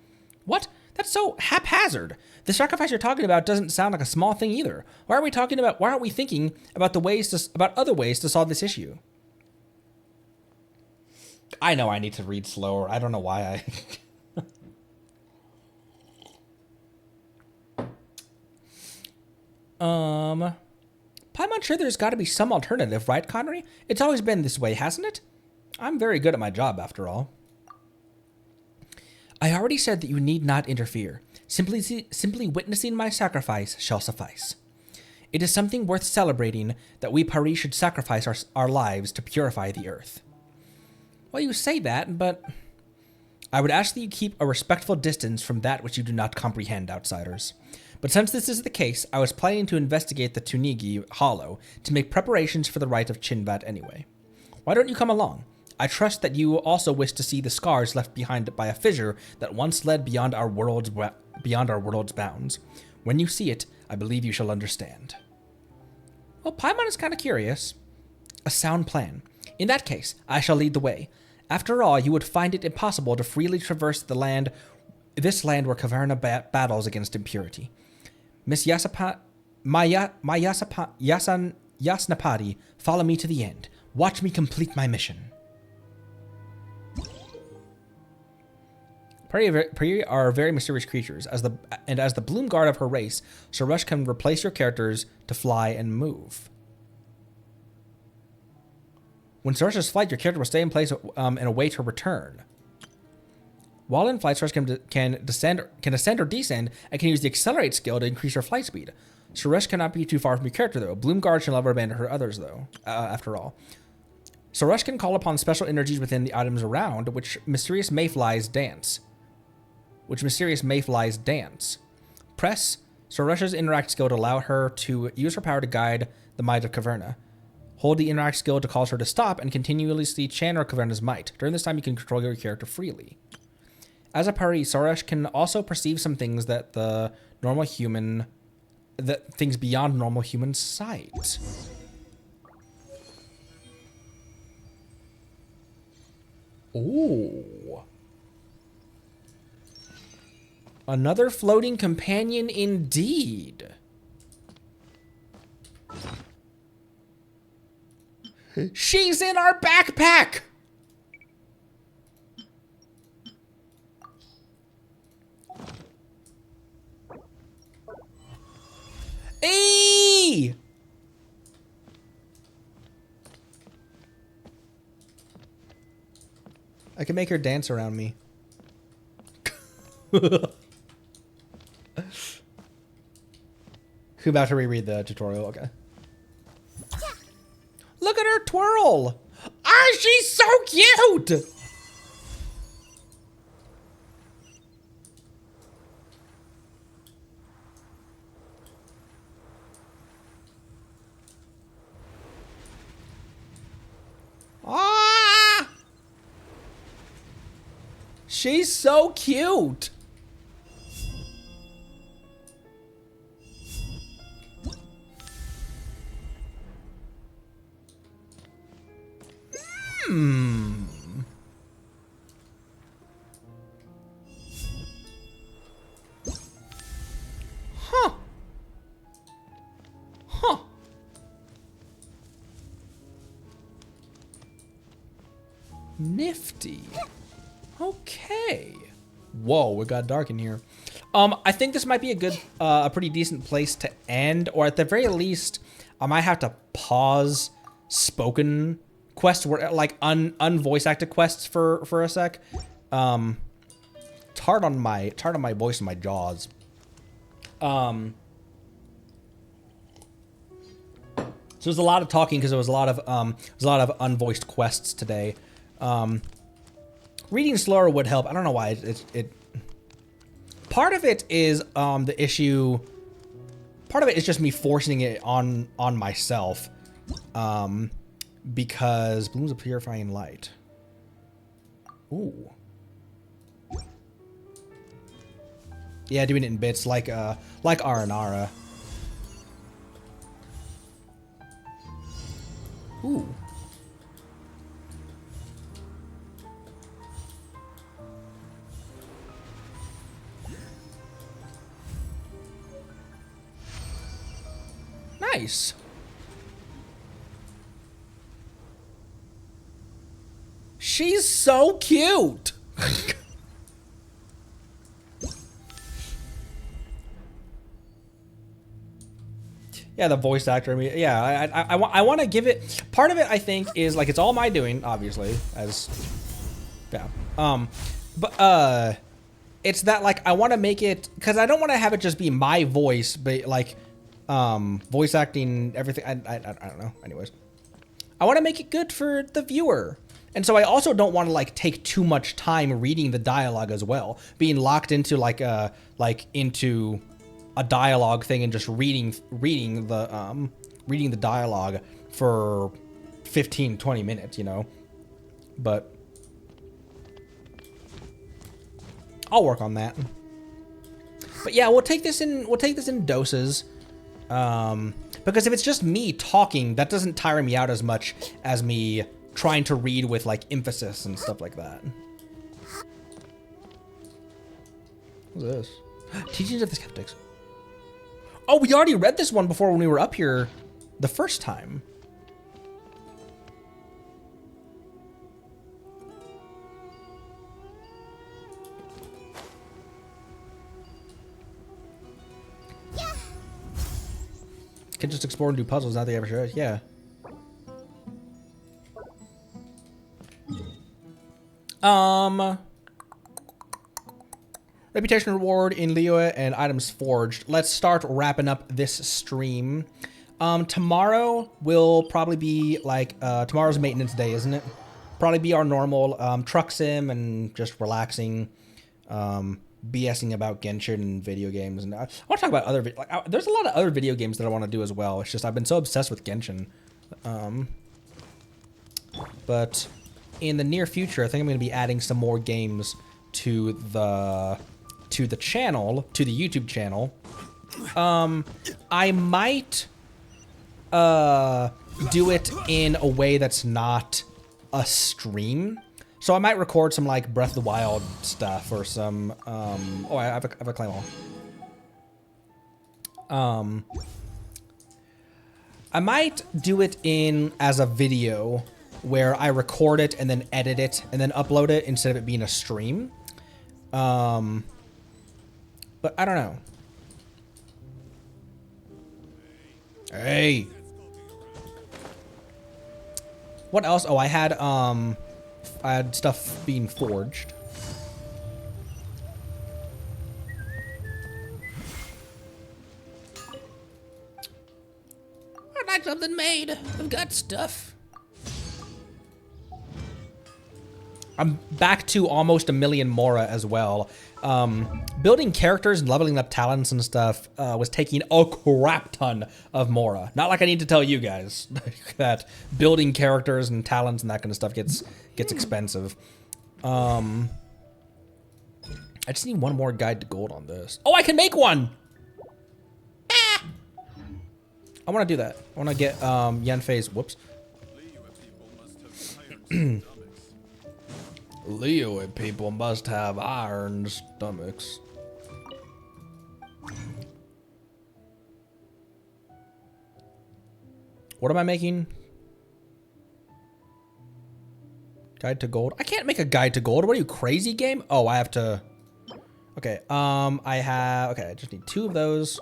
What? That's so haphazard. The sacrifice you're talking about doesn't sound like a small thing either. Why aren't we thinking about other ways to solve this issue? I know I need to read slower. I don't know why I... I'm sure there's got to be some alternative, right, Connery? It's always been this way, hasn't it? I'm very good at my job, after all. I already said that you need not interfere. Simply witnessing my sacrifice shall suffice. It is something worth celebrating that we Pari should sacrifice our lives to purify the earth. Well, you say that, but I would ask that you keep a respectful distance from that which you do not comprehend, outsiders. But since this is the case, I was planning to investigate the Tunigi Hollow to make preparations for the rite of Chinvat anyway. Why don't you come along? I trust that you also wish to see the scars left behind by a fissure that once led beyond our world's bounds. When you see it, I believe you shall understand. Well, Paimon is kind of curious. A sound plan. In that case, I shall lead the way. After all, you would find it impossible to freely traverse this land where Caverna battles against impurity. Miss Yasnapati, follow me to the end. Watch me complete my mission. Peri are very mysterious creatures. As the bloom guard of her race, Suresh can replace your characters to fly and move. When Suresh's flight, your character will stay in place and await her return. While in flight, Suresh can ascend or descend, and can use the accelerate skill to increase her flight speed. Suresh cannot be too far from your character, though. Bloom guard shall never abandon her others, though. After all. Suresh can call upon special energies within the items around, which mysterious mayflies dance. Press Suresh's interact skill to allow her to use her power to guide the might of Caverna. Hold the interact skill to cause her to stop and continuously channel Caverna's might. During this time, you can control your character freely. As a Pari, Suresh can also perceive some things that things beyond normal human sight. Ooh. Another floating companion indeed. She's in our backpack! Eee! I can make her dance around me. Who about to reread the tutorial? Okay. Look at her twirl! Ah, she's so cute! Ah! She's so cute! Huh. Huh. Nifty. Okay. Whoa, it got dark in here. I think this might be a pretty decent place to end, or at the very least, I might have to pause spoken quests, where like unvoice acted quests for a sec. It's hard on my voice and my jaws. So there's a lot of talking because there was a lot of unvoiced quests today. Reading slower would help. I don't know why it part of it is the issue. Part of it is just me forcing it on myself. Because blooms of purifying light. Ooh. Yeah, doing it in bits like Aranara. Ooh. Nice. She's so cute. Yeah, the voice actor. I mean, yeah, I want to give it. Part of it, I think, is like it's all my doing, obviously, as yeah. But it's that like I want to make it because I don't want to have it just be my voice, but like voice acting everything. I don't know. Anyways, I want to make it good for the viewer. And so I also don't want to like take too much time reading the dialogue as well, being locked into into a dialogue thing and just reading the dialogue for 15-20 minutes, you know. But I'll work on that. But yeah, we'll take this in doses. Because if it's just me talking, that doesn't tire me out as much as me trying to read with like emphasis and stuff like that. What's this? Teachings of the Skeptics. Oh, we already read this one before when we were up here the first time. Can just explore and do puzzles. Not they ever should. Yeah. Reputation reward in Leo and items forged. Let's start wrapping up this stream. Tomorrow will probably be like, tomorrow's maintenance day, isn't it? Probably be our normal truck sim and just relaxing, BSing about Genshin and video games. And I want to talk about other, there's a lot of other video games that I want to do as well. It's just I've been so obsessed with Genshin. But in the near future, I think I'm going to be adding some more games to the channel, to the YouTube channel. I might do it in a way that's not a stream. So I might record some like Breath of the Wild stuff or some oh, I have a claim all. I might do it in as a video where I record it and then edit it and then upload it instead of it being a stream. But I don't know. Hey. What else? Oh, I had stuff being forged. I'd like something made. I've got stuff. I'm back to almost 1 million Mora as well. Building characters and leveling up talents and stuff was taking a crap ton of Mora. Not like I need to tell you guys that building characters and talents and that kind of stuff gets expensive. I just need one more guide to gold on this. Oh, I can make one! Ah! I want to do that. I want to get Yanfei's, whoops. Leo people must have iron stomachs. What am I making? Guide to gold? I can't make a guide to gold. What are you, crazy game? Oh, I have to... Okay, I just need 2 of those.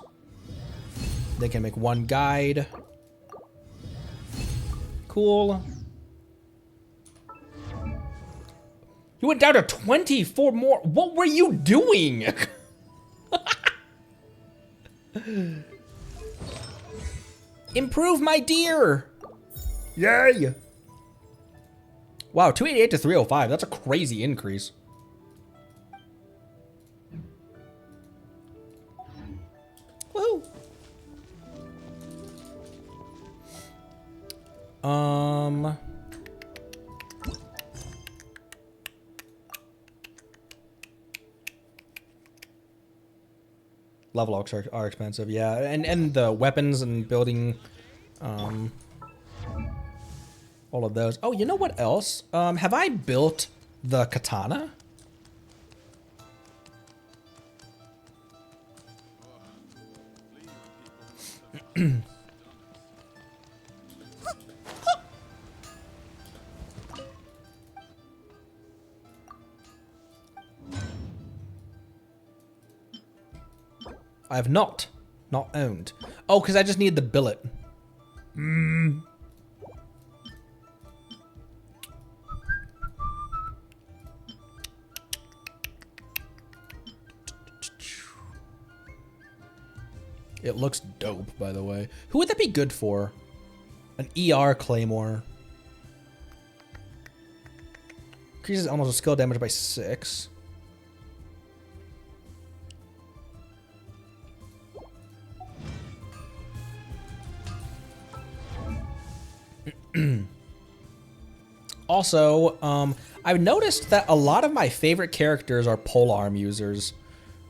They can make 1 guide. Cool. You went down to 24 more. What were you doing? Improve my deer. Yay. Wow, 288 to 305. That's a crazy increase. Woo. Level ups are expensive, yeah, and the weapons and building, all of those. Oh, you know what else? Have I built the katana? I have not owned. Oh, because I just need the billet. It looks dope, by the way. Who would that be good for? An ER Claymore. Increases almost skill damage by 6. Also, I've noticed that a lot of my favorite characters are polearm users.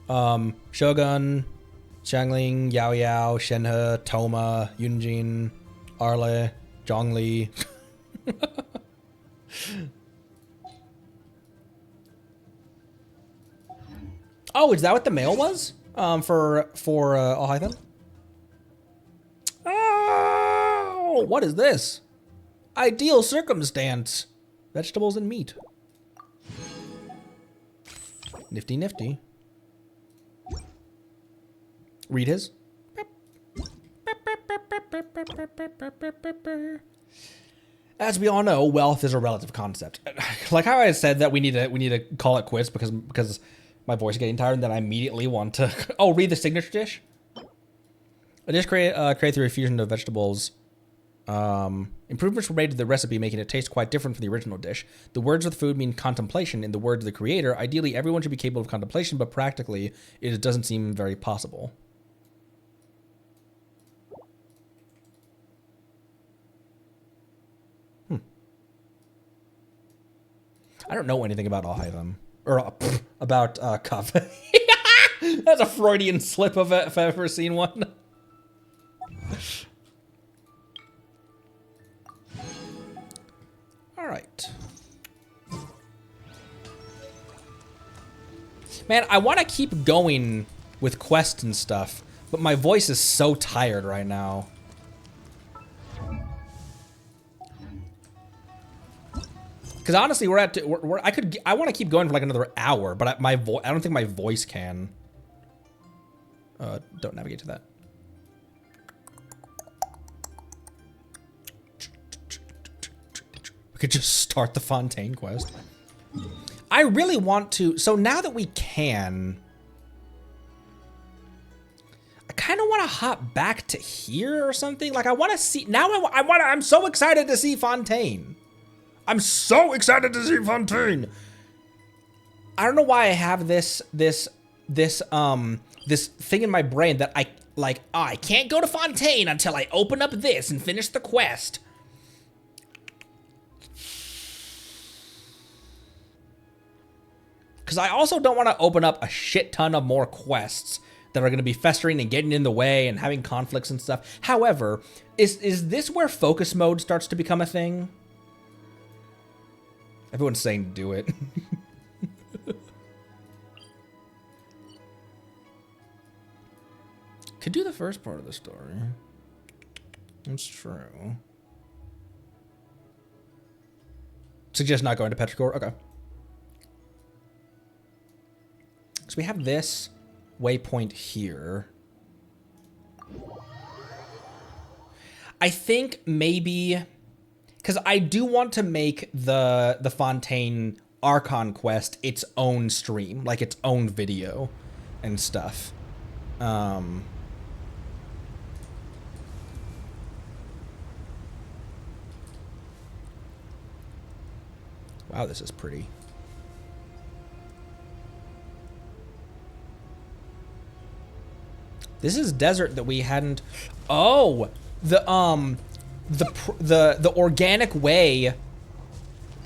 Shogun, Xiangling, Yao Yao, Shenhe, Toma, Yunjin, Arle, Zhongli. Oh, is that what the mail was? For Alhaitham? Oh, what is this? Ideal circumstance. Vegetables and meat. Nifty, nifty. Read his. As we all know, wealth is a relative concept. Like how I said that we need to call it quits because my voice is getting tired, and then I immediately want to read the signature dish. A dish created through a fusion of vegetables. Improvements were made to the recipe, making it taste quite different from the original dish. The words of the food mean contemplation. In the words of the creator, ideally everyone should be capable of contemplation, but practically it doesn't seem very possible. I don't know anything about Ahaivam. Or about Cuff. That's a Freudian slip if I've ever seen one. All right. Man, I want to keep going with quests and stuff, but my voice is so tired right now. Because honestly, I want to keep going for like another hour, but I don't think my voice can. Don't navigate to that. We could just start the Fontaine quest. I really want to. So now that we can, I kind of want to hop back to here or something. Like I want to see now. I'm so excited to see Fontaine. I'm so excited to see Fontaine. I don't know why I have this thing in my brain that I can't go to Fontaine until I open up this and finish the quest. Because I also don't want to open up a shit ton of more quests that are going to be festering and getting in the way and having conflicts and stuff. However, is this where focus mode starts to become a thing? Everyone's saying do it. Could do the first part of the story. That's true. Suggest not going to Petrichor? Okay. So we have this waypoint here. I think maybe... Because I do want to make the Fontaine Archon quest its own stream, like its own video and stuff. Wow, this is pretty. This is desert that we hadn't. Oh, the organic way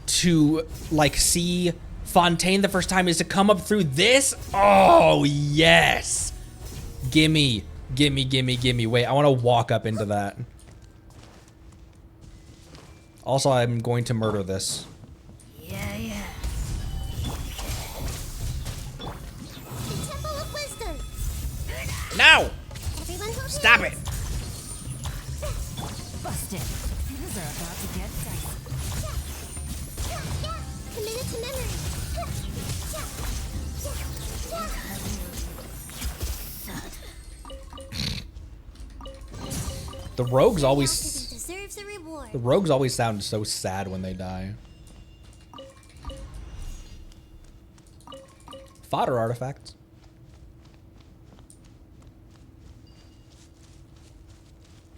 to like see Fontaine the first time is to come up through this. Oh yes, gimme. Wait, I want to walk up into that. Also, I'm going to murder this. Yeah. The Temple of Wisdom. No! Everyone hold Stop hands. it! Busted. Things are about to get dicey. Committed to memory. The rogues always... Deserves a reward. The rogues always sound so sad when they die. Fodder artifacts.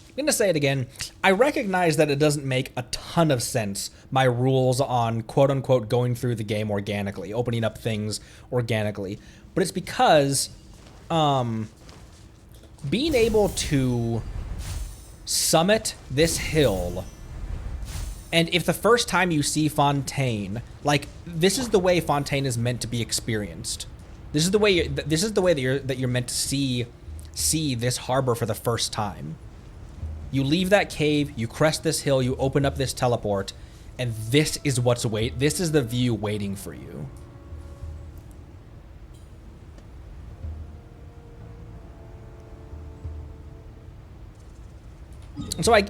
I'm gonna say it again. I recognize that it doesn't make a ton of sense, my rules on quote-unquote going through the game organically, opening up things organically. But it's because being able to summit this hill, and if the first time you see Fontaine, like this is the way Fontaine is meant to be experienced. This is the way that you're meant to see this harbor for the first time. You leave that cave, you crest this hill, you open up this teleport, and this is this is the view waiting for you. So I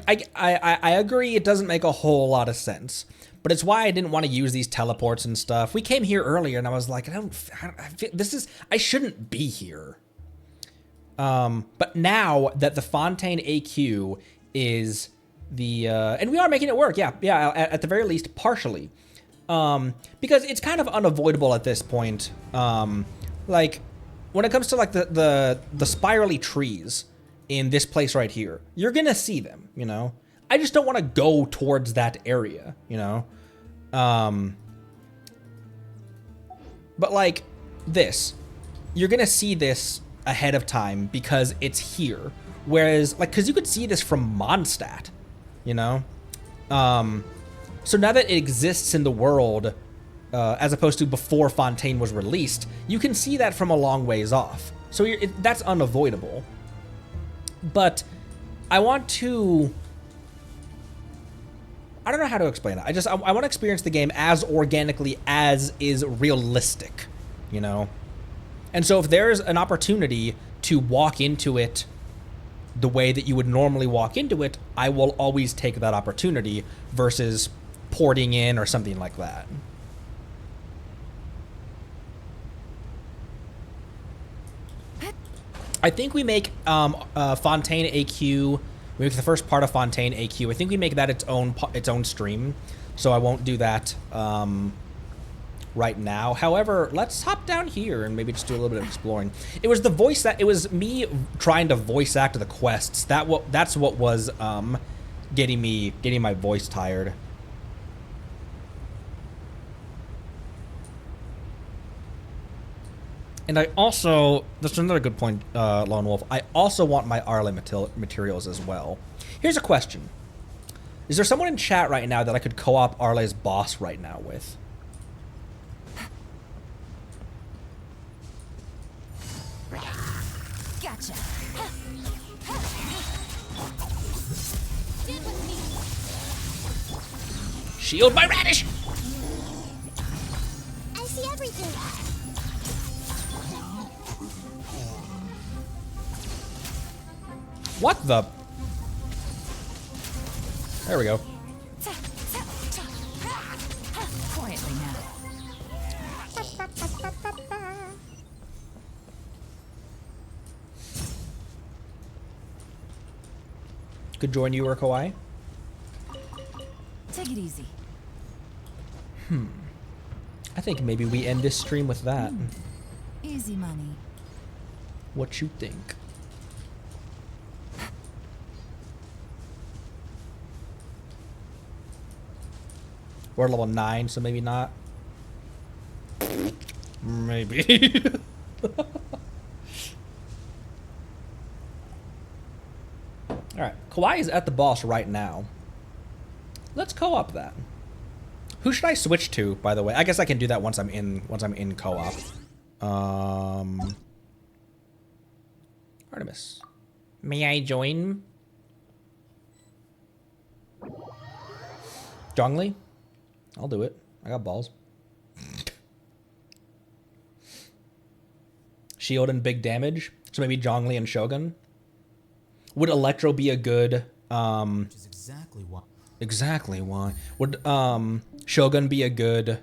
agree it doesn't make a whole lot of sense, but it's why I didn't want to use these teleports and stuff. We came here earlier and I was like, I shouldn't be here. But now that the Fontaine AQ is the and we are making it work. Yeah, at the very least partially. Because it's kind of unavoidable at this point. Like when it comes to like the spirally trees in this place right here, you're gonna see them, you know. I just don't want to go towards that area, you know. But like this, you're gonna see this ahead of time because it's here. Whereas like, cause you could see this from Mondstadt, you know. So now that it exists in the world, as opposed to before Fontaine was released, you can see that from a long ways off. So that's unavoidable. But I want to... I don't know how to explain it. I want to experience the game as organically as is realistic, you know? And so if there's an opportunity to walk into it the way that you would normally walk into it, I will always take that opportunity versus porting in or something like that. I think we make Fontaine AQ. We make the first part of Fontaine AQ. I think we make that its own stream, so I won't do that right now. However, let's hop down here and maybe just do a little bit of exploring. It was the voice that it was me trying to voice act the quests. That's what was getting my voice tired. And I also, that's another good point, Lone Wolf. I also want my Arle materials as well. Here's a question. Is there someone in chat right now that I could co-op Arle's boss right now with? Gotcha. Shield my radish! I see everything. What the? There we go. Quietly now. Could join you or Kawaii? Take it easy. I think maybe we end this stream with that. Easy money. What you think? We're level 9, so maybe not. Maybe. Alright, Kawaii is at the boss right now. Let's co-op that. Who should I switch to, by the way? I guess I can do that once I'm in co-op. Artemis. May I join? Zhongli? I'll do it. I got balls. Shield and big damage. So maybe Zhongli and Shogun. Would Electro be a good Which is exactly why. Would Shogun be a good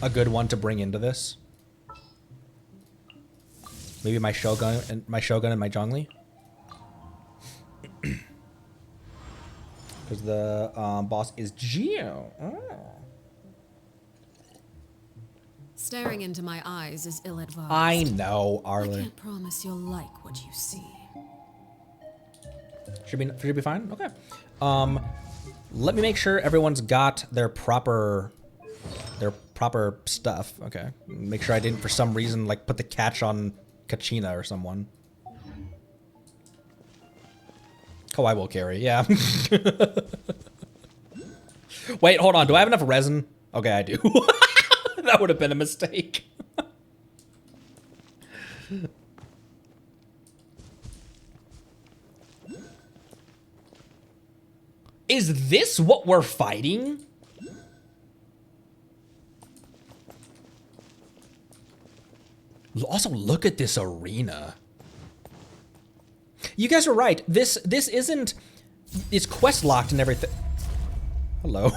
one to bring into this? Maybe my Shogun and my Zhongli? Because the boss is Geo. Oh. Staring into my eyes is ill-advised. I know, I Arlen. can't promise you'll like what you see. Should be fine. Okay. Let me make sure everyone's got their proper stuff. Okay. Make sure I didn't for some reason like put the catch on Kachina or someone. Kawaii will carry. Yeah. Wait, hold on. Do I have enough resin? Okay, I do. That would have been a mistake. Is this what we're fighting? Also, look at this arena. You guys are right. This isn't... It's quest locked and everything. Hello.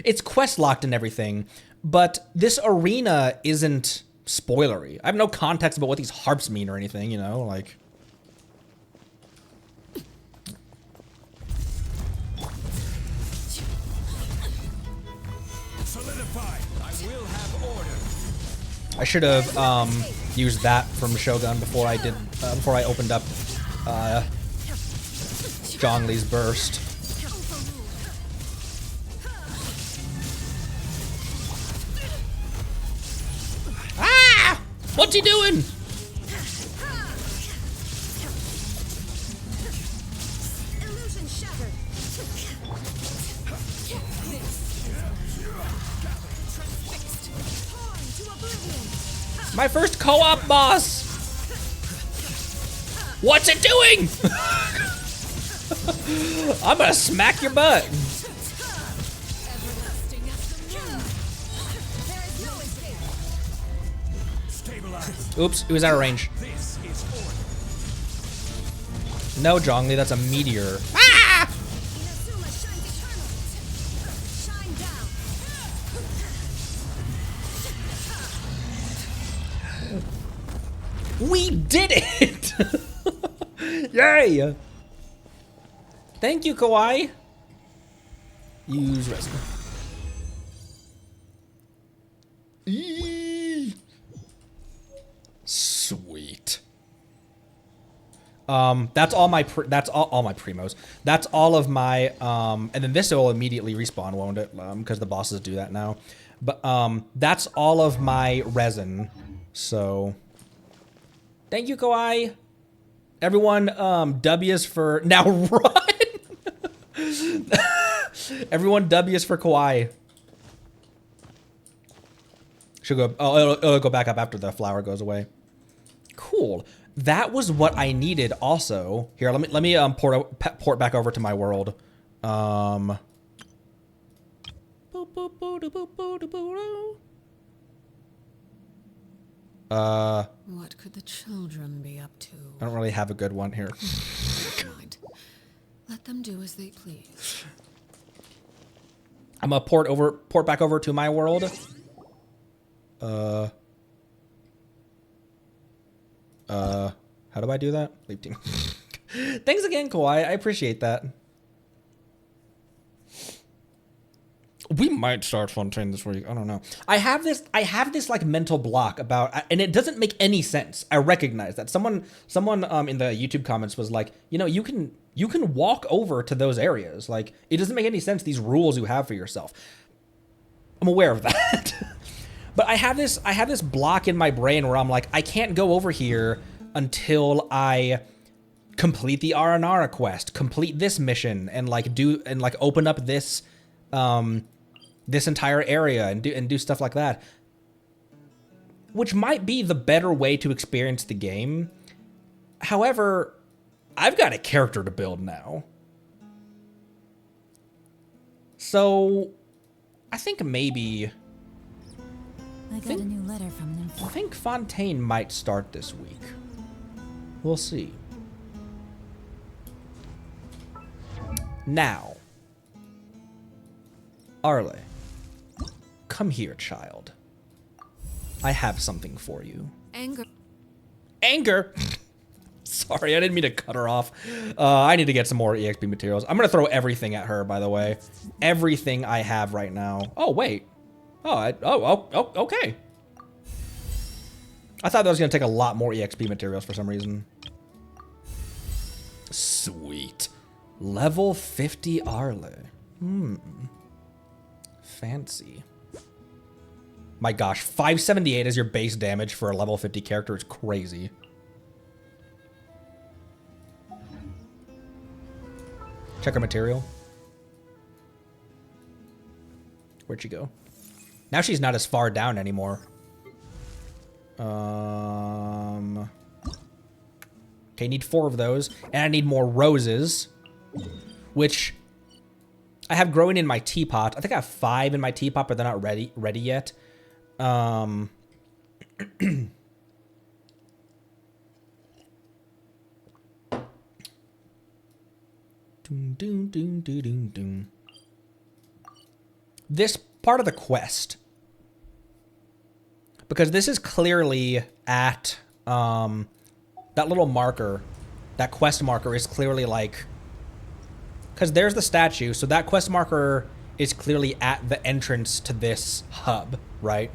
It's quest locked and everything, but this arena isn't spoilery. I have no context about what these harps mean or anything, you know, like... Solidify. I will have order. I should have used that from Shogun before I did before I opened up Zhongli's burst. Ah! What's he doing? Illusion shattered. My first co-op boss. What's it doing? I'm gonna smack your butt. Oops, it was out of range. No, Zhongli, that's a meteor. Ah! We did it! Yay! Thank you, Kawaii. Use resin. Sweet. That's all my all my primos. That's all of my and then this will immediately respawn, won't it? Because the bosses do that now. But that's all of my resin. So thank you, Kawaii. Everyone, W's for now run. Everyone, W's for Kawaii. Should go. Oh, it'll go back up after the flower goes away. Cool. That was what I needed. Also, here, let me port back over to my world. What could the children be up to? I don't really have a good one here. Mind. Let them do as they please. I'm gonna port back over to my world. How do I do that? Leave team. Thanks again, Kawaii. I appreciate that. We might start Fontaine this week. I don't know. I have this like mental block about, and it doesn't make any sense. I recognize that someone in the YouTube comments was like, you know, you can walk over to those areas. Like, it doesn't make any sense, these rules you have for yourself. I'm aware of that. But I have this block in my brain where I'm like, I can't go over here until I complete the Aranara quest, complete this mission, and open up this this entire area and do stuff like that. Which might be the better way to experience the game. However, I've got a character to build now. So I think maybe I got a new letter from them. I think Fontaine might start this week. We'll see. Now, Arle, come here, child. I have something for you. Anger. Anger? Sorry, I didn't mean to cut her off. I need to get some more EXP materials. I'm gonna throw everything at her, by the way. Everything I have right now. Oh, wait. Oh, okay. I thought that was going to take a lot more EXP materials for some reason. Sweet. Level 50 Arle. Fancy. My gosh, 578 as your base damage for a level 50 character is crazy. Check her material. Where'd she go? Now she's not as far down anymore. Okay, need 4 of those. And I need more roses. Which I have growing in my teapot. I think I have 5 in my teapot, but they're not ready yet. This part of the quest, because this is clearly at that little marker, that quest marker is clearly like, because there's the statue, so that quest marker is clearly at the entrance to this hub, right?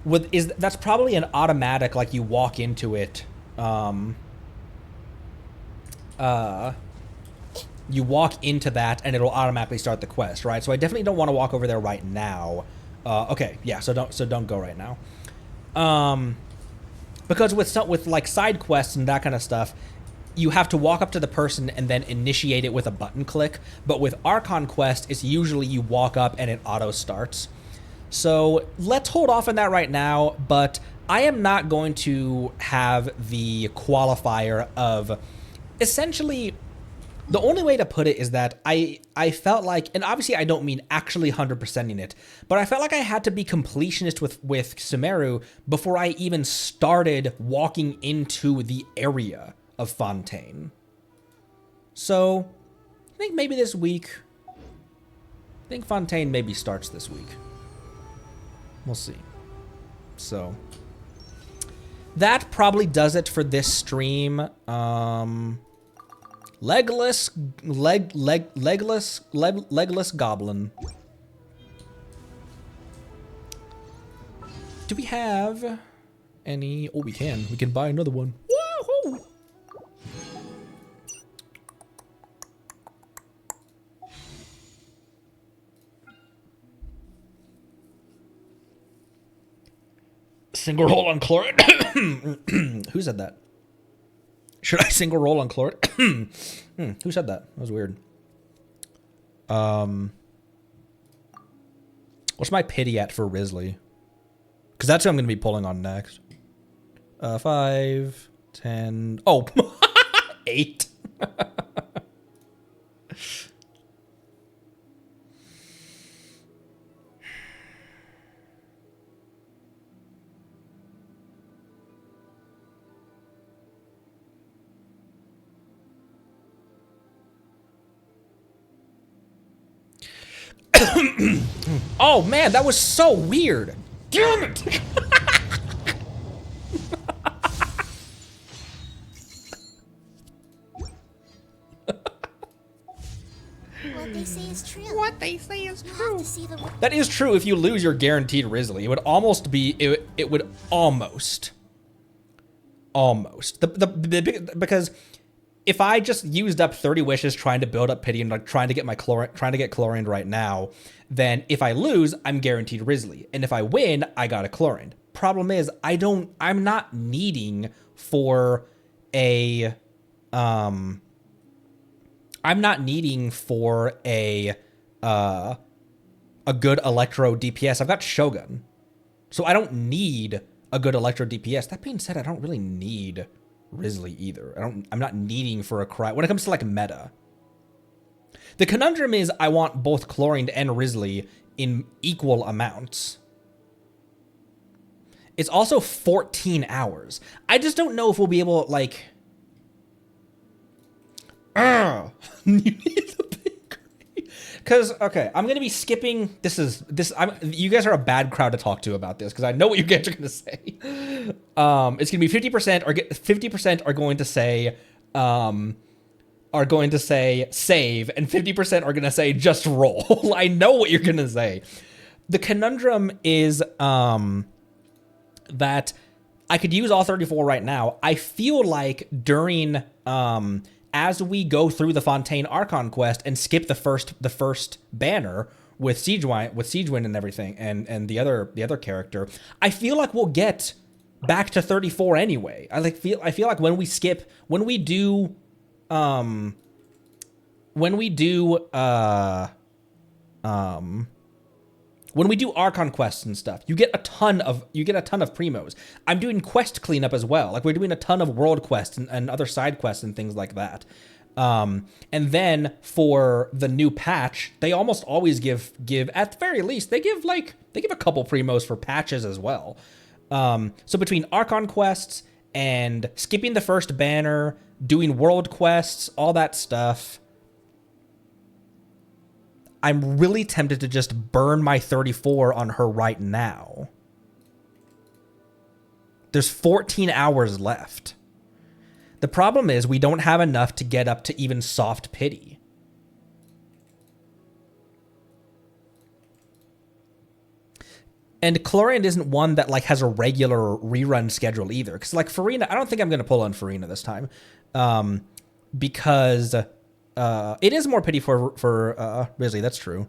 That's probably an automatic, like, you walk into it, you walk into that and it'll automatically start the quest, right? So I definitely don't want to walk over there right now. Okay, yeah, so don't go right now. Because with like side quests and that kind of stuff, you have to walk up to the person and then initiate it with a button click. But with Archon Quest, it's usually you walk up and it auto starts. So let's hold off on that right now, but I am not going to have the qualifier of essentially, the only way to put it is that I felt like, and obviously I don't mean actually 100%ing it, but I felt like I had to be completionist with Sumeru before I even started walking into the area of Fontaine. So I think maybe this week, I think Fontaine maybe starts this week. We'll see. So that probably does it for this stream. Legless goblin. Do we have any? Oh, we can. We can buy another one. Woohoo! Single roll on chlorine. Who said that? Should I single roll on chlorine? Who said that? That was weird. What's my pity at for Risley? Because that's who I'm going to be pulling on next. 5, 10. Oh, 8. Oh man, that was so weird. Damn it. What they say is true. What they say is You true. have to see the That is true. If you lose your guaranteed Risley, it would almost be, it would almost. Because if I just used up 30 wishes trying to build up pity and like trying to get chlorined right now, then if I lose, I'm guaranteed Risley. And if I win, I got a chlorined. Problem is, I'm not needing for a, I'm not needing for a good Electro DPS. I've got Shogun. So I don't need a good Electro DPS. That being said, I don't really need Risley either. I'm not needing for a cry when it comes to like meta. The conundrum is I want both Chlorined and Risley in equal amounts. It's also 14 hours. I just don't know if we'll be able like you need the bakery. Cause okay, I'm gonna be skipping you guys are a bad crowd to talk to about this because I know what you guys are gonna say. It's gonna be 50% or 50% are going to say save and 50% are gonna say just roll. I know what you're gonna say. The conundrum is that I could use all 34 right now. I feel like during as we go through the Fontaine Archon quest and skip the first banner with Siegewind and everything and the other character, I feel like we'll get back to 34 anyway. I feel like when we do Archon quests and stuff, you get a ton of primos. I'm doing quest cleanup as well. Like we're doing a ton of world quests and other side quests and things like that. And then for the new patch, they almost always give at the very least they give a couple primos for patches as well. So between Archon quests and skipping the first banner, doing world quests, all that stuff, I'm really tempted to just burn my 34 on her right now. There's 14 hours left. The problem is we don't have enough to get up to even soft pity. And Chlorine isn't one that like has a regular rerun schedule either. Because like Farina, I don't think I'm going to pull on Farina this time. Because it is more pity for Rizzy, that's true.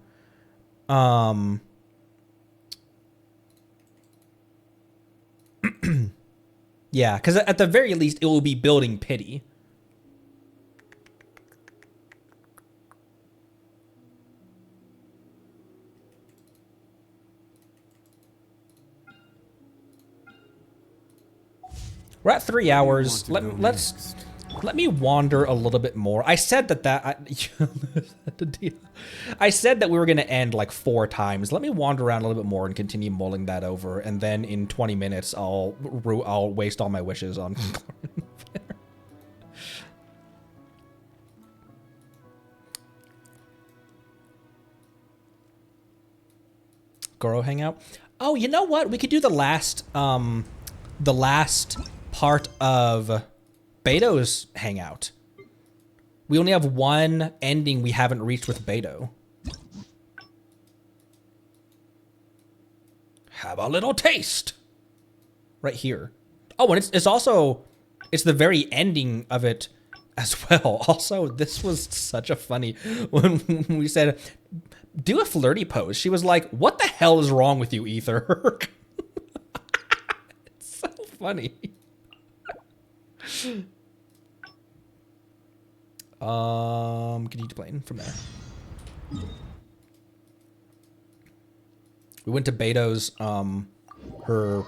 Yeah, because at the very least, it will be building pity. We're at 3 hours. Let me wander a little bit more. I said I said that we were going to end like 4 times. Let me wander around a little bit more and continue mulling that over, and then in 20 minutes I'll waste all my wishes on Goro hangout. Oh, you know what? We could do the last part of Beto's hangout. We only have one ending we haven't reached with Beto. Have a little taste. Right here. Oh, and it's also, it's the very ending of it as well. Also, this was such a funny, when we said, do a flirty pose. She was like, what the hell is wrong with you, Ether? It's so funny. Continue to plane from there. We went to Beto's, her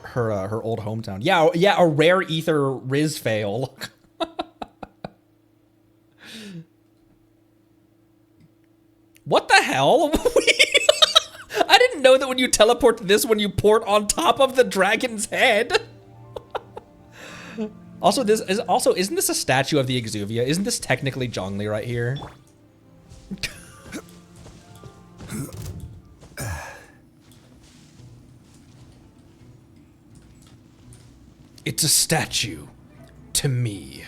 old hometown. Yeah, a rare Ether Riz fail. What the hell? I didn't know that when you teleport to this one, you port on top of the dragon's head. Also, isn't this a statue of the Exuvia? Isn't this technically Zhongli right here? It's a statue to me.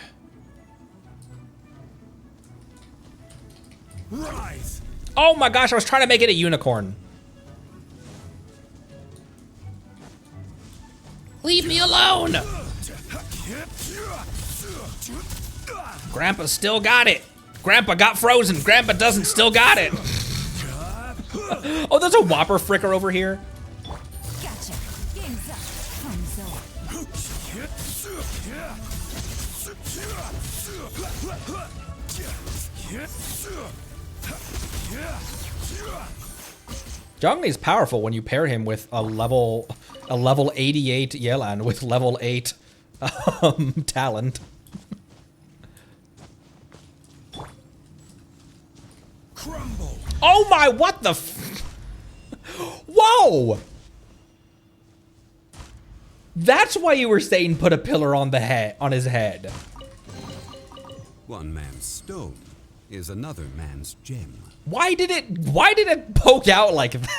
Rise. Oh my gosh, I was trying to make it a unicorn. Leave me alone! Grandpa still got it. Grandpa got frozen. Grandpa doesn't still got it. Oh, there's a Whopper fricker over here. Gotcha. Game's up. Time's Zhongli's powerful when you pair him with a level 88 Yelan with level 8 talent. Crumble. Oh my, what the Whoa! That's why you were saying put a pillar on his head. One man's stone is another man's gem. Why did it poke out like that?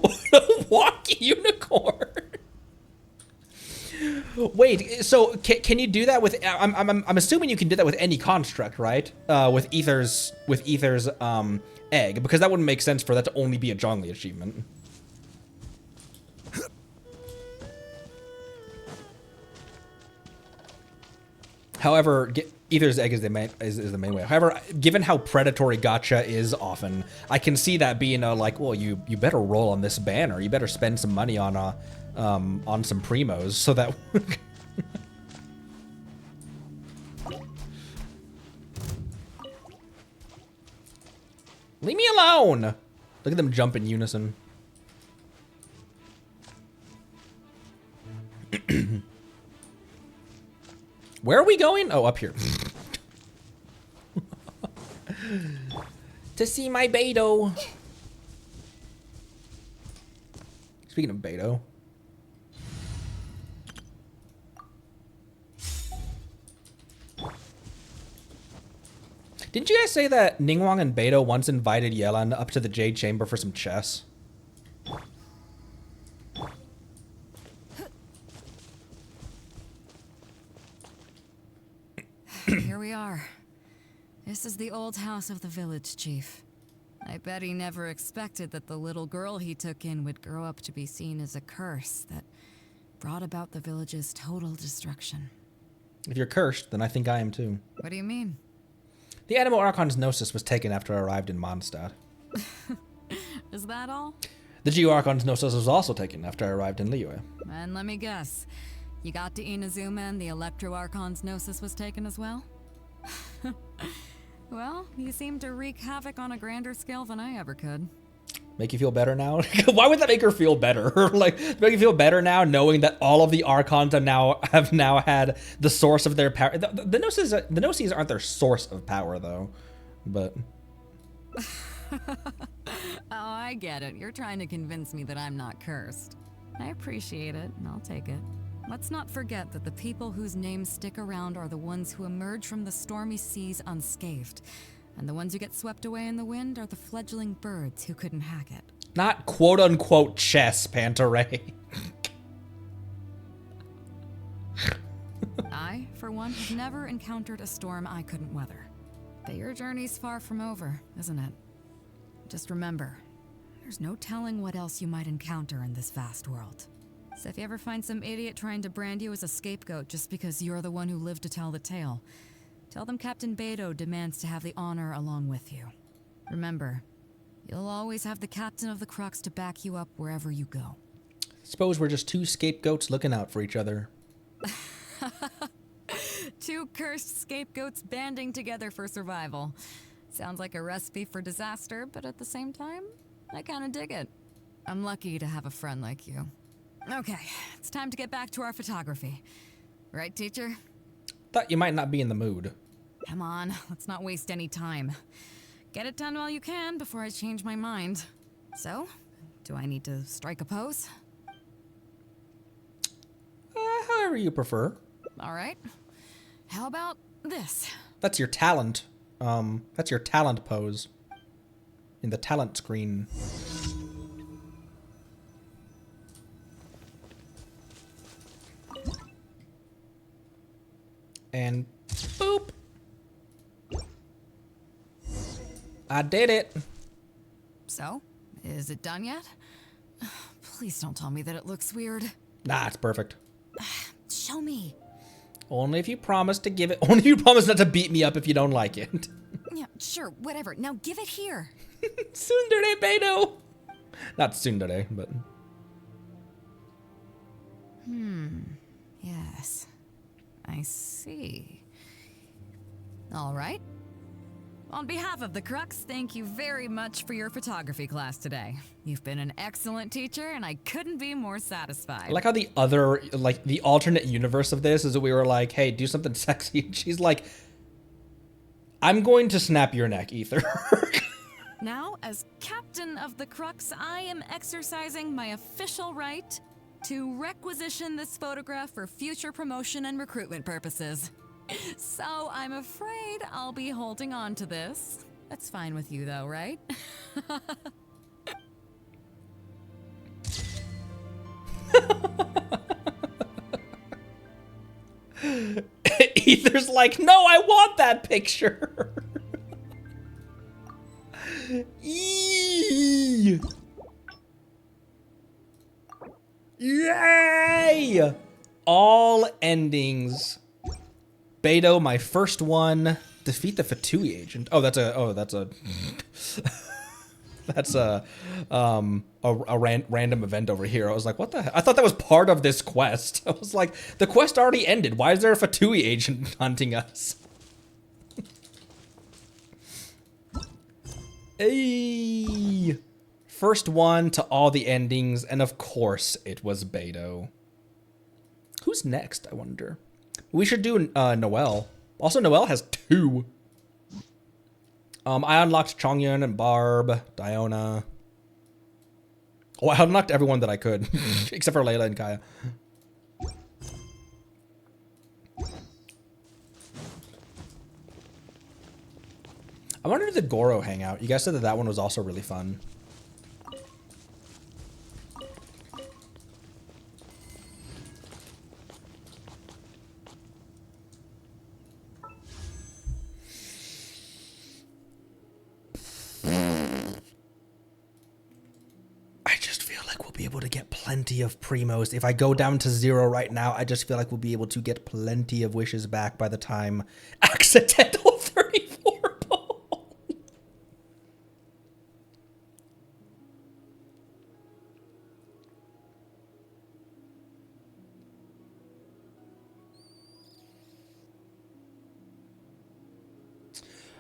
What a walking unicorn. Wait, so can you do that with? I'm assuming you can do that with any construct, right? With Ether's egg, because that wouldn't make sense for that to only be a Zhongli achievement. However, Ether's egg is the main way. However, given how predatory gacha is often, I can see that being a like, well, you better roll on this banner. You better spend some money on some primos so that. Leave me alone! Look at them jump in unison. Where are we going? Oh, up here. To see my Beto. Speaking of Beto. Didn't you guys say that Ningguang and Beto once invited Yelan up to the Jade Chamber for some chess? here we are. This is the old house of the village chief. I bet he never expected that the little girl he took in would grow up to be seen as a curse that brought about the village's total destruction. If you're cursed, then I think I am too. What do you mean? The animal Archon's Gnosis was taken after I arrived in Mondstadt. Is that all? The Geo Archon's Gnosis was also taken after I arrived in Liyue. And let me guess, you got to Inazuma and the Electro Archon's Gnosis was taken as well? Well, you seem to wreak havoc on a grander scale than I ever could. Make you feel better now? Why would that make her feel better? Like, make you feel better now knowing that all of the Archons have now had the source of their power. The Gnosis aren't their source of power, though. But... Oh, I get it. You're trying to convince me that I'm not cursed. I appreciate it, and I'll take it. Let's not forget that the people whose names stick around are the ones who emerge from the stormy seas unscathed. And the ones who get swept away in the wind are the fledgling birds who couldn't hack it. Not quote-unquote chess, Pantaray. I, for one, have never encountered a storm I couldn't weather. But your journey's far from over, isn't it? Just remember, there's no telling what else you might encounter in this vast world. So if you ever find some idiot trying to brand you as a scapegoat just because you're the one who lived to tell the tale, tell them Captain Beidou demands to have the honor along with you. Remember, you'll always have the captain of the Crux to back you up wherever you go. Suppose we're just two scapegoats looking out for each other. Two cursed scapegoats banding together for survival. Sounds like a recipe for disaster, but at the same time, I kinda dig it. I'm lucky to have a friend like you. Okay, it's time to get back to our photography. Right, teacher? Thought you might not be in the mood. Come on, let's not waste any time. Get it done while you can before I change my mind. So, do I need to strike a pose? However you prefer. All right. How about this? That's your talent. That's your talent pose. In the talent screen. And boop. I did it. So, is it done yet? Please don't tell me that it looks weird. Nah, it's perfect. Show me. Only if you promise to give it. Only if you promise not to beat me up if you don't like it. Yeah, sure, whatever. Now give it here. Tsundere Beidou. Not tsundere, but. Yes. I see. All right. On behalf of the Crux, thank you very much for your photography class today. You've been an excellent teacher, and I couldn't be more satisfied. I like how the other, like, the alternate universe of this is that we were like, hey, do something sexy. And she's like, I'm going to snap your neck, Ether. Now, as captain of the Crux, I am exercising my official right to requisition this photograph for future promotion and recruitment purposes. So I'm afraid I'll be holding on to this. That's fine with you though, right? Ether's like, no, I want that picture. Eee! Yay! All endings. Beidou, my first one. Defeat the Fatui agent. Oh, that's a that's a random event over here. I was like, what the hell? I thought that was part of this quest. I was like, the quest already ended. Why is there a Fatui agent hunting us? Hey, first one to all the endings, and of course it was Beidou. Who's next, I wonder? We should do Noelle. Also, Noelle has 2. I unlocked Chongyun and Barb, Diona. Oh, I unlocked everyone that I could, except for Layla and Kaya. I wonder if the Goro hangout. You guys said that that one was also really fun. feel like we'll be able to get plenty of primos. If I go down to 0 right now, I just feel like we'll be able to get plenty of wishes back by the time accidental 34 ball.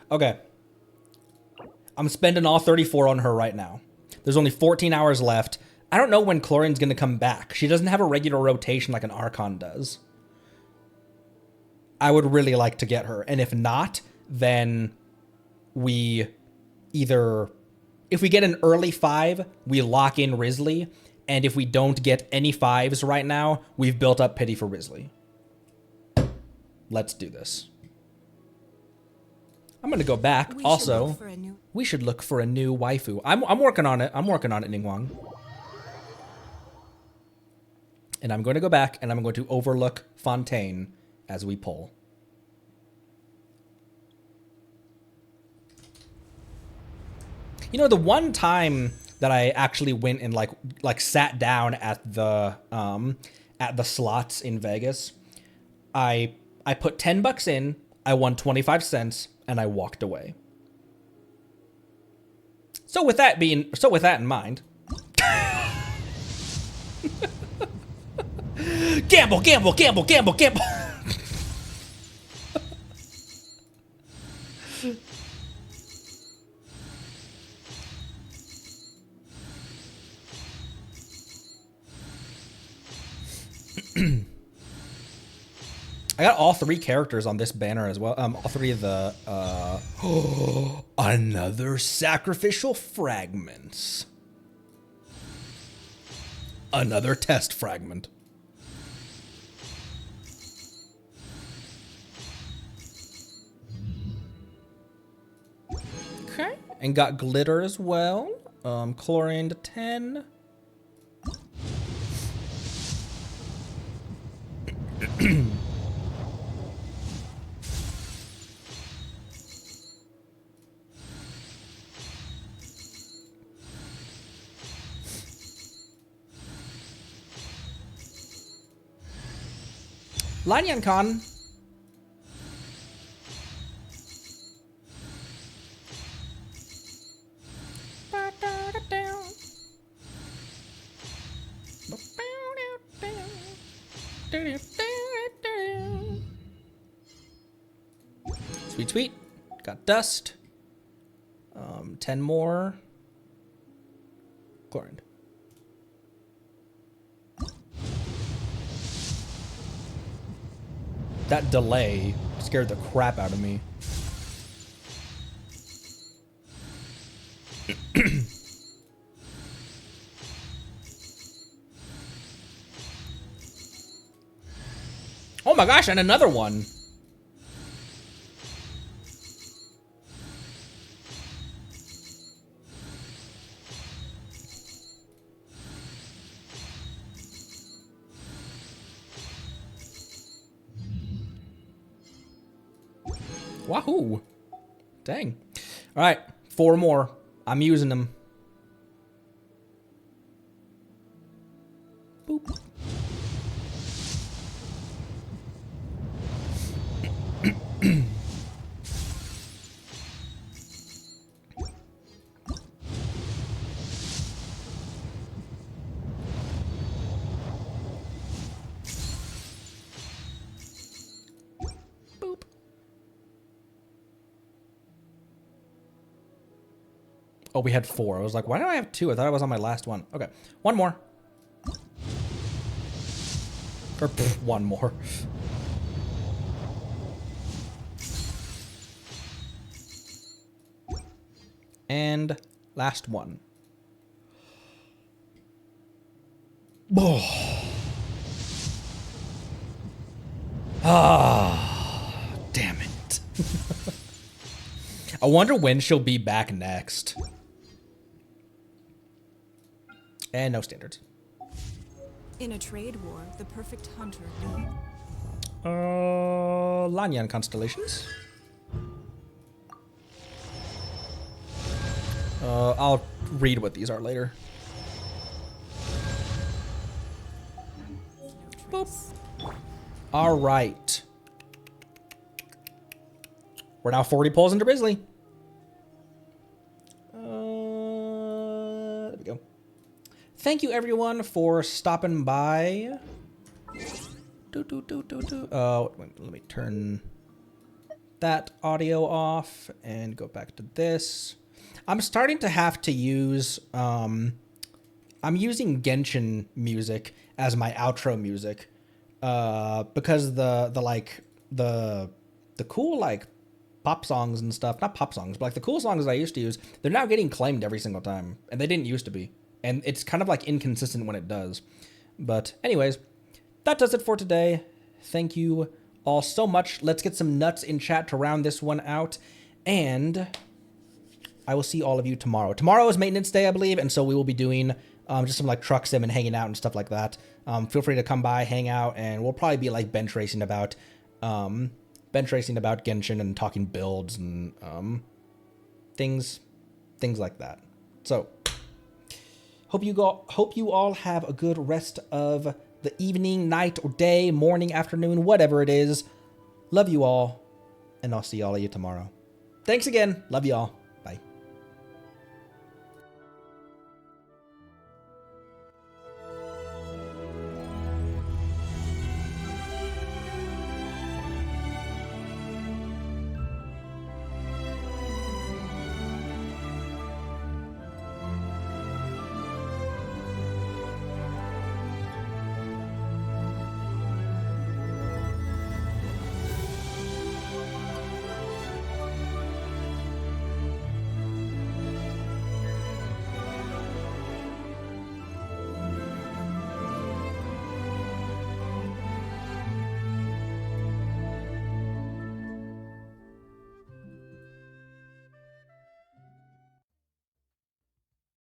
Okay. I'm spending all 34 on her right now. There's only 14 hours left. I don't know when Chlorine's going to come back. She doesn't have a regular rotation like an Archon does. I would really like to get her. And if not, then we either... If we get an early 5, we lock in Risley. And if we don't get any 5s right now, we've built up pity for Risley. Let's do this. I'm going to go back. Also, we should look for a new waifu. I'm working on it. I'm working on it, Ningguang. And I'm going to go back and I'm going to overlook Fontaine as we pull. You know, the one time that I actually went and like sat down at the slots in Vegas, I put $10 in, I won 25 cents, and I walked away. So with that in mind, gamble, gamble, gamble, gamble, gamble. I got all 3 characters on this banner as well. All 3 of the another sacrificial fragments. Another test fragment. Okay. And got glitter as well. Chlorine to 10. Lanyan Khan. Sweet, sweet. Got dust. 10 more. Chlorine. That delay scared the crap out of me. Oh my gosh, and another one. Wahoo. Dang. All right, 4 more. I'm using them. Boop. Oh, we had 4. I was like, why do I have 2? I thought I was on my last one. Okay, 1 more. Or 1 more. And last one. Oh. Ah, damn it. I wonder when she'll be back next. And no standards. In a trade war, the perfect hunter. Lanyan constellations. I'll read what these are later. Boop. All right. We're now 40 pulls into Grizzly. There we go. Thank you, everyone, for stopping by. Let me turn that audio off and go back to this. I'm starting to have to use, I'm using Genshin music as my outro music, because the cool, like, pop songs and stuff, not pop songs, but like the cool songs I used to use, they're now getting claimed every single time, and they didn't used to be. And it's kind of like inconsistent when it does. But anyways, that does it for today. Thank you all so much. Let's get some nuts in chat to round this one out. And I will see all of you tomorrow. Tomorrow is maintenance day, I believe. And so we will be doing just some like truck sim and hanging out and stuff like that. Feel free to come by, hang out, and we'll probably be like bench racing about Genshin and talking builds and things like that. So hope you all have a good rest of the evening, night, or day, morning, afternoon, whatever it is. Love you all, and I'll see all of you tomorrow. Thanks again. Love you all.